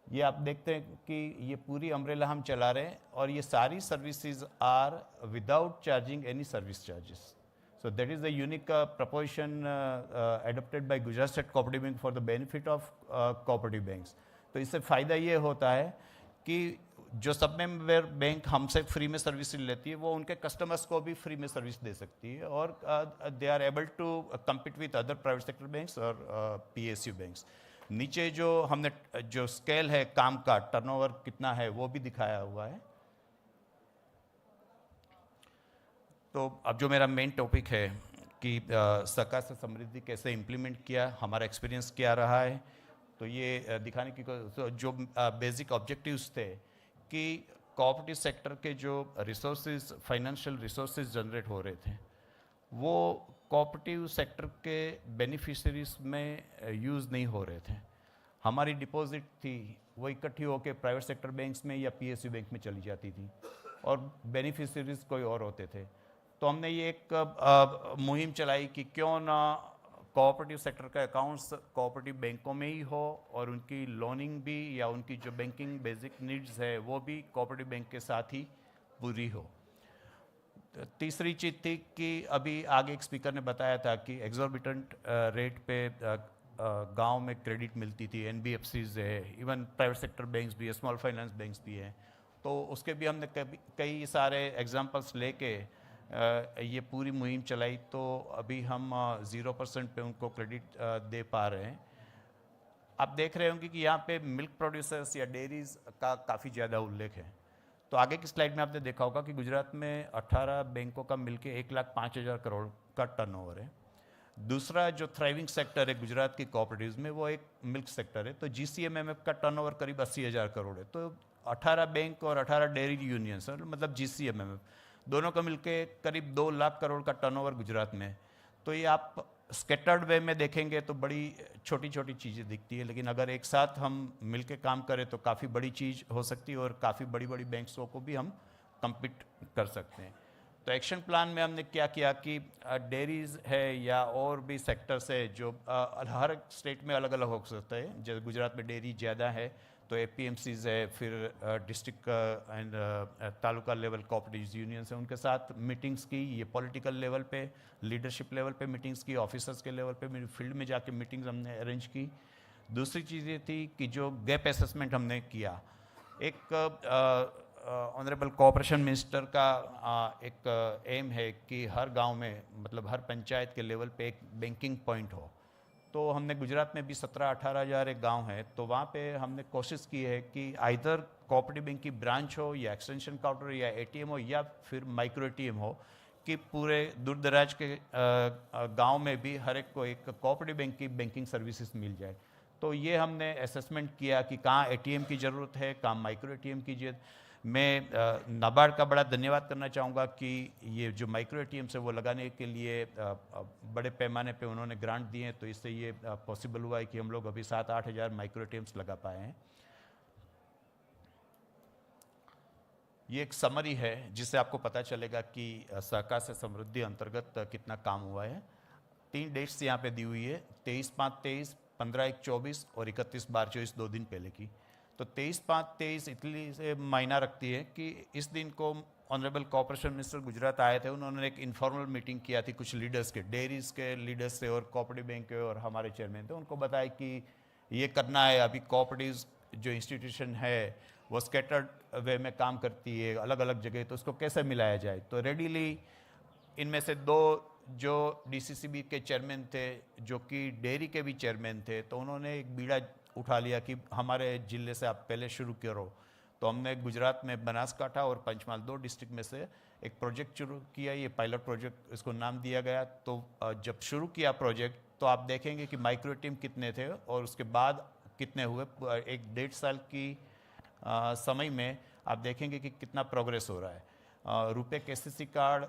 [SPEAKER 10] ये आप देखते हैं कि ये पूरी अम्ब्रेला हम चला रहे हैं और ये सारी services are without charging any service charges. So that is the unique proposition adopted by Gujarat state cooperative bank for the benefit of cooperative banks. तो इससे फ़ायदा ये होता है कि जो सब मेंबर बैंक हमसे फ्री में सर्विस लेती है वो उनके कस्टमर्स को भी फ्री में सर्विस दे सकती है और they are able to compete with other private sector banks और PSU बैंक्स. नीचे जो हमने जो स्केल है काम का, टर्नओवर कितना है वो भी दिखाया हुआ है. तो अब जो मेरा मेन टॉपिक है कि सहकार से समृद्धि कैसे इम्प्लीमेंट किया, हमारा एक्सपीरियंस क्या रहा है. तो ये दिखाने की तो जो बेसिक ऑब्जेक्टिव्स थे कि कोऑपरेटिव सेक्टर के जो रिसोर्सेज, फाइनेंशियल रिसोर्सेज जनरेट हो रहे थे वो कोऑपरेटिव सेक्टर के बेनिफिशरीज में यूज़ नहीं हो रहे थे. हमारी डिपॉजिट थी वो इकट्ठी होकर प्राइवेट सेक्टर बैंक्स में या PSU बैंक में चली जाती थी और बेनिफिशरीज कोई और होते थे. तो हमने ये एक मुहिम चलाई कि क्यों ना कोऑपरेटिव सेक्टर का अकाउंट्स कोऑपरेटिव बैंकों में ही हो और उनकी लोनिंग भी या उनकी जो बैंकिंग बेसिक नीड्स है वो भी कोऑपरेटिव बैंक के साथ ही पूरी हो. तीसरी चीज़ थी कि अभी आगे एक स्पीकर ने बताया था कि एग्जॉर्बिटेंट रेट पे गांव में क्रेडिट मिलती थी. NBFCs है, इवन प्राइवेट सेक्टर बैंक्स भी है, स्मॉल फाइनेंस बैंक्स भी हैं. तो उसके भी हमने कई सारे एग्जांपल्स लेके ये पूरी मुहिम चलाई. तो अभी हम 0% पे उनको क्रेडिट दे पा रहे हैं. आप देख रहे होंगे कि यहाँ पे मिल्क प्रोड्यूसर्स या डेयरीज का काफ़ी ज़्यादा उल्लेख है. तो आगे की स्लाइड में आपने देखा होगा कि गुजरात में 18 बैंकों का मिलके 1,05,000 करोड़ का टर्नओवर है. दूसरा जो थ्राइविंग सेक्टर है गुजरात की कोऑपरेटिव्स में वो एक मिल्क सेक्टर है. तो GCMMF का टर्नओवर करीब 80,000 करोड़ है. तो 18 बैंक और 18 डेयरी यूनियंस मतलब GCMMF दोनों का मिलके करीब 2 लाख करोड़ का टर्नओवर गुजरात में. तो ये आप स्कैटर्ड वे में देखेंगे तो बड़ी छोटी छोटी चीज़ें दिखती है, लेकिन अगर एक साथ हम मिलके काम करें तो काफ़ी बड़ी चीज़ हो सकती है और काफ़ी बड़ी बड़ी बैंक्सों को भी हम कम्पीट कर सकते हैं. तो एक्शन प्लान में हमने क्या किया कि डेयरीज है या और भी सेक्टर्स है जो हर स्टेट में अलग अलग हो सकता है. जैसे गुजरात में डेयरी ज़्यादा है तो APMCs है, फिर district and taluka level cooperative unions है, उनके साथ मीटिंग्स की. ये पॉलिटिकल लेवल पे, लीडरशिप लेवल पे मीटिंग्स की, ऑफिसर्स के लेवल पे फील्ड में जाके मीटिंग्स हमने अरेंज की. दूसरी चीज़ ये थी कि जो गैप असेसमेंट हमने किया. एक ऑनरेबल कोऑपरेशन मिनिस्टर का एक एम है कि हर गांव में मतलब हर पंचायत के लेवल पे एक बैंकिंग पॉइंट हो. तो हमने गुजरात में भी 17-18 हज़ार एक गाँव है. तो वहाँ पे हमने कोशिश की है कि आइदर कोऑपरेटिव बैंक की ब्रांच हो या एक्सटेंशन काउंटर या ATM हो या फिर माइक्रो ATM हो कि पूरे दूर दराज के गांव में भी हर एक को एक कोऑपरेटिव बैंक की बैंकिंग सर्विसेज मिल जाए। तो ये हमने असेसमेंट किया कि कहाँ एटीएम की ज़रूरत है, कहाँ माइक्रो एटीएम की ज़रूरत। मैं नाबार्ड का बड़ा धन्यवाद करना चाहूँगा कि ये जो माइक्रो एटीएम है वो लगाने के लिए बड़े पैमाने पे उन्होंने ग्रांट दिए हैं, तो इससे ये पॉसिबल हुआ है कि हम लोग अभी 7-8 हज़ार माइक्रो एटीएम्स लगा पाए हैं। ये एक समरी है जिससे आपको पता चलेगा कि सहकार से समृद्धि अंतर्गत कितना काम हुआ है। 3 डेट्स यहाँ पे दी हुई है, 23/5/23, 15/1/24 और 31/12/24, 2 दिन पहले की। तो 23/5/23 इसलिए से मायना रखती है कि इस दिन को ऑनरेबल कॉर्पोरेशन मिनिस्टर गुजरात आए थे। उन्होंने एक इनफॉर्मल मीटिंग किया थी कुछ लीडर्स के, डेयरीज के लीडर्स से और कोऑपरेटिव बैंक के, और हमारे चेयरमैन थे। उनको बताया कि ये करना है। अभी कोऑपरेटिव्स जो इंस्टीट्यूशन है वो स्कैटर्ड वे में काम करती है अलग अलग जगह, तो उसको कैसे मिलाया जाए। तो रेडीली इनमें से 2 जो डीसीसीबी के चेयरमैन थे, जो कि डेयरी के भी चेयरमैन थे, तो उन्होंने एक बीड़ा उठा लिया कि हमारे जिले से आप पहले शुरू करो। तो हमने गुजरात में बनासकांठा और पंचमहाल 2 डिस्ट्रिक्ट में से एक प्रोजेक्ट शुरू किया। ये पायलट प्रोजेक्ट इसको नाम दिया गया। तो जब शुरू किया प्रोजेक्ट तो आप देखेंगे कि माइक्रो टीम कितने थे और उसके बाद कितने हुए। 1-1.5 साल की समय में आप देखेंगे कि कितना प्रोग्रेस हो रहा है। रुपए केसीसी कार्ड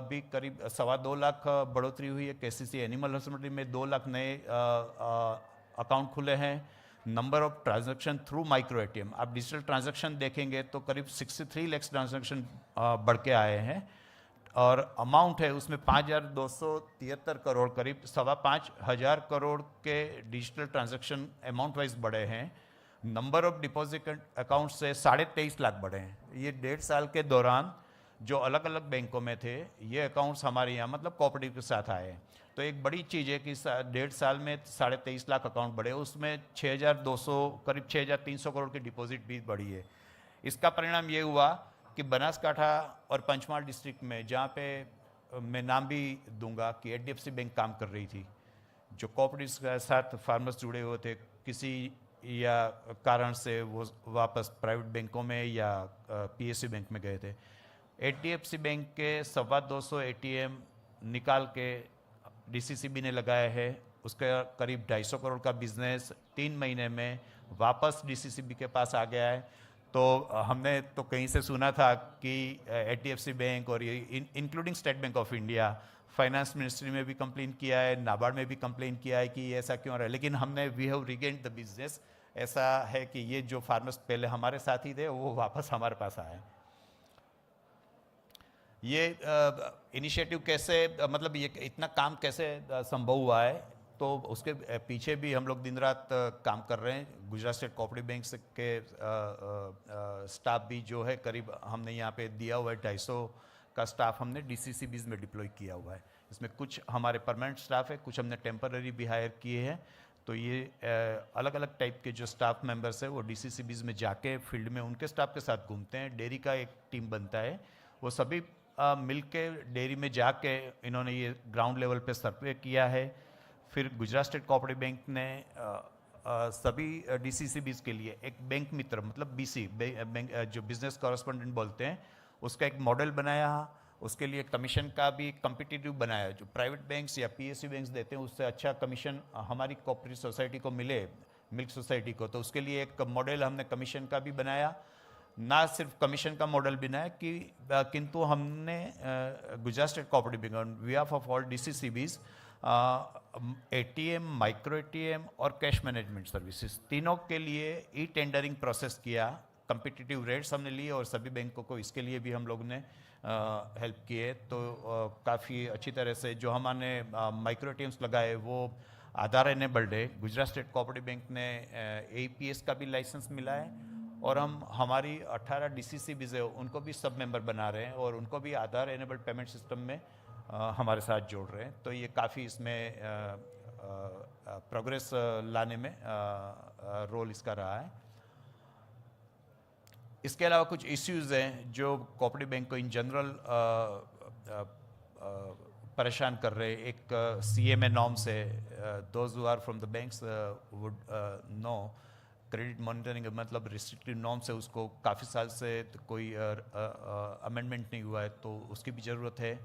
[SPEAKER 10] भी करीब 2.25 लाख बढ़ोतरी हुई है। केसीसी एनिमल हस्बेंड्री में 2 लाख नए अकाउंट खुले हैं। Number of transaction through micro ATM, आप डिजिटल ट्रांजैक्शन देखेंगे तो करीब 63 लाख ट्रांजैक्शन बढ़ के आए हैं। और अमाउंट है उसमें 5,273 करोड़, करीब 5,500 करोड़ के डिजिटल ट्रांजैक्शन अमाउंट वाइज बढ़े हैं। नंबर ऑफ डिपॉजिट अकाउंट से 23.5 लाख बढ़े हैं। ये 1.5 साल के दौरान जो अलग अलग बैंकों में थे ये अकाउंट्स हमारे यहाँ मतलब कोऑपरेटिव के साथ आए हैं। तो एक बड़ी चीज़ है कि 1.5 साल में 23.5 लाख अकाउंट बढ़े, उसमें 6,200 करीब 6,300 करोड़ की डिपॉजिट भी बढ़ी है। इसका परिणाम ये हुआ कि बनासकांठा और पंचमहाल डिस्ट्रिक्ट में, जहाँ पे मैं नाम भी दूंगा कि HDFC बैंक काम कर रही थी, जो कोऑपरेटिव्स के साथ फार्मर्स जुड़े हुए थे, किसी या कारण से वो वापस प्राइवेट बैंकों में या PSU बैंक में गए थे। HDFC बैंक के 225 ATM निकाल के DCCB ने लगाया है। उसका करीब 250 करोड़ का बिजनेस 3 महीने में वापस DCCB के पास आ गया है। तो हमने तो कहीं से सुना था कि HDFC बैंक और ये including state bank of India, finance ministry में भी कंप्लेन किया है, नाबार्ड में भी कंप्लेन किया है कि ऐसा क्यों रहा है, लेकिन हमने we have regained the business. ऐसा है कि ये जो फार्मर्स पहले हमारे साथ ही थे वो वापस हमारे पास आए। ये इनिशिएटिव कैसे मतलब ये इतना काम कैसे संभव हुआ है, तो उसके पीछे भी हम लोग दिन रात काम कर रहे हैं। गुजरात स्टेट कोऑपरेटिव बैंक के स्टाफ भी जो है करीब हमने यहाँ पे दिया हुआ है, 250 का स्टाफ हमने DCCBs में डिप्लॉय किया हुआ है। इसमें कुछ हमारे परमानेंट स्टाफ है, कुछ हमने टेम्पररी भी हायर किए हैं। तो ये अलग अलग टाइप के जो स्टाफ मेंबर्स है वो DCCBs में जाके फील्ड में उनके स्टाफ के साथ घूमते हैं। डेयरी का एक टीम बनता है, वो सभी मिलके डेयरी में जाके इन्होंने ये ग्राउंड लेवल पे सर्वे किया है। फिर गुजरात स्टेट कोऑपरेटिव बैंक ने सभी DCCBs के लिए एक बैंक मित्र मतलब BC बैंक जो बिजनेस कॉरेस्पॉन्डेंट बोलते हैं उसका एक मॉडल बनाया। उसके लिए कमीशन का भी कम्पिटिटिव बनाया, जो प्राइवेट बैंक्स या PSU बैंक्स देते हैं उससे अच्छा कमीशन हमारी कोऑपरेटिव सोसाइटी को मिले, मिल्क सोसाइटी को। तो उसके लिए एक मॉडल हमने कमीशन का भी बनाया। ना सिर्फ कमीशन का मॉडल बनाया कि किंतु हमने Gujarat state cooperative bank on behalf of all DCCBs ATM, micro ATM और कैश मैनेजमेंट सर्विसेज तीनों के लिए टेंडरिंग प्रोसेस किया। कम्पिटिटिव रेट्स हमने लिए और सभी बैंकों को इसके लिए भी हम लोग ने हेल्प किए। तो काफ़ी अच्छी तरह से जो हमने माइक्रो ATMs लगाए वो आधार एनेबल्ड है। गुजरात स्टेट कोऑपरेटिव बैंक ने APS का भी लाइसेंस मिला है और हम हमारी 18 DCCBs है उनको भी सब मेंबर बना रहे हैं और उनको भी आधार एनेबल्ड पेमेंट सिस्टम में हमारे साथ जोड़ रहे हैं। तो ये काफ़ी इसमें प्रोग्रेस लाने में रोल इसका रहा है। इसके अलावा कुछ इश्यूज हैं जो कोऑपरेटिव बैंक को इन जनरल परेशान कर रहे हैं। एक CMA नॉर्म्स है, those who are from the banks would know, credit monitoring मतलब रिस्ट्रिक्टिव नॉर्म्स है, उसको काफ़ी साल से कोई अमेंडमेंट नहीं हुआ है तो उसकी भी ज़रूरत है।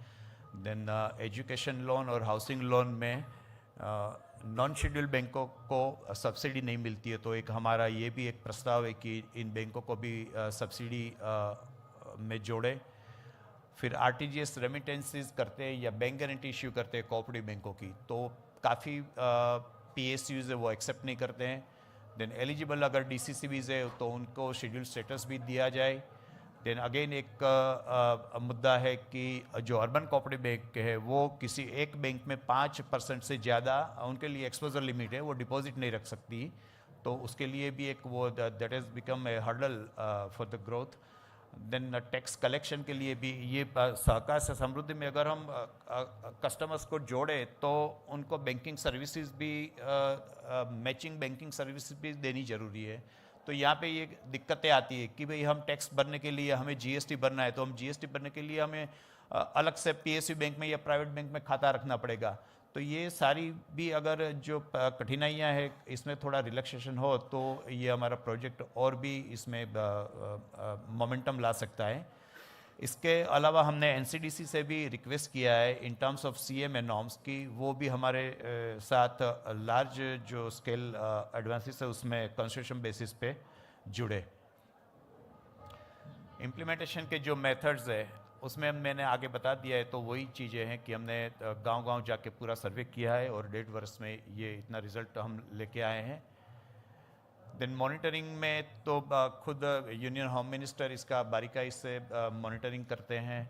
[SPEAKER 10] देन एजुकेशन लोन और हाउसिंग लोन में नॉन शेड्यूल बैंकों को सब्सिडी नहीं मिलती है, तो एक हमारा ये भी एक प्रस्ताव है कि इन बैंकों को भी सब्सिडी में जोड़े। फिर आरटीजीएस रेमिटेंसेस करते हैं या बैंक गारंटी इश्यू करते हैं कोऑपरेटिव बैंकों की, तो काफ़ी पीएसयूज है वो एक्सेप्ट नहीं करते हैं। देन एलिजिबल अगर डीसीसीबीज है तो उनको शेड्यूल स्टेटस भी दिया जाए। देन अगेन एक मुद्दा है कि जो अर्बन कोऑपरेटिव बैंक है वो किसी एक बैंक में 5% से ज़्यादा उनके लिए एक्सपोजर लिमिट है, वो डिपॉजिट नहीं रख सकती, तो उसके लिए भी एक वो that is become a hurdle for the growth. Then tax collection के लिए भी ये सहकार से समृद्धि में अगर हम कस्टमर्स को जोड़े तो उनको बैंकिंग सर्विसेज भी मैचिंग बैंकिंग सर्विसेज भी देनी ज़रूरी है। तो यहाँ पे ये दिक्कतें आती है कि भाई हम टैक्स भरने के लिए हमें जीएसटी भरना है, तो हम जीएसटी भरने के लिए हमें अलग से पीएसयू बैंक में या प्राइवेट बैंक में खाता रखना पड़ेगा। तो ये सारी भी अगर जो कठिनाइयाँ हैं इसमें थोड़ा रिलैक्सेशन हो तो ये हमारा प्रोजेक्ट और भी इसमें मोमेंटम ला सकता है। इसके अलावा हमने एनसीडीसी से भी रिक्वेस्ट किया है in terms of CMA norms की वो भी हमारे साथ लार्ज जो स्केल एडवांसेस है उसमें कंस्ट्रक्शन बेसिस पे जुड़े। इम्प्लीमेंटेशन के जो मेथड्स है उसमें मैंने आगे बता दिया है, तो वही चीज़ें हैं कि हमने गांव-गांव जाके पूरा सर्वे किया है और 1.5 वर्ष में ये इतना रिजल्ट हम लेके आए हैं। देन मॉनिटरिंग में तो खुद यूनियन होम मिनिस्टर इसका बारीकाई से मॉनिटरिंग करते हैं।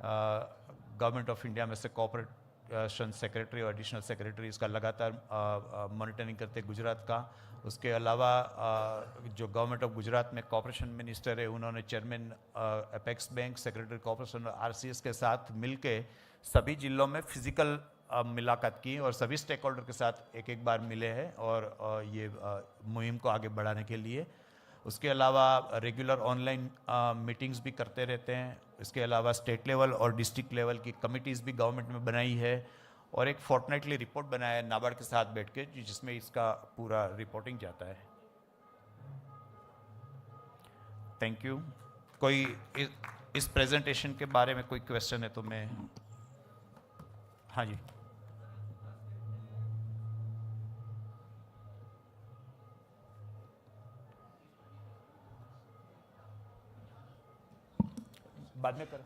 [SPEAKER 10] गवर्नमेंट ऑफ इंडिया में से कोऑपरेशन सेक्रेटरी और एडिशनल सेक्रेटरी इसका लगातार मॉनिटरिंग करते हैं गुजरात का। उसके अलावा जो गवर्नमेंट ऑफ गुजरात में कॉर्पोरेशन मिनिस्टर है उन्होंने chairman apex bank, secretary corporation और आरसीएस के साथ मिलके सभी जिलों में फिजिकल मुलाकात की और सभी स्टेक होल्डर के साथ एक बार मिले हैं और ये मुहिम को आगे बढ़ाने के लिए। उसके अलावा रेगुलर ऑनलाइन मीटिंग्स भी करते रहते हैं। इसके अलावा स्टेट लेवल और डिस्ट्रिक्ट लेवल की कमिटीज़ भी गवर्नमेंट में बनाई है और एक फोर्टनाइटली रिपोर्ट बनाया है नाबार्ड के साथ बैठ के जिसमें इसका पूरा रिपोर्टिंग जाता है। Thank you. कोई इस प्रेजेंटेशन के बारे में कोई क्वेश्चन है तो मैं, हाँ जी। बाद में करो।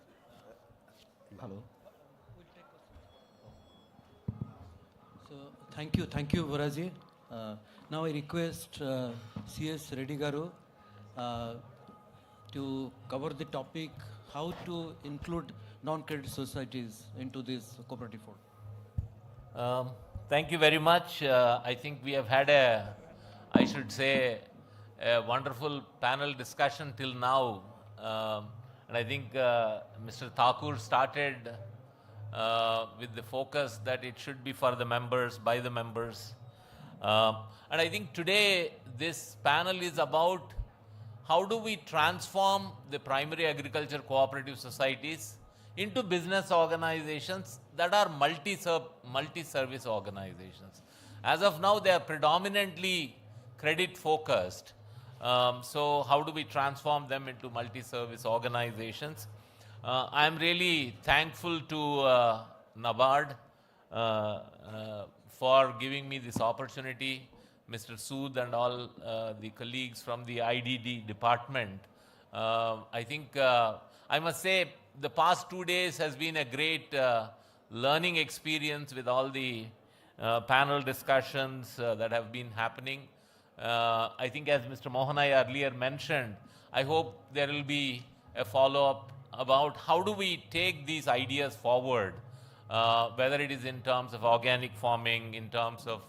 [SPEAKER 3] Hello. So thank you, Vora ji. Now I request CS Reddy garu to cover the topic how to include non-credit societies into this cooperative fold.
[SPEAKER 4] Thank you very much. I think we have had I should say, a wonderful panel discussion till now. And I think Mr. Thakur started with the focus that it should be for the members, by the members. And I think today this panel is about how do we transform the primary agriculture cooperative societies into business organizations that are multi-service organizations. As of now, they are predominantly credit focused. So how do we transform them into multi-service organizations? I am really thankful to NABARD for giving me this opportunity, Mr. Sood and all the colleagues from the IDD department. I think I must say the past 2 days has been a great learning experience with all the panel discussions that have been happening. I think as Mr. Mohanaiah earlier mentioned, I hope there will be a follow-up about how do we take these ideas forward, whether it is in terms of organic farming, in terms of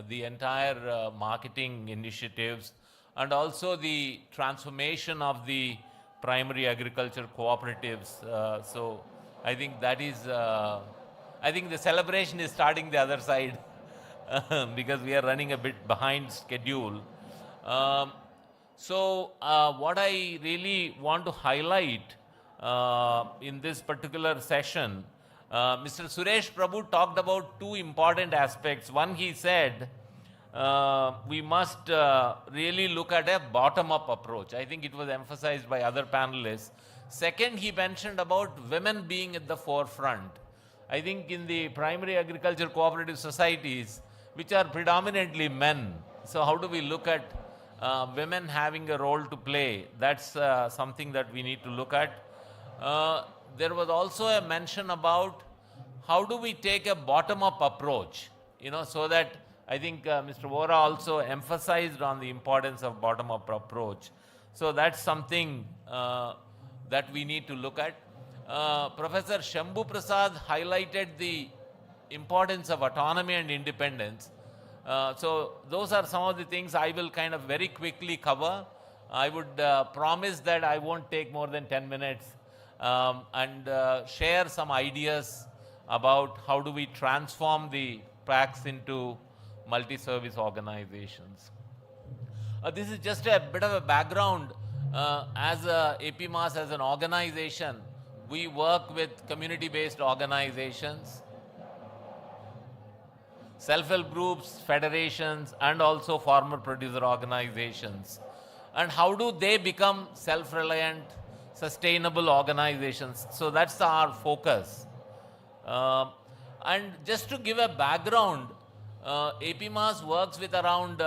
[SPEAKER 4] the entire marketing initiatives, and also the transformation of the primary agriculture cooperatives. So I think that is, I think the celebration is starting the other side because we are running a bit behind schedule. So what I really want to highlight in this particular session, Mr. Suresh Prabhu talked about two important aspects. One, he said, we must really look at a bottom-up approach. I think it was emphasized by other panelists. Second, he mentioned about women being at the forefront. I think in the primary agriculture cooperative societies, which are predominantly men, so how do we look at women having a role to play? That's something that we need to look at. There was also a mention about how do we take a bottom-up approach, so that I think Mr. Vora also emphasized on the importance of bottom-up approach. So that's something that we need to look at. Professor Shambhu Prasad highlighted the importance of autonomy and independence. So those are some of the things I will kind of very quickly cover. I would promise that I won't take more than 10 minutes and share some ideas about how do we transform the PACs into multi-service organizations. This is just a bit of a background. As APMAS, as an organization, we work with community-based organizations, self-help groups, federations, and also farmer producer organizations. And how do they become self-reliant, sustainable organizations? So that's our focus. And just to give a background, APMAS works with around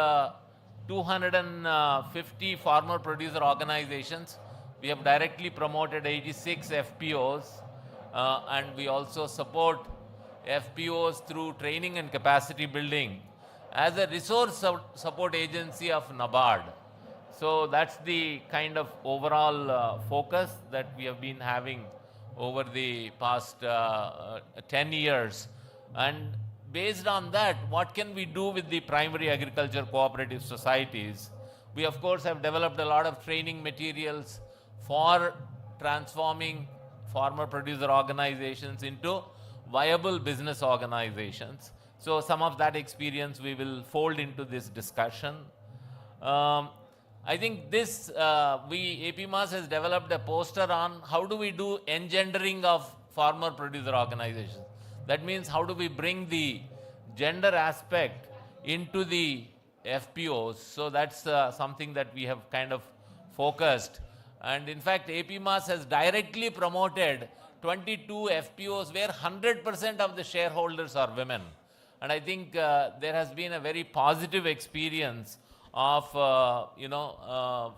[SPEAKER 4] 250 farmer producer organizations. We have directly promoted 86 FPOs, and we also support FPOs through training and capacity building as a resource support agency of NABARD. So that's the kind of overall focus that we have been having over the past 10 years. And based on that, what can we do with the primary agriculture cooperative societies? We, of course, have developed a lot of training materials for transforming farmer producer organizations into viable business organizations. So some of that experience we will fold into this discussion. I think this, APMAS has developed a poster on how do we do engendering of farmer producer organizations. That means how do we bring the gender aspect into the FPOs. So that's something that we have kind of focused. And in fact, APMAS has directly promoted 22 FPOs where 100% of the shareholders are women. And I think there has been a very positive experience of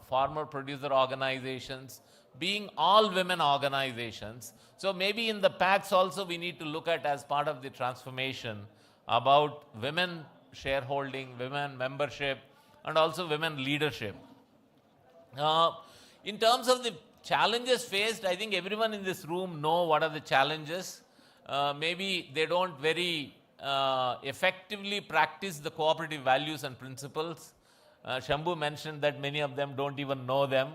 [SPEAKER 4] farmer producer organizations being all women organizations. So maybe in the PACs also we need to look at, as part of the transformation, about women shareholding, women membership, and also women leadership. In terms of the challenges faced, I think everyone in this room know what are the challenges. Maybe they don't very effectively practice the cooperative values and principles. Shambhu mentioned that many of them don't even know them.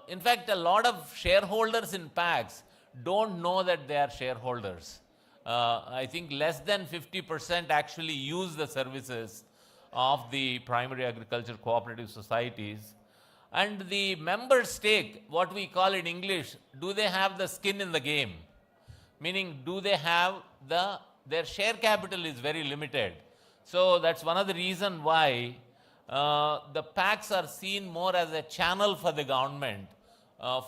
[SPEAKER 4] In fact, a lot of shareholders in PACs don't know that they are shareholders. I think less than 50% actually use the services of the primary agriculture cooperative societies. And the member stake, what we call in English, do they have the skin in the game? Meaning, do they have their share capital is very limited. So that's one of the reasons why the PACs are seen more as a channel for the government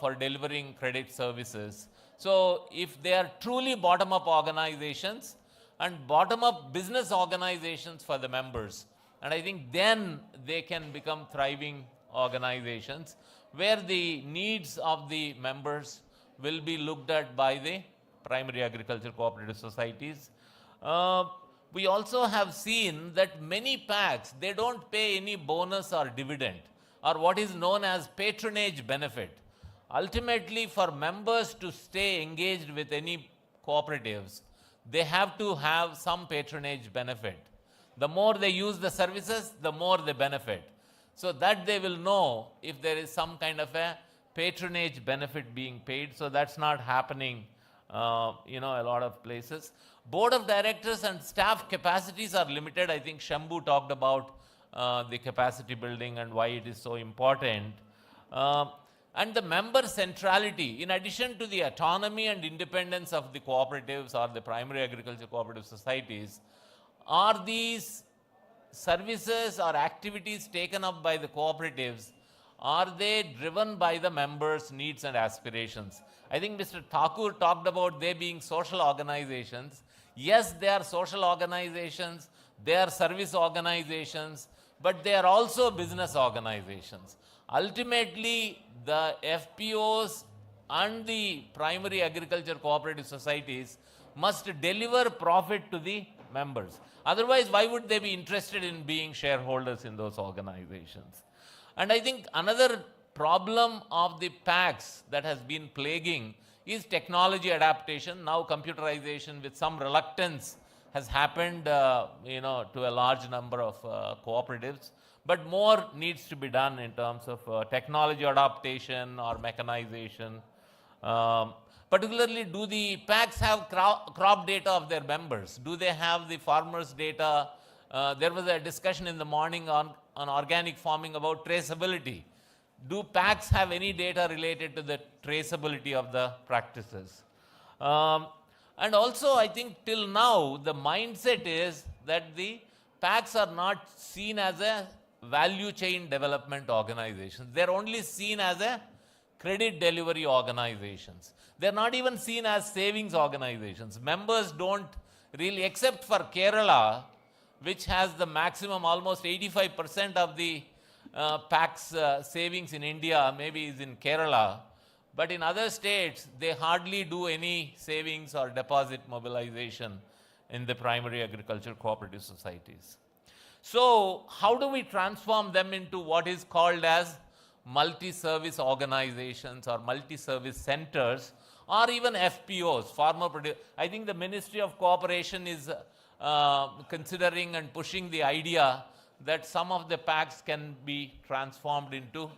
[SPEAKER 4] for delivering credit services. So if they are truly bottom-up organizations and bottom-up business organizations for the members, and I think then they can become thriving organizations where the needs of the members will be looked at by the primary agriculture cooperative societies. We also have seen that many PACs, they don't pay any bonus or dividend or what is known as patronage benefit. Ultimately, for members to stay engaged with any cooperatives, they have to have some patronage benefit. The more they use the services, the more they benefit. So that they will know if there is some kind of a patronage benefit being paid. So that's not happening, a lot of places. Board of directors and staff capacities are limited. I think Shambhu talked about the capacity building and why it is so important. And the member centrality, in addition to the autonomy and independence of the cooperatives or the primary agriculture cooperative societies, are these services or activities taken up by the cooperatives,
[SPEAKER 11] are they driven by the members' needs and aspirations? I think Mr. Thakur talked about they being social organizations. Yes, they are social organizations, they are service organizations, but they are also business organizations. Ultimately, the FPOs and the primary agriculture cooperative societies must deliver profit to the members. Otherwise, why would they be interested in being shareholders in those organizations? And I think another problem of the PACs that has been plaguing is technology adaptation. Now computerization with some reluctance has happened to a large number of cooperatives. But more needs to be done in terms of technology adaptation or mechanization. Particularly, do the PACs have crop data of their members? Do they have the farmers' data? There was a discussion in the morning on organic farming about traceability. Do PACs have any data related to the traceability of the practices? And also, I think till now, the mindset is that the PACs are not seen as a value chain development organizations. They're only seen as a credit delivery organizations. They're not even seen as savings organizations. Members don't really, except for Kerala, which has the maximum, almost 85% of the PACs savings in India, maybe is in Kerala. But in other states, they hardly do any savings or deposit mobilization in the primary agriculture cooperative societies. So how do we transform them into what is called as multi-service organizations or multi-service centers, or even FPOs, farmer producer? I think the Ministry of Cooperation is considering and pushing the idea that some of the PACs can be transformed into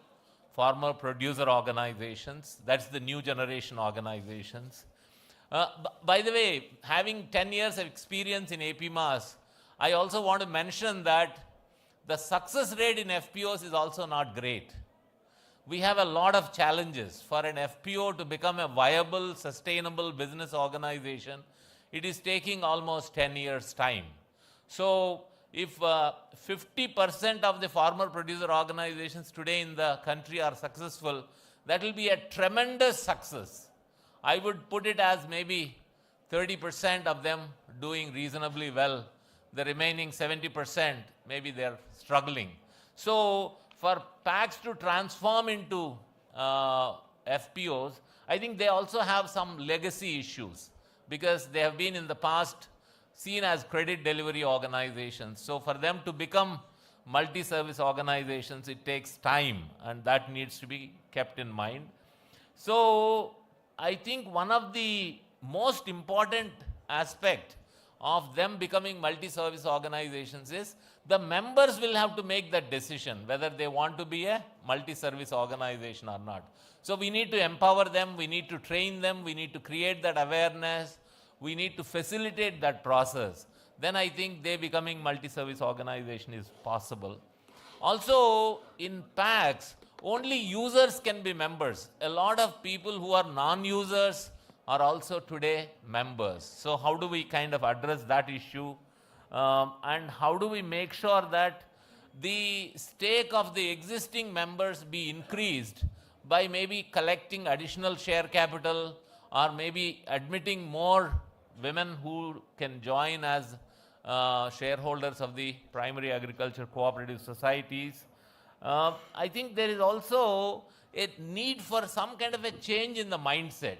[SPEAKER 11] farmer producer organizations. That's the new generation organizations. By the way, having 10 years of experience in APMAS, I also want to mention that the success rate in FPOs is also not great. We have a lot of challenges. For an FPO to become a viable, sustainable business organization, it is taking almost 10 years' time. So if 50% of the farmer producer organizations today in the country are successful, that will be a tremendous success. I would put it as maybe 30% of them doing reasonably well. The remaining 70%, maybe they're struggling. So for PACs to transform into FPOs, I think they also have some legacy issues because they have been in the past seen as credit delivery organizations. So for them to become multi-service organizations, it takes time, and that needs to be kept in mind. So I think one of the most important aspect of them becoming multi-service organizations is the members will have to make that decision whether they want to be a multi-service organization or not. So we need to empower them, we need to train them, we need to create that awareness, we need to facilitate that process. Then I think they becoming multi-service organization is possible. Also in PACs, only users can be members. A lot of people who are non-users are also today members. So how do we kind of address that issue? And how do we make sure that the stake of the existing members be increased by maybe collecting additional share capital or maybe admitting more women who can join as shareholders of the primary agriculture cooperative societies? I think there is also a need for some kind of a change in the mindset.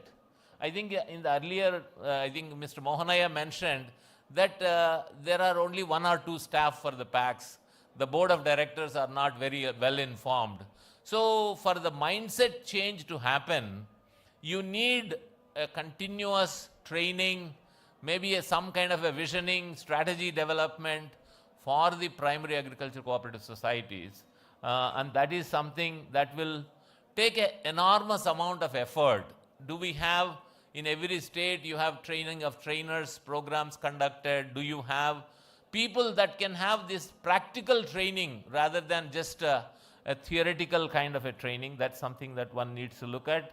[SPEAKER 11] I think in the earlier, I think Mr. Mohanaiah mentioned that there are only 1 or 2 staff for the PACs. The board of directors are not very well informed. So for the mindset change to happen, you need a continuous training, maybe some kind of a visioning, strategy development for the primary agriculture cooperative societies. And that is something that will take an enormous amount of effort. Do we have, in every state, you have training of trainers, programs conducted? Do you have people that can have this practical training rather than just a theoretical kind of a training? That's something that one needs to look at.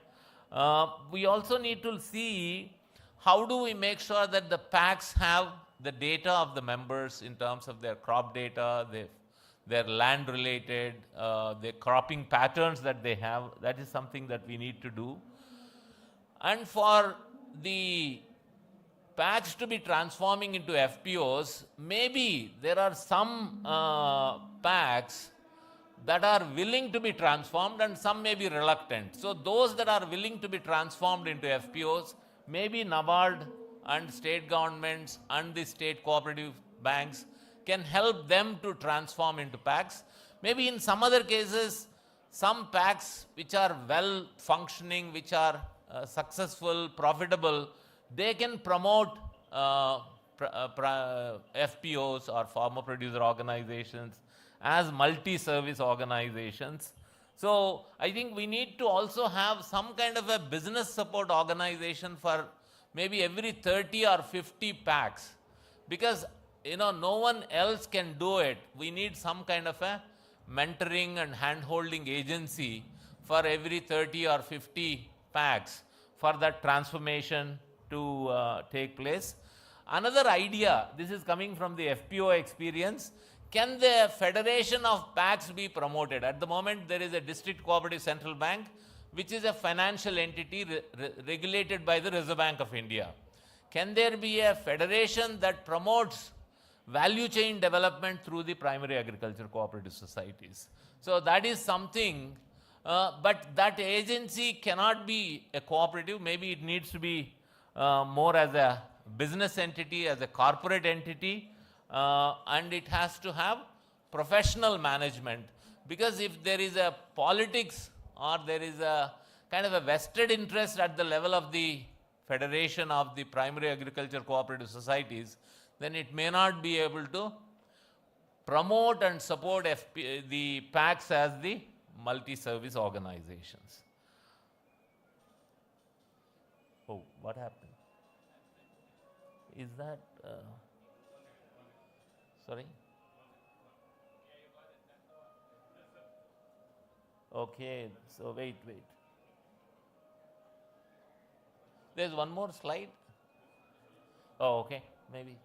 [SPEAKER 11] We also need to see how do we make sure that the PACs have the data of the members in terms of their crop data, their land related, their cropping patterns that they have. That is something that we need to do. And for the packs to be transforming into FPOs, maybe there are some packs that are willing to be transformed and some may be reluctant. So those that are willing to be transformed into FPOs, maybe NABARD and state governments and the state cooperative banks can help them to transform into packs. Maybe in some other cases, some packs which are well functioning, which are successful, profitable, they can promote FPOs or farmer producer organizations as multi-service organizations. So I think we need to also have some kind of a business support organization for maybe every 30 or 50 packs, because no one else can do it. We need some kind of a mentoring and hand-holding agency for every 30 or 50 packs for that transformation to take place. Another idea, this is coming from the FPO experience, can the federation of packs be promoted? At the moment, there is a district cooperative central bank, which is a financial entity regulated by the Reserve Bank of India. Can there be a federation that promotes value chain development through the primary agriculture cooperative societies? So that is something, but that agency cannot be a cooperative. Maybe it needs to be more as a business entity, as a corporate entity, and it has to have professional management. Because if there is a politics or there is a kind of a vested interest at the level of the federation of the primary agriculture cooperative societies, then it may not be able to promote and support the packs as the multi-service organizations. Oh, what happened? Is that, sorry? Okay, so wait. There's one more slide. Oh, okay, maybe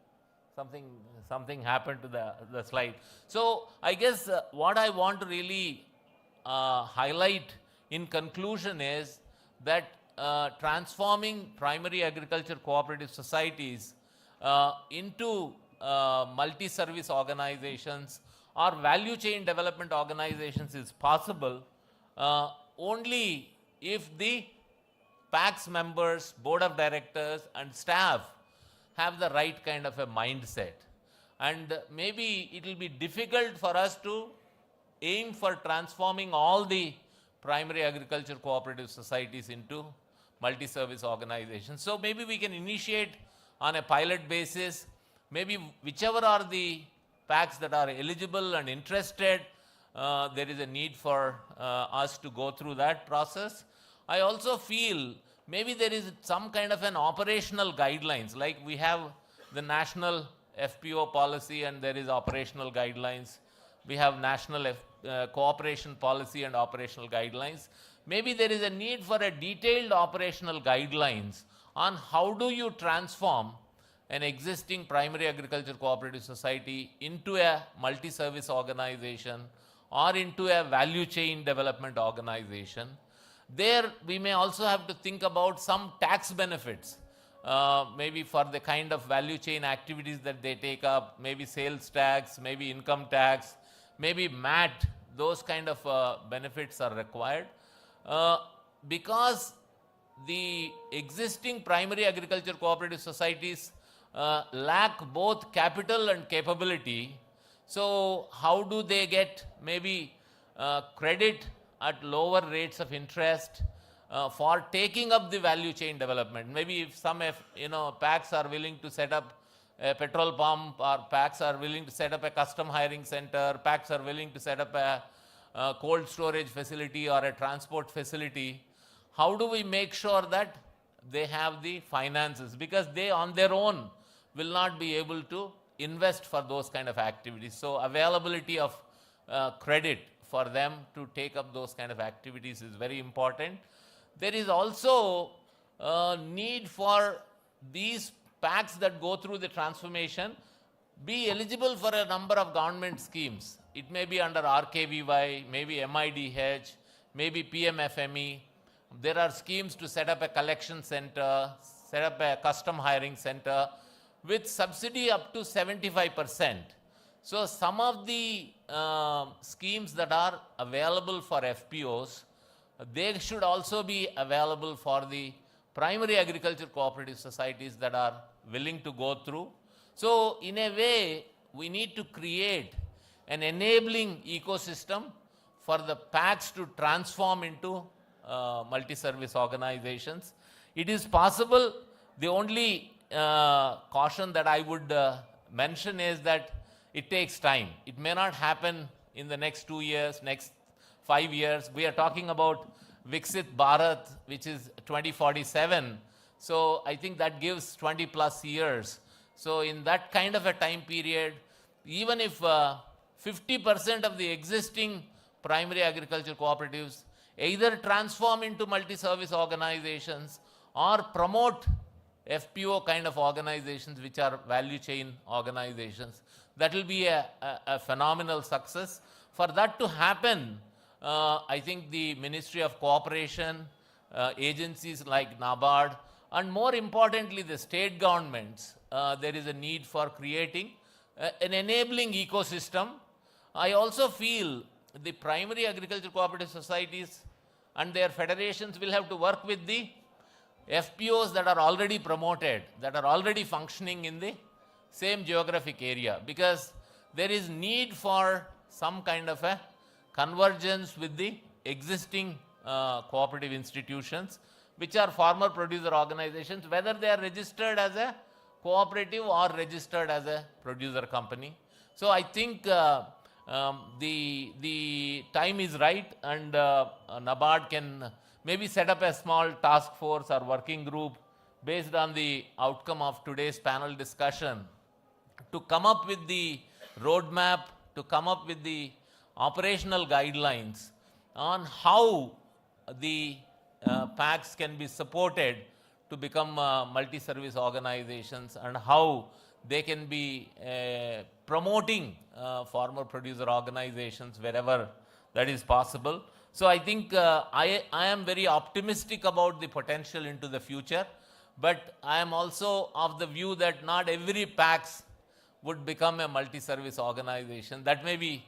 [SPEAKER 11] something happened to the slide. So I guess what I want to really highlight in conclusion is that transforming primary agriculture cooperative societies into multi-service organizations or value chain development organizations is possible only if the PACS members, board of directors and staff have the right kind of a mindset. And maybe it will be difficult for us to aim for transforming all the primary agriculture cooperative societies into multi-service organizations. So maybe we can initiate on a pilot basis, maybe whichever are the PACs that are eligible and interested, there is a need for us to go through that process. I also feel maybe there is some kind of an operational guidelines, like we have the national FPO policy and there is operational guidelines. We have national cooperation policy and operational guidelines. Maybe there is a need for a detailed operational guidelines on how do you transform an existing primary agriculture cooperative society into a multi-service organization or into a value chain development organization. There we may also have to think about some tax benefits, maybe for the kind of value chain activities that they take up, maybe sales tax, maybe income tax, maybe MAT, those kind of benefits are required. Because the existing primary agriculture cooperative societies lack both capital and capability, so how do they get maybe credit at lower rates of interest for taking up the value chain development? Maybe if some PACs are willing to set up a petrol pump, or PACs are willing to set up a custom hiring center, PACs are willing to set up a cold storage facility or a transport facility, how do we make sure that they have the finances? Because they on their own will not be able to invest for those kind of activities. So availability of credit for them to take up those kind of activities is very important. There is also a need for these PACs that go through the transformation be eligible for a number of government schemes. It may be under RKVY, maybe MIDH, maybe PMFME. There are schemes to set up a collection center, set up a custom hiring center with subsidy up to 75%. So some of the schemes that are available for FPOs, they should also be available for the primary agriculture cooperative societies that are willing to go through. So in a way, we need to create an enabling ecosystem for the PACs to transform into multi-service organizations. It is possible. The only caution that I would mention is that it takes time. It may not happen in the next 2 years, next 5 years. We are talking about Viksit Bharat, which is 2047. So I think that gives 20 plus years. So in that kind of a time period, even if 50% of the existing primary agriculture cooperatives either transform into multi-service organizations or promote FPO kind of organizations, which are value chain organizations, that will be a phenomenal success. For that to happen, I think the Ministry of Cooperation, agencies like NABARD, and more importantly, the state governments, there is a need for creating an enabling ecosystem. I also feel the primary agriculture cooperative societies and their federations will have to work with the FPOs that are already promoted, that are already functioning in the same geographic area, because there is need for some kind of a convergence with the existing cooperative institutions, which are farmer producer organizations, whether they are registered as a cooperative or registered as a producer company. So I think the time is right, and NABARD can maybe set up a small task force or working group based on the outcome of today's panel discussion to come up with the roadmap, to come up with the operational guidelines on how the PACs can be supported to become multi-service organizations, and how they can be promoting farmer producer organizations wherever that is possible. So I think I am very optimistic about the potential into the future, but I am also of the view that not every PACs would become a multi-service organization. That may be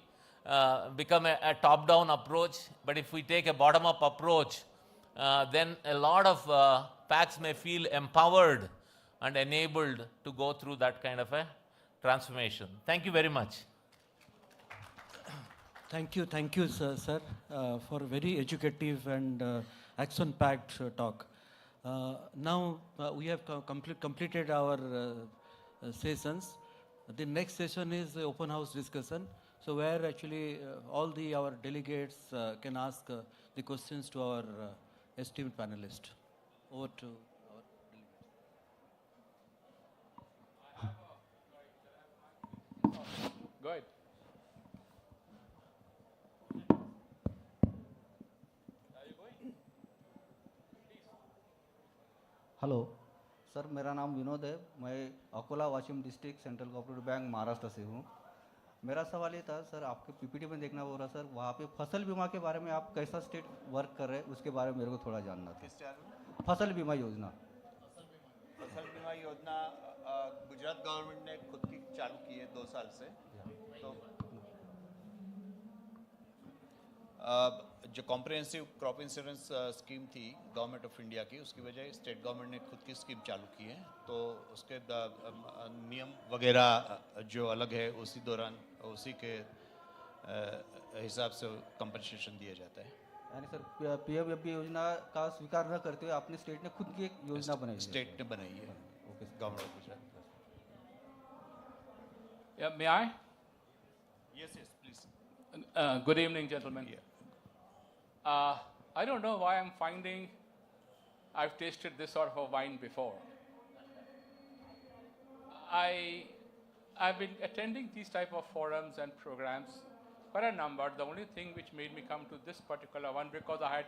[SPEAKER 11] become a top-down approach, but if we take a bottom-up approach, then a lot of PACs may feel empowered and enabled to go through that kind of a transformation. Thank you very much.
[SPEAKER 3] Thank you, sir, for very educative and action-packed talk. Now we have completed our sessions. The next session is the open house discussion. So where actually all our delegates can ask the questions to our esteemed panelists. Over to our delegates.
[SPEAKER 12] Go ahead.
[SPEAKER 13] Hello sir, मेरा नाम विनोद है। मैं Akola Washim district central cooperative bank Maharashtra से हूँ। मेरा सवाल ये था सर, आपके पीपीटी में देखना हो रहा सर, वहाँ पे फसल बीमा के बारे में आप कैसा स्टेट वर्क कर रहे हैं, उसके बारे में मेरे को थोड़ा जानना था। फसल बीमा योजना
[SPEAKER 10] गुजरात गवर्नमेंट ने खुद की चालू की है 2 साल से। तो जो कॉम्प्रिहेंसिव क्रॉप इंश्योरेंस स्कीम थी गवर्नमेंट ऑफ इंडिया की, उसकी वजह स्टेट गवर्नमेंट ने खुद की स्कीम चालू की है। तो उसके नियम वगैरह जो अलग है, उसी दौरान उसी के हिसाब से कंपनसेशन दिया जाता है।
[SPEAKER 13] यानी सर पीएमएफबी योजना का स्वीकार न करते हुए आपने स्टेट ने खुद की एक योजना बनाई है।
[SPEAKER 10] स्टेट ने बनाई है,
[SPEAKER 13] okay,
[SPEAKER 10] government of Gujarat.
[SPEAKER 12] May I?
[SPEAKER 10] Yes, please.
[SPEAKER 12] Good evening, gentlemen. I don't know why I'm finding I've tasted this sort of a wine before. I've been attending these type of forums and programs quite a number. The only thing which made me come to this particular one, because I had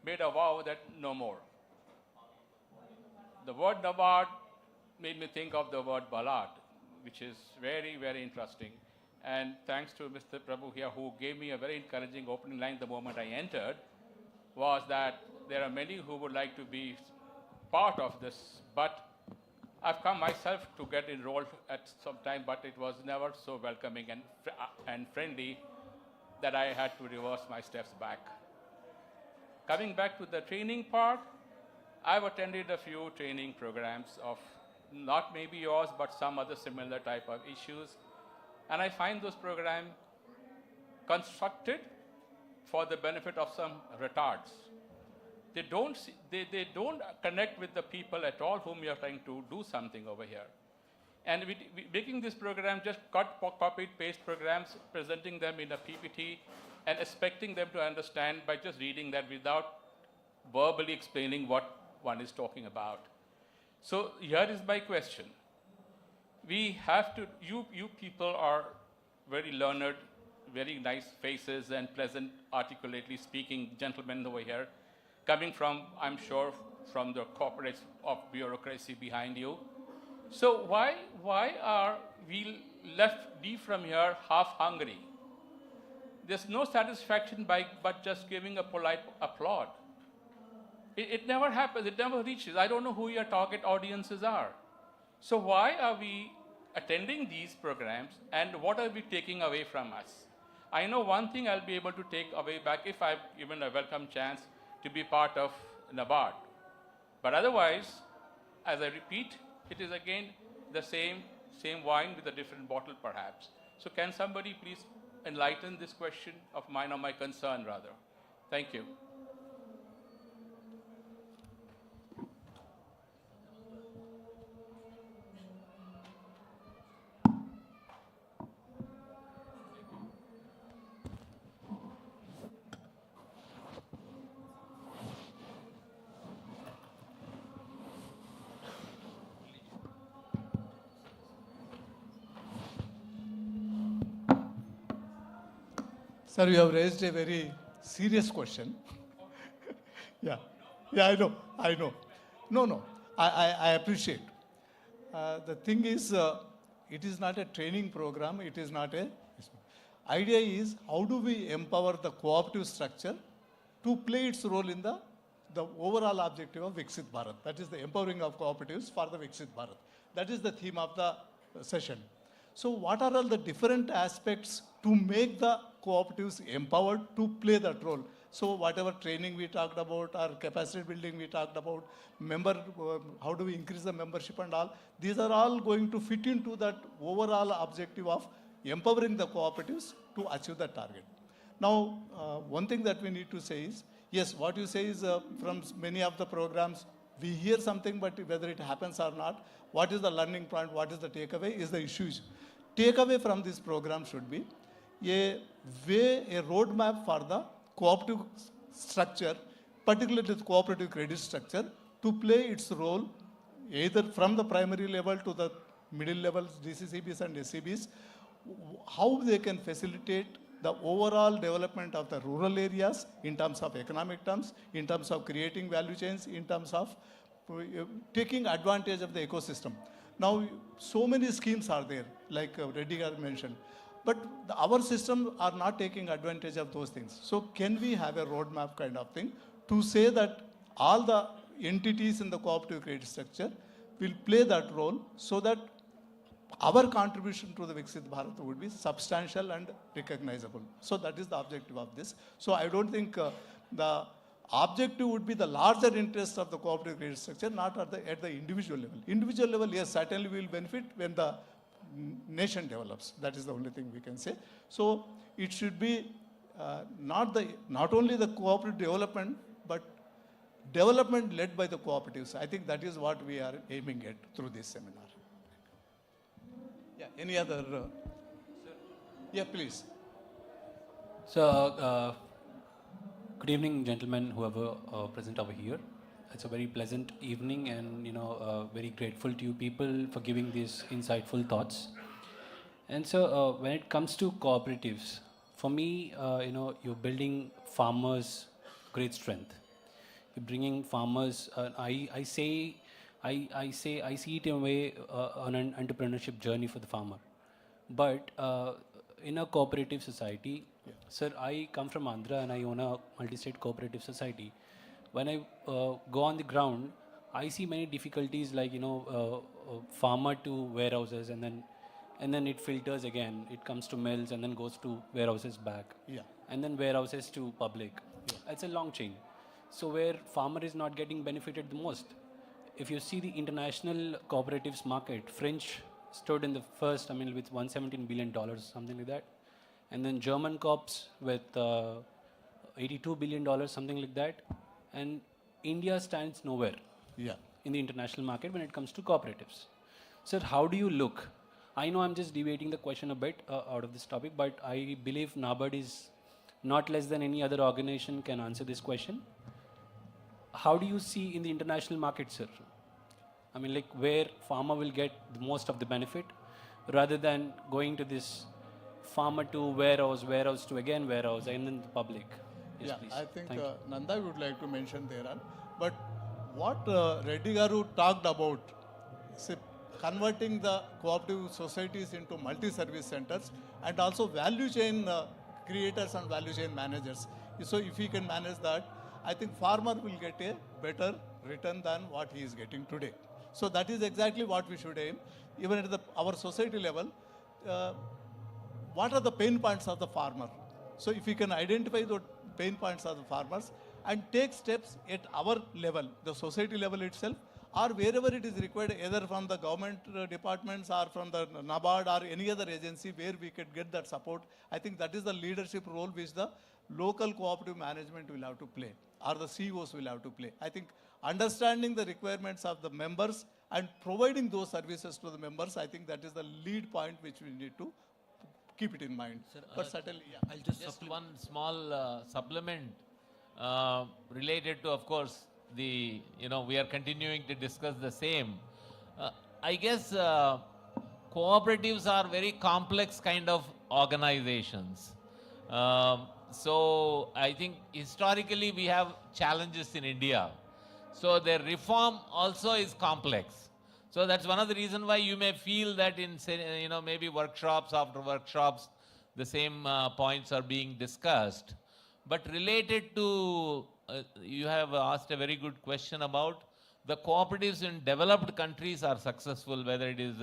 [SPEAKER 12] made a vow that no more. The word NABARD made me think of the word Balat, which is very, very interesting. and thanks to Mr. Prabhu here, who gave me a very encouraging opening line the moment I entered, was that there are many who would like to be part of this, but I've come myself to get enrolled at some time, but it was never so welcoming and friendly that I had to reverse my steps back. Coming back to the training part, I've attended a few training programs of not maybe yours, but some other similar type of issues. And I find those programs constructed for the benefit of some retards. They don't connect with the people at all whom you are trying to do something over here. And making this program just copy, paste programs, presenting them in a PPT, and expecting them to understand by just reading that without verbally explaining what one is talking about. So here is my question. We have to, you people are very learned, very nice faces and pleasant, articulately speaking gentlemen over here, coming from, I'm sure, from the corporates of bureaucracy behind you. So why are we left from here half hungry? There's no satisfaction but just giving a polite applaud. It never happens, it never reaches. I don't know who your target audiences are. So why are we attending these programs and what are we taking away from us? I know one thing I'll be able to take away back if I'm given a welcome chance to be part of NABARD. But otherwise, as I repeat, it is again the same wine with a different bottle perhaps. So can somebody please enlighten this question of mine, or my concern rather? Thank you.
[SPEAKER 5] Sir, you have raised a very serious question. Yeah, I know. No, I appreciate. The thing is, it is not a training program, it is not a... Idea is, how do we empower the cooperative structure to play its role in the overall objective of Viksit Bharat. That is the empowering of cooperatives for the Viksit Bharat. That is the theme of the session. So what are all the different aspects to make the cooperatives empowered to play that role? So whatever training we talked about, or capacity building we talked about, how do we increase the membership and all, these are all going to fit into that overall objective of empowering the cooperatives to achieve that target. Now, one thing that we need to say is, yes, what you say is from many of the programs, we hear something, but whether it happens or not, what is the learning point, what is the takeaway is the issues. Takeaway from this program should be a roadmap for the cooperative structure, particularly the cooperative credit structure, to play its role either from the primary level to the middle levels, DCCBs and SCBs, how they can facilitate the overall development of the rural areas in terms of economic terms, in terms of creating value chains, in terms of taking advantage of the ecosystem. Now, so many schemes are there, like Reddy mentioned, but our systems are not taking advantage of those things. So can we have a roadmap kind of thing to say that all the entities in the cooperative credit structure will play that role so that our contribution to the Viksit Bharat would be substantial and recognizable. So that is the objective of this. So I don't think the objective would be the larger interest of the cooperative credit structure, not at the individual level. Individual level, yes, certainly we will benefit when the nation develops. That is the only thing we can say. So it should be not only the cooperative development, but development led by the cooperatives. I think that is what we are aiming at through this seminar. Yeah, any other? Yeah, please.
[SPEAKER 14] So, good evening, gentlemen, whoever present over here. It's a very pleasant evening, and very grateful to you people for giving these insightful thoughts. And so, when it comes to cooperatives, for me, you're building farmers' great strength. You're bringing farmers. I see it in a way on an entrepreneurship journey for the farmer. But in a cooperative society, sir, I come from Andhra and I own a multi-state cooperative society. When I go on the ground, I see many difficulties like, farmer to warehouses and then it filters again. It comes to mills and then goes to warehouses back.
[SPEAKER 5] Yeah.
[SPEAKER 14] And then warehouses to public. It's a long chain. So where farmer is not getting benefited the most. If you see the international cooperatives market, French stood in the first, with $117 billion, something like that. And then German corps with $82 billion, something like that. And India stands nowhere in the international market when it comes to cooperatives. Sir, how do you look? I know I'm just debating the question a bit out of this topic, but I believe NABARD is not less than any other organization can answer this question. How do you see in the international market, sir? Where farmer will get the most of the benefit rather than going to this farmer to warehouse, warehouse to again warehouse, and then the public. Yes, please.
[SPEAKER 5] I think
[SPEAKER 14] Thank you.
[SPEAKER 5] Nanda would like to mention there on. But what Reddy Garu talked about, converting the cooperative societies into multi-service centers and also value chain creators and value chain managers. So if he can manage that, I think farmer will get a better return than what he is getting today. So that is exactly what we should aim. Even at our society level, what are the pain points of the farmer? So if we can identify the pain points of the farmers and take steps at our level, the society level itself, or wherever it is required, either from the government departments or from the NABARD or any other agency where we could get that support, I think that is the leadership role which the local cooperative management will have to play, or the CEOs will have to play. I think understanding the requirements of the members and providing those services to the members, I think that is the lead point which we need to keep it in mind.
[SPEAKER 11] Sir,
[SPEAKER 5] but certainly,
[SPEAKER 11] I'll just one small supplement related to, of course, we are continuing to discuss the same. I guess cooperatives are very complex kind of organizations. So I think historically we have challenges in India. So their reform also is complex. So that's one of the reasons why you may feel that in, maybe workshops after workshops, the same points are being discussed. But related to, you have asked a very good question about the cooperatives in developed countries are successful, whether it is,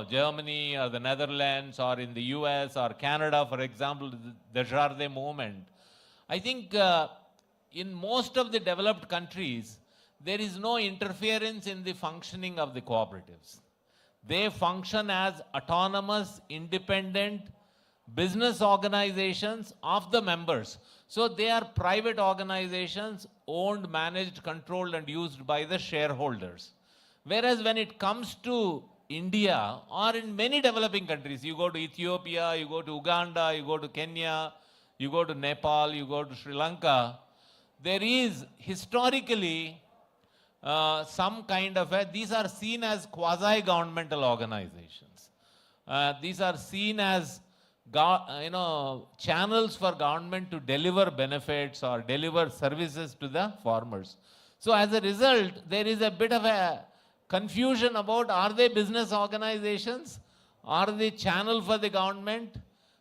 [SPEAKER 11] Germany or the Netherlands or in the US or Canada, for example, the Jardin movement. I think in most of the developed countries, there is no interference in the functioning of the cooperatives. They function as autonomous, independent business organizations of the members. So they are private organizations owned, managed, controlled and used by the shareholders. Whereas when it comes to India or in many developing countries, you go to Ethiopia, you go to Uganda, you go to Kenya, you go to Nepal, you go to Sri Lanka, there is historically some kind of these are seen as quasi-governmental organizations. These are seen as channels for government to deliver benefits or deliver services to the farmers. So as a result, there is a bit of a confusion about, are they business organizations? Are they channel for the government?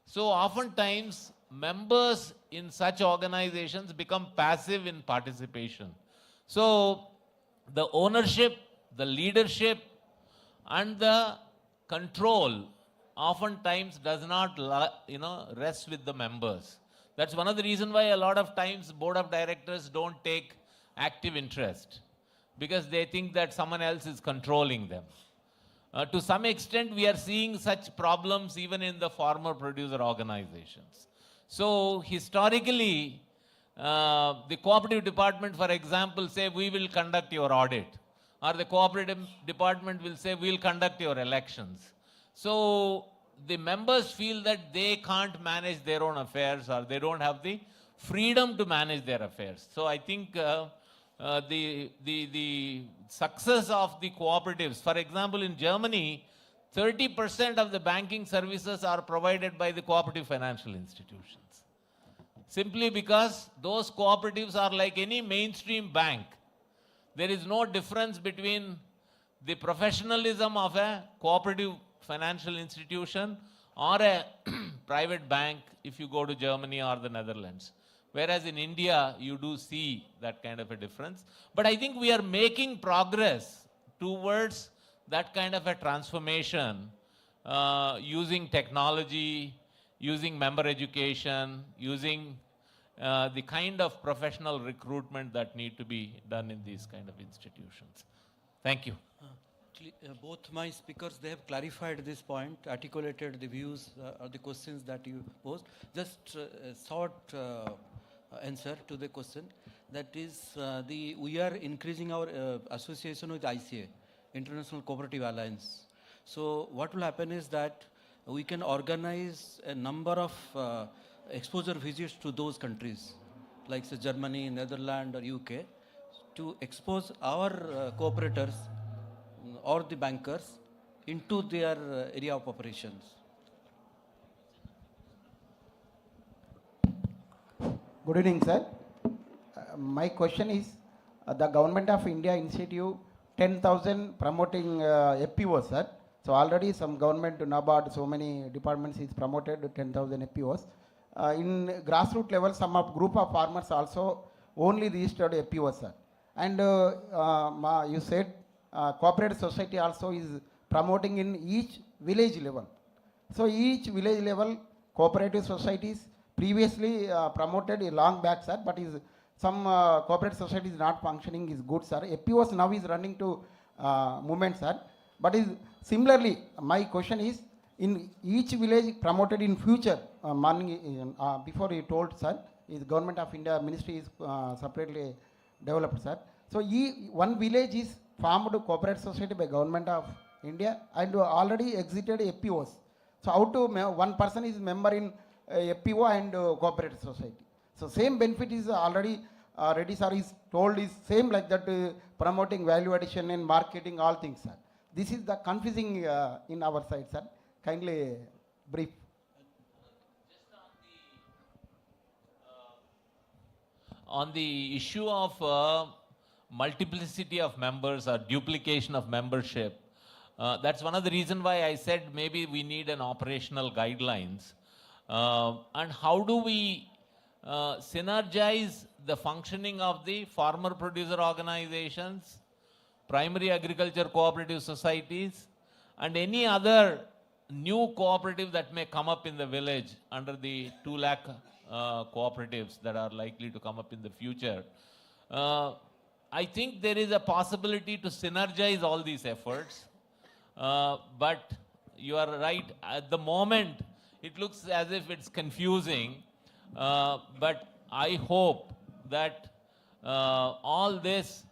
[SPEAKER 11] So oftentimes, members in such organizations become passive in participation. So the ownership, the leadership, and the control oftentimes does not, rest with the members. That's one of the reasons why a lot of times board of directors don't take active interest, because they think that someone else is controlling them. To some extent, we are seeing such problems even in the farmer producer organizations. So historically, the cooperative department, for example, say we will conduct your audit, or the cooperative department will say we'll conduct your elections. So the members feel that they can't manage their own affairs, or they don't have the freedom to manage their affairs. So I think the success of the cooperatives, for example, in Germany, 30% of the banking services are provided by the cooperative financial institutions. Simply because those cooperatives are like any mainstream bank. There is no difference between the professionalism of a cooperative financial institution or a private bank if you go to Germany or the Netherlands. Whereas in India, you do see that kind of a difference. But I think we are making progress towards that kind of a transformation using technology, using member education, using the kind of professional recruitment that need to be done in these kind of institutions. Thank you.
[SPEAKER 3] Both my speakers, they have clarified this point, articulated the views or the questions that you posed. Just a short answer to the question. That is, we are increasing our association with ICA, International Cooperative Alliance. So what will happen is that we can organize a number of exposure visits to those countries, like say Germany, Netherlands, or UK, to expose our cooperators or the bankers into their area of operations.
[SPEAKER 15] Good evening, sir. My question is, the Government of India initiative 10,000 promoting FPOs, sir. So already some government, NABARD, so many departments is promoted 10,000 FPOs. In grassroots level, some of group of farmers also only registered FPOs, sir. And you said cooperative society also is promoting in each village level. So each village level cooperative societies previously promoted a long back, sir, but is some cooperative society is not functioning is good, sir. FPOs now is running to movement, sir. But is similarly, my question is, in each village promoted in future, before you told, sir, is Government of India ministry is separately developed, sir. So one village is formed cooperative society by Government of India and already exited FPOs. So how to one person is member in FPO and cooperative society. So same benefit is already Reddy sir is told is same like that, promoting value addition and marketing, all things, sir. This is the confusing in our side, sir. Kindly brief.
[SPEAKER 11] On the issue of multiplicity of members or duplication of membership, that's one of the reasons why I said maybe we need an operational guidelines. And how do we synergize the functioning of the farmer producer organizations, primary agriculture cooperative societies, and any other new cooperative that may come up in the village under the 2 lakh cooperatives that are likely to come up in the future. I think there is a possibility to synergize all these efforts, but you are right, at the moment it looks as if it's confusing, but I hope that all this,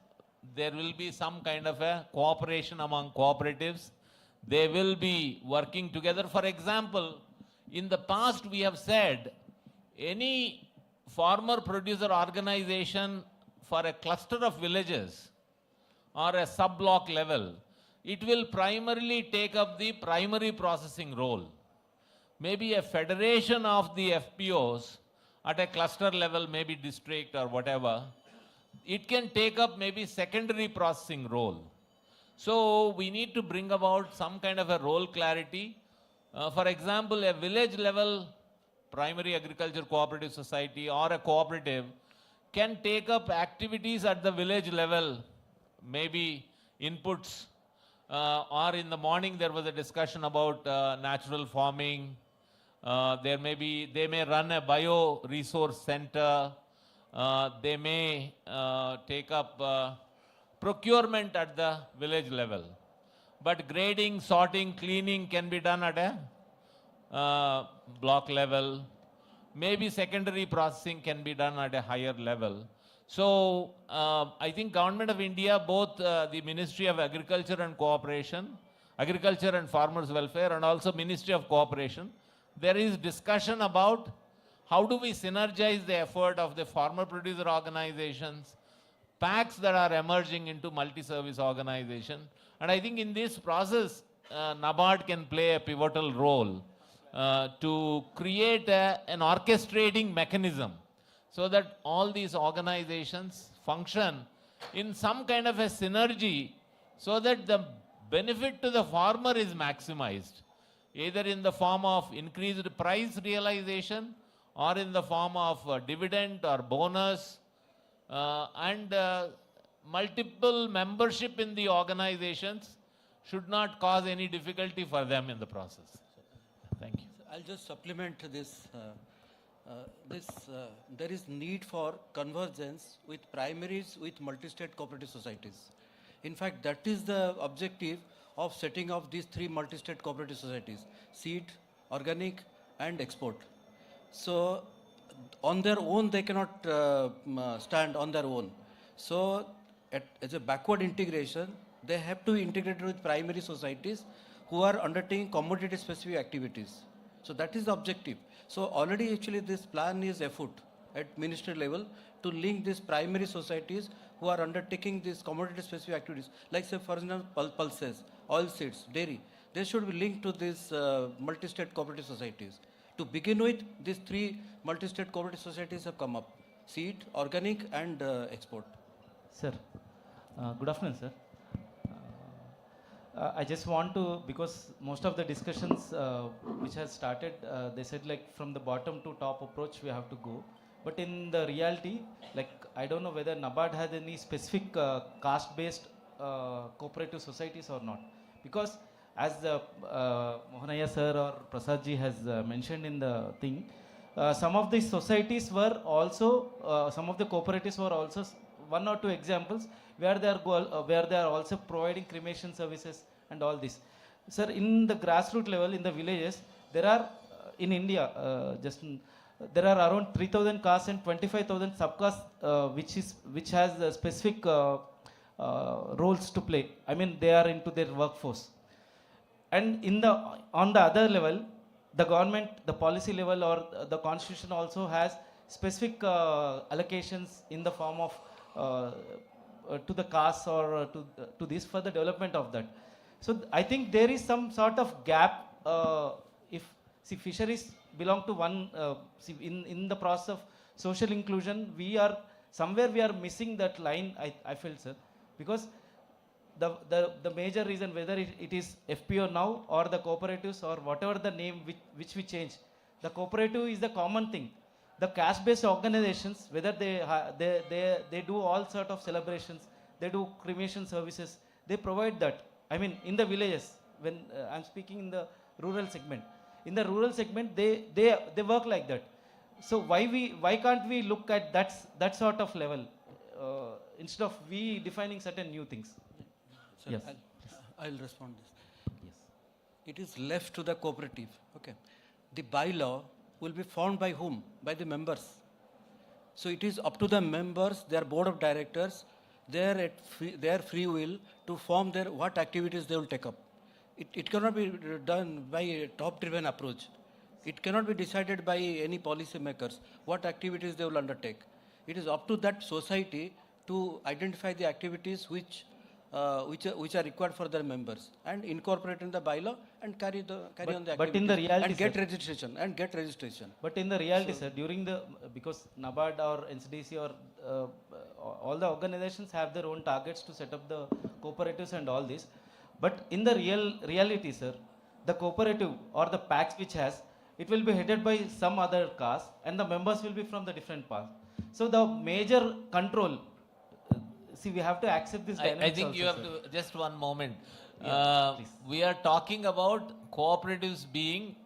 [SPEAKER 11] there will be some kind of a cooperation among cooperatives. They will be working together. For example, in the past we have said any farmer producer organization for a cluster of villages or a sub-block level, it will primarily take up the primary processing role. Maybe a federation of the FPOs at a cluster level, maybe district or whatever, it can take up maybe secondary processing role. So we need to bring about some kind of a role clarity. For example, a village level primary agriculture cooperative society or a cooperative can take up activities at the village level, maybe inputs, or in the morning there was a discussion about natural farming. They may run a bio resource center. They may take up procurement at the village level. But grading, sorting, cleaning can be done at a block level. Maybe secondary processing can be done at a higher level. So I think Government of India, both the Ministry of Agriculture and Cooperation, Agriculture and Farmers Welfare, and also Ministry of Cooperation, there is discussion about how do we synergize the effort of the farmer producer organizations, packs that are emerging into multi-service organization. And I think in this process, NABARD can play a pivotal role to create an orchestrating mechanism so that all these organizations function in some kind of a synergy so that the benefit to the farmer is maximized. either in the form of increased price realization or in the form of dividend or bonus, and multiple membership in the organizations should not cause any difficulty for them in the process. Thank you.
[SPEAKER 3] I'll just supplement this. There is need for convergence with primaries with multi-state cooperative societies. In fact, that is the objective of setting up these 3 multi-state cooperative societies: seed, organic, and export. So, on their own, they cannot stand on their own. So, as a backward integration, they have to integrate with primary societies who are undertaking commodity-specific activities. So that is the objective. So already actually this plan is afoot at ministry level to link these primary societies who are undertaking these commodity-specific activities, like say for example pulses, oil seeds, dairy. They should be linked to these multi-state cooperative societies. To begin with, these 3 multi-state cooperative societies have come up: seed, organic, and export.
[SPEAKER 16] Sir, good afternoon, sir. I just want to, because most of the discussions which has started, they said like from the bottom to top approach we have to go. But in the reality, like I don't know whether NABARD has any specific caste-based cooperative societies or not. Because as the Mohanaiah sir or Prasad ji has mentioned in the thing, some of these societies were also, some of the cooperatives were also 1 or 2 examples where they are also providing cremation services and all this. Sir, in the grassroots level, in the villages, there are in India, there are around 3,000 castes and 25,000 subcastes, which has specific roles to play. I mean, they are into their workforce. And on the other level, the government, the policy level, or the constitution also has specific allocations in the form of to the castes or to this for the development of that. So I think there is some sort of gap. If fisheries belong to one, in the process of social inclusion, we are missing that line. I feel, sir, because the major reason, whether it is FPO now or the cooperatives or whatever the name which we change, the cooperative is the common thing. The caste-based organizations, whether they do all sort of celebrations, they do cremation services, they provide that. I mean, in the villages, when I'm speaking in the rural segment, they work like that. So why can't we look at that sort of level instead of we defining certain new things?
[SPEAKER 3] Sir,
[SPEAKER 16] Yes.
[SPEAKER 3] I'll respond this. Yes. It is left to the cooperative. Okay. The bylaw will be formed by whom? By the members. So it is up to the members, their board of directors, their free will to form what activities they will take up. It cannot be done by a top-driven approach. It cannot be decided by any policy makers what activities they will undertake. It is up to that society to identify the activities which are required for their members and incorporate in the bylaw and carry on the activities.
[SPEAKER 16] But in the reality,
[SPEAKER 3] and get
[SPEAKER 16] sir,
[SPEAKER 3] registration.
[SPEAKER 16] But in the reality, sir, because NABARD or NCDC or all the organizations have their own targets to set up the cooperatives and all this. But in the reality, sir, the cooperative or the packs which has, it will be headed by some other caste and the members will be from the different paths. So the major control, we have to accept this dynamics.
[SPEAKER 11] I think
[SPEAKER 16] also,
[SPEAKER 11] you have
[SPEAKER 16] sir.
[SPEAKER 11] to, just one moment.
[SPEAKER 16] Yeah,
[SPEAKER 11] We are talking about cooperatives being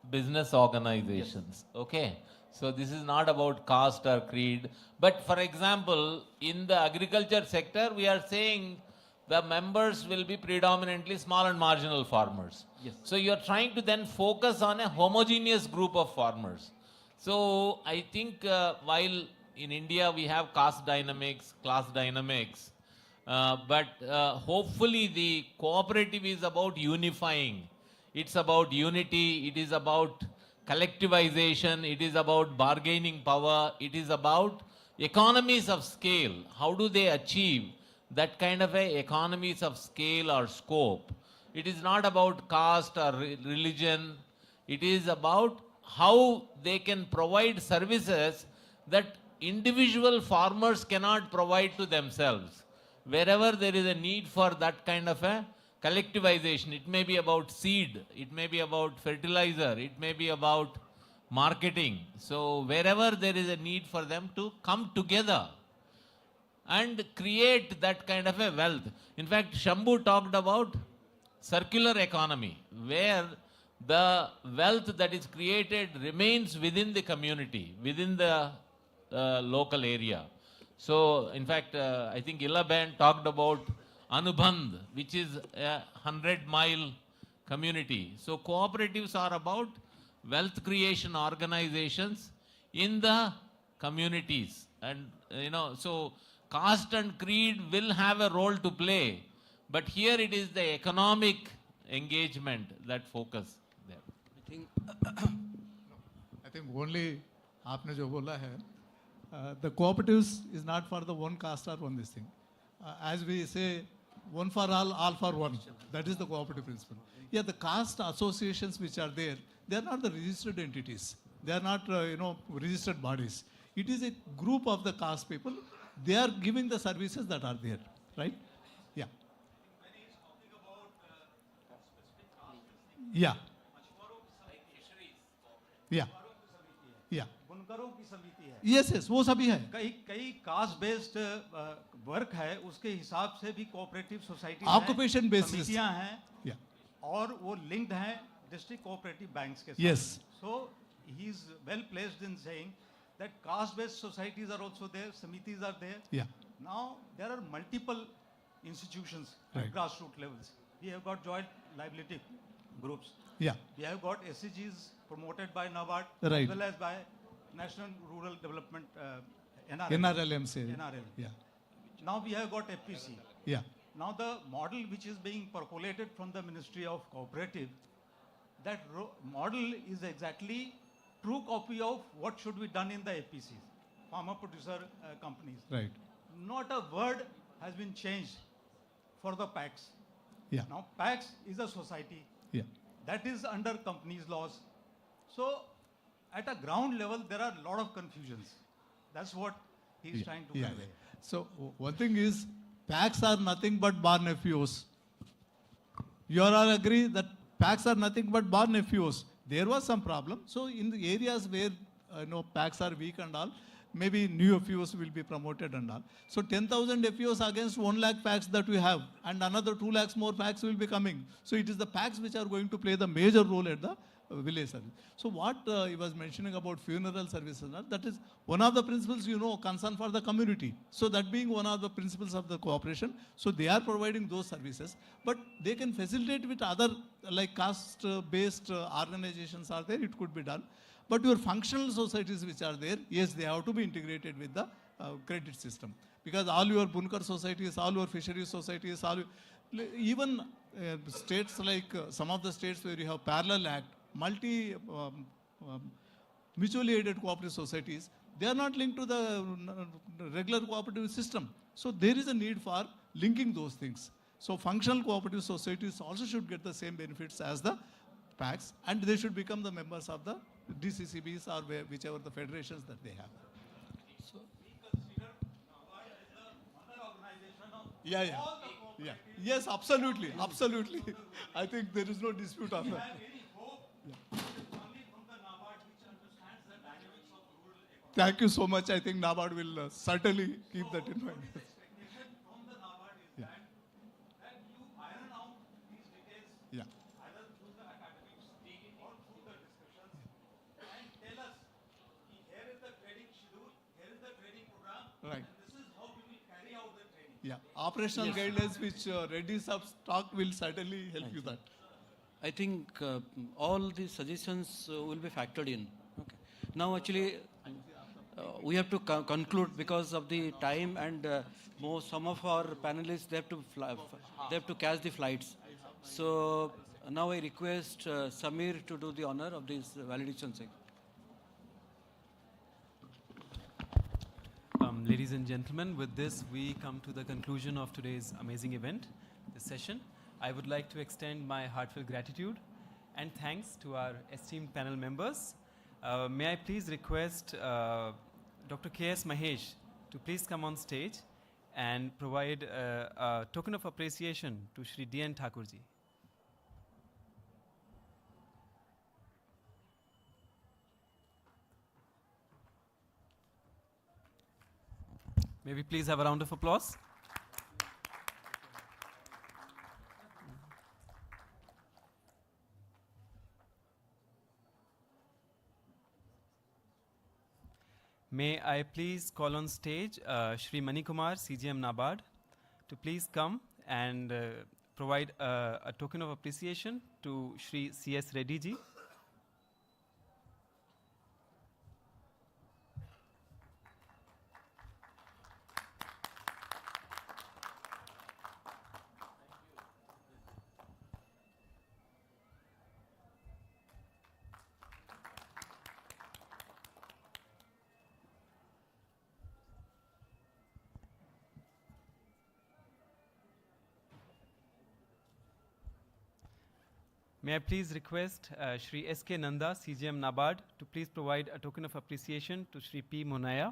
[SPEAKER 11] business organizations. Yes. Okay. So this is not about caste or creed. But for example, in the agriculture sector, we are saying the members will be predominantly small and marginal farmers.
[SPEAKER 16] Yes.
[SPEAKER 11] So you are trying to then focus on a homogeneous group of farmers. So I think while in India we have caste dynamics, class dynamics, but hopefully the cooperative is about unifying. It's about unity, it is about collectivization, it is about bargaining power, it is about economies of scale. How do they achieve that kind of economies of scale or scope? It is not about caste or religion, it is about how they can provide services that individual farmers cannot provide to themselves. Wherever there is a need for that kind of a collectivization. It may be about seed, it may be about fertilizer, it may be about marketing. So wherever there is a need for them to come together and create that kind of a wealth. In fact, Shambhu talked about circular economy, where the wealth that is created remains within the community, within the local area. So, in fact, I think Ilaben talked about Anubandh, which is a 100-mile community. So, cooperatives are about wealth creation organizations in the communities. And, so caste and creed will have a role to play. But here it is the economic engagement that focus there.
[SPEAKER 5] I think only आपने जो बोला है, the cooperatives is not for the one caste or one this thing. As we say, one for all for one. That is the cooperative principle. Yeah, the caste associations which are there, they are not the registered entities. They are not, registered bodies. It is a group of the caste people. They are giving the services that are there, right? Yeah. Yeah. Yeah. Yeah.
[SPEAKER 17] बुनकरों की समिति है.
[SPEAKER 5] Yes, yes, वो सभी है.
[SPEAKER 17] कई caste based work है, उसके हिसाब से भी कोऑपरेटिव सोसाइटी
[SPEAKER 5] ऑक्यूपेशन बेसिस
[SPEAKER 17] समितियां हैं.
[SPEAKER 5] Yeah.
[SPEAKER 17] और वो लिंक्ड हैं डिस्ट्रिक्ट कोऑपरेटिव बैंक्स के साथ.
[SPEAKER 5] Yes.
[SPEAKER 17] So he is well placed in saying that caste based societies are also there, samitis are there.
[SPEAKER 5] Yeah.
[SPEAKER 17] Now there are multiple institutions at grassroots levels. We have got joint liability groups.
[SPEAKER 5] Yeah.
[SPEAKER 17] We have got SCGs promoted by NABARD
[SPEAKER 5] Right.
[SPEAKER 17] as well as by National Rural Development
[SPEAKER 5] NRLMC.
[SPEAKER 17] NRL.
[SPEAKER 5] Yeah.
[SPEAKER 17] Now we have got FPC.
[SPEAKER 5] Yeah.
[SPEAKER 17] Now the model which is being percolated from the Ministry of Cooperative, that model is exactly true copy of what should be done in the FPCs, farmer producer companies.
[SPEAKER 5] Right.
[SPEAKER 17] Not a word has been changed for the PACs.
[SPEAKER 5] Yeah.
[SPEAKER 17] Now PACs is a society.
[SPEAKER 5] Yeah.
[SPEAKER 17] That is under companies laws. So at a ground level, there are a lot of confusions. That's what he's trying to convey.
[SPEAKER 5] So one thing is, PACs are nothing but bar nephews. You all agree that PACs are nothing but bar nephews. There was some problem. So in the areas where PACs are weak and all, maybe new FPOs will be promoted and all. So 10,000 FPOs against 1 lakh PACs that we have, and another 2 lakhs more PACs will be coming. So it is the PACs which are going to play the major role at the village service. So what he was mentioning about funeral services, that is one of the principles, concern for the community. So that being one of the principles of the cooperation, so they are providing those services, but they can facilitate with other like caste-based organizations are there, it could be done. But your functional societies which are there, yes, they have to be integrated with the credit system. Because all your bunkar societies, all your fisheries societies, even states like some of the states where you have parallel act, mutually aided cooperative societies, they are not linked to the regular cooperative system. So there is a need for linking those things. So functional cooperative societies also should get the same benefits as the PACs, and they should become the members of the DCCBs or whichever the federations that they have. So, yeah. Yes, absolutely. I think there is no dispute on that. Thank you so much. I think NABARD will certainly keep that in mind. Yeah.
[SPEAKER 17] Either through the academics or through the discussions, and tell us, here is the training schedule, here is the training program,
[SPEAKER 5] Right.
[SPEAKER 17] and this is how we will carry out the training.
[SPEAKER 5] Yeah, operational guidelines which Reddy Sub's talk will certainly help you that.
[SPEAKER 3] I think all these suggestions will be factored in. Okay. Now actually we have to conclude because of the time, and some of our panelists, they have to catch the flights. So now I request Samir to do the honor of this validation section.
[SPEAKER 1] Ladies and gentlemen, with this we come to the conclusion of today's amazing event, this session. I would like to extend my heartfelt gratitude and thanks to our esteemed panel members. May I please request Dr. K.S. Mahesh to please come on stage and provide a token of appreciation to Shri D.N. Thakur ji. May we please have a round of applause? May I please call on stage Shri Mani Kumar, CGM NABARD, to please come and provide a token of appreciation to Shri C.S. Reddy ji. May I please request Shri S.K. Nanda, CGM NABARD, to please provide a token of appreciation to Shri P.Mohanaiah.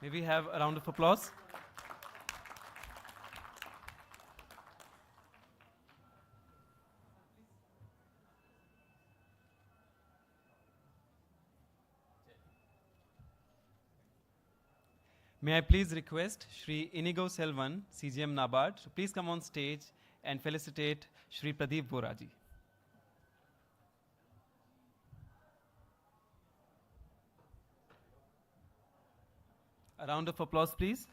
[SPEAKER 1] May we have a round of applause? May I please request Shri Inigo Selvan, CGM NABARD, to please come on stage and felicitate Shri Pradip Vora ji. A round of applause, please.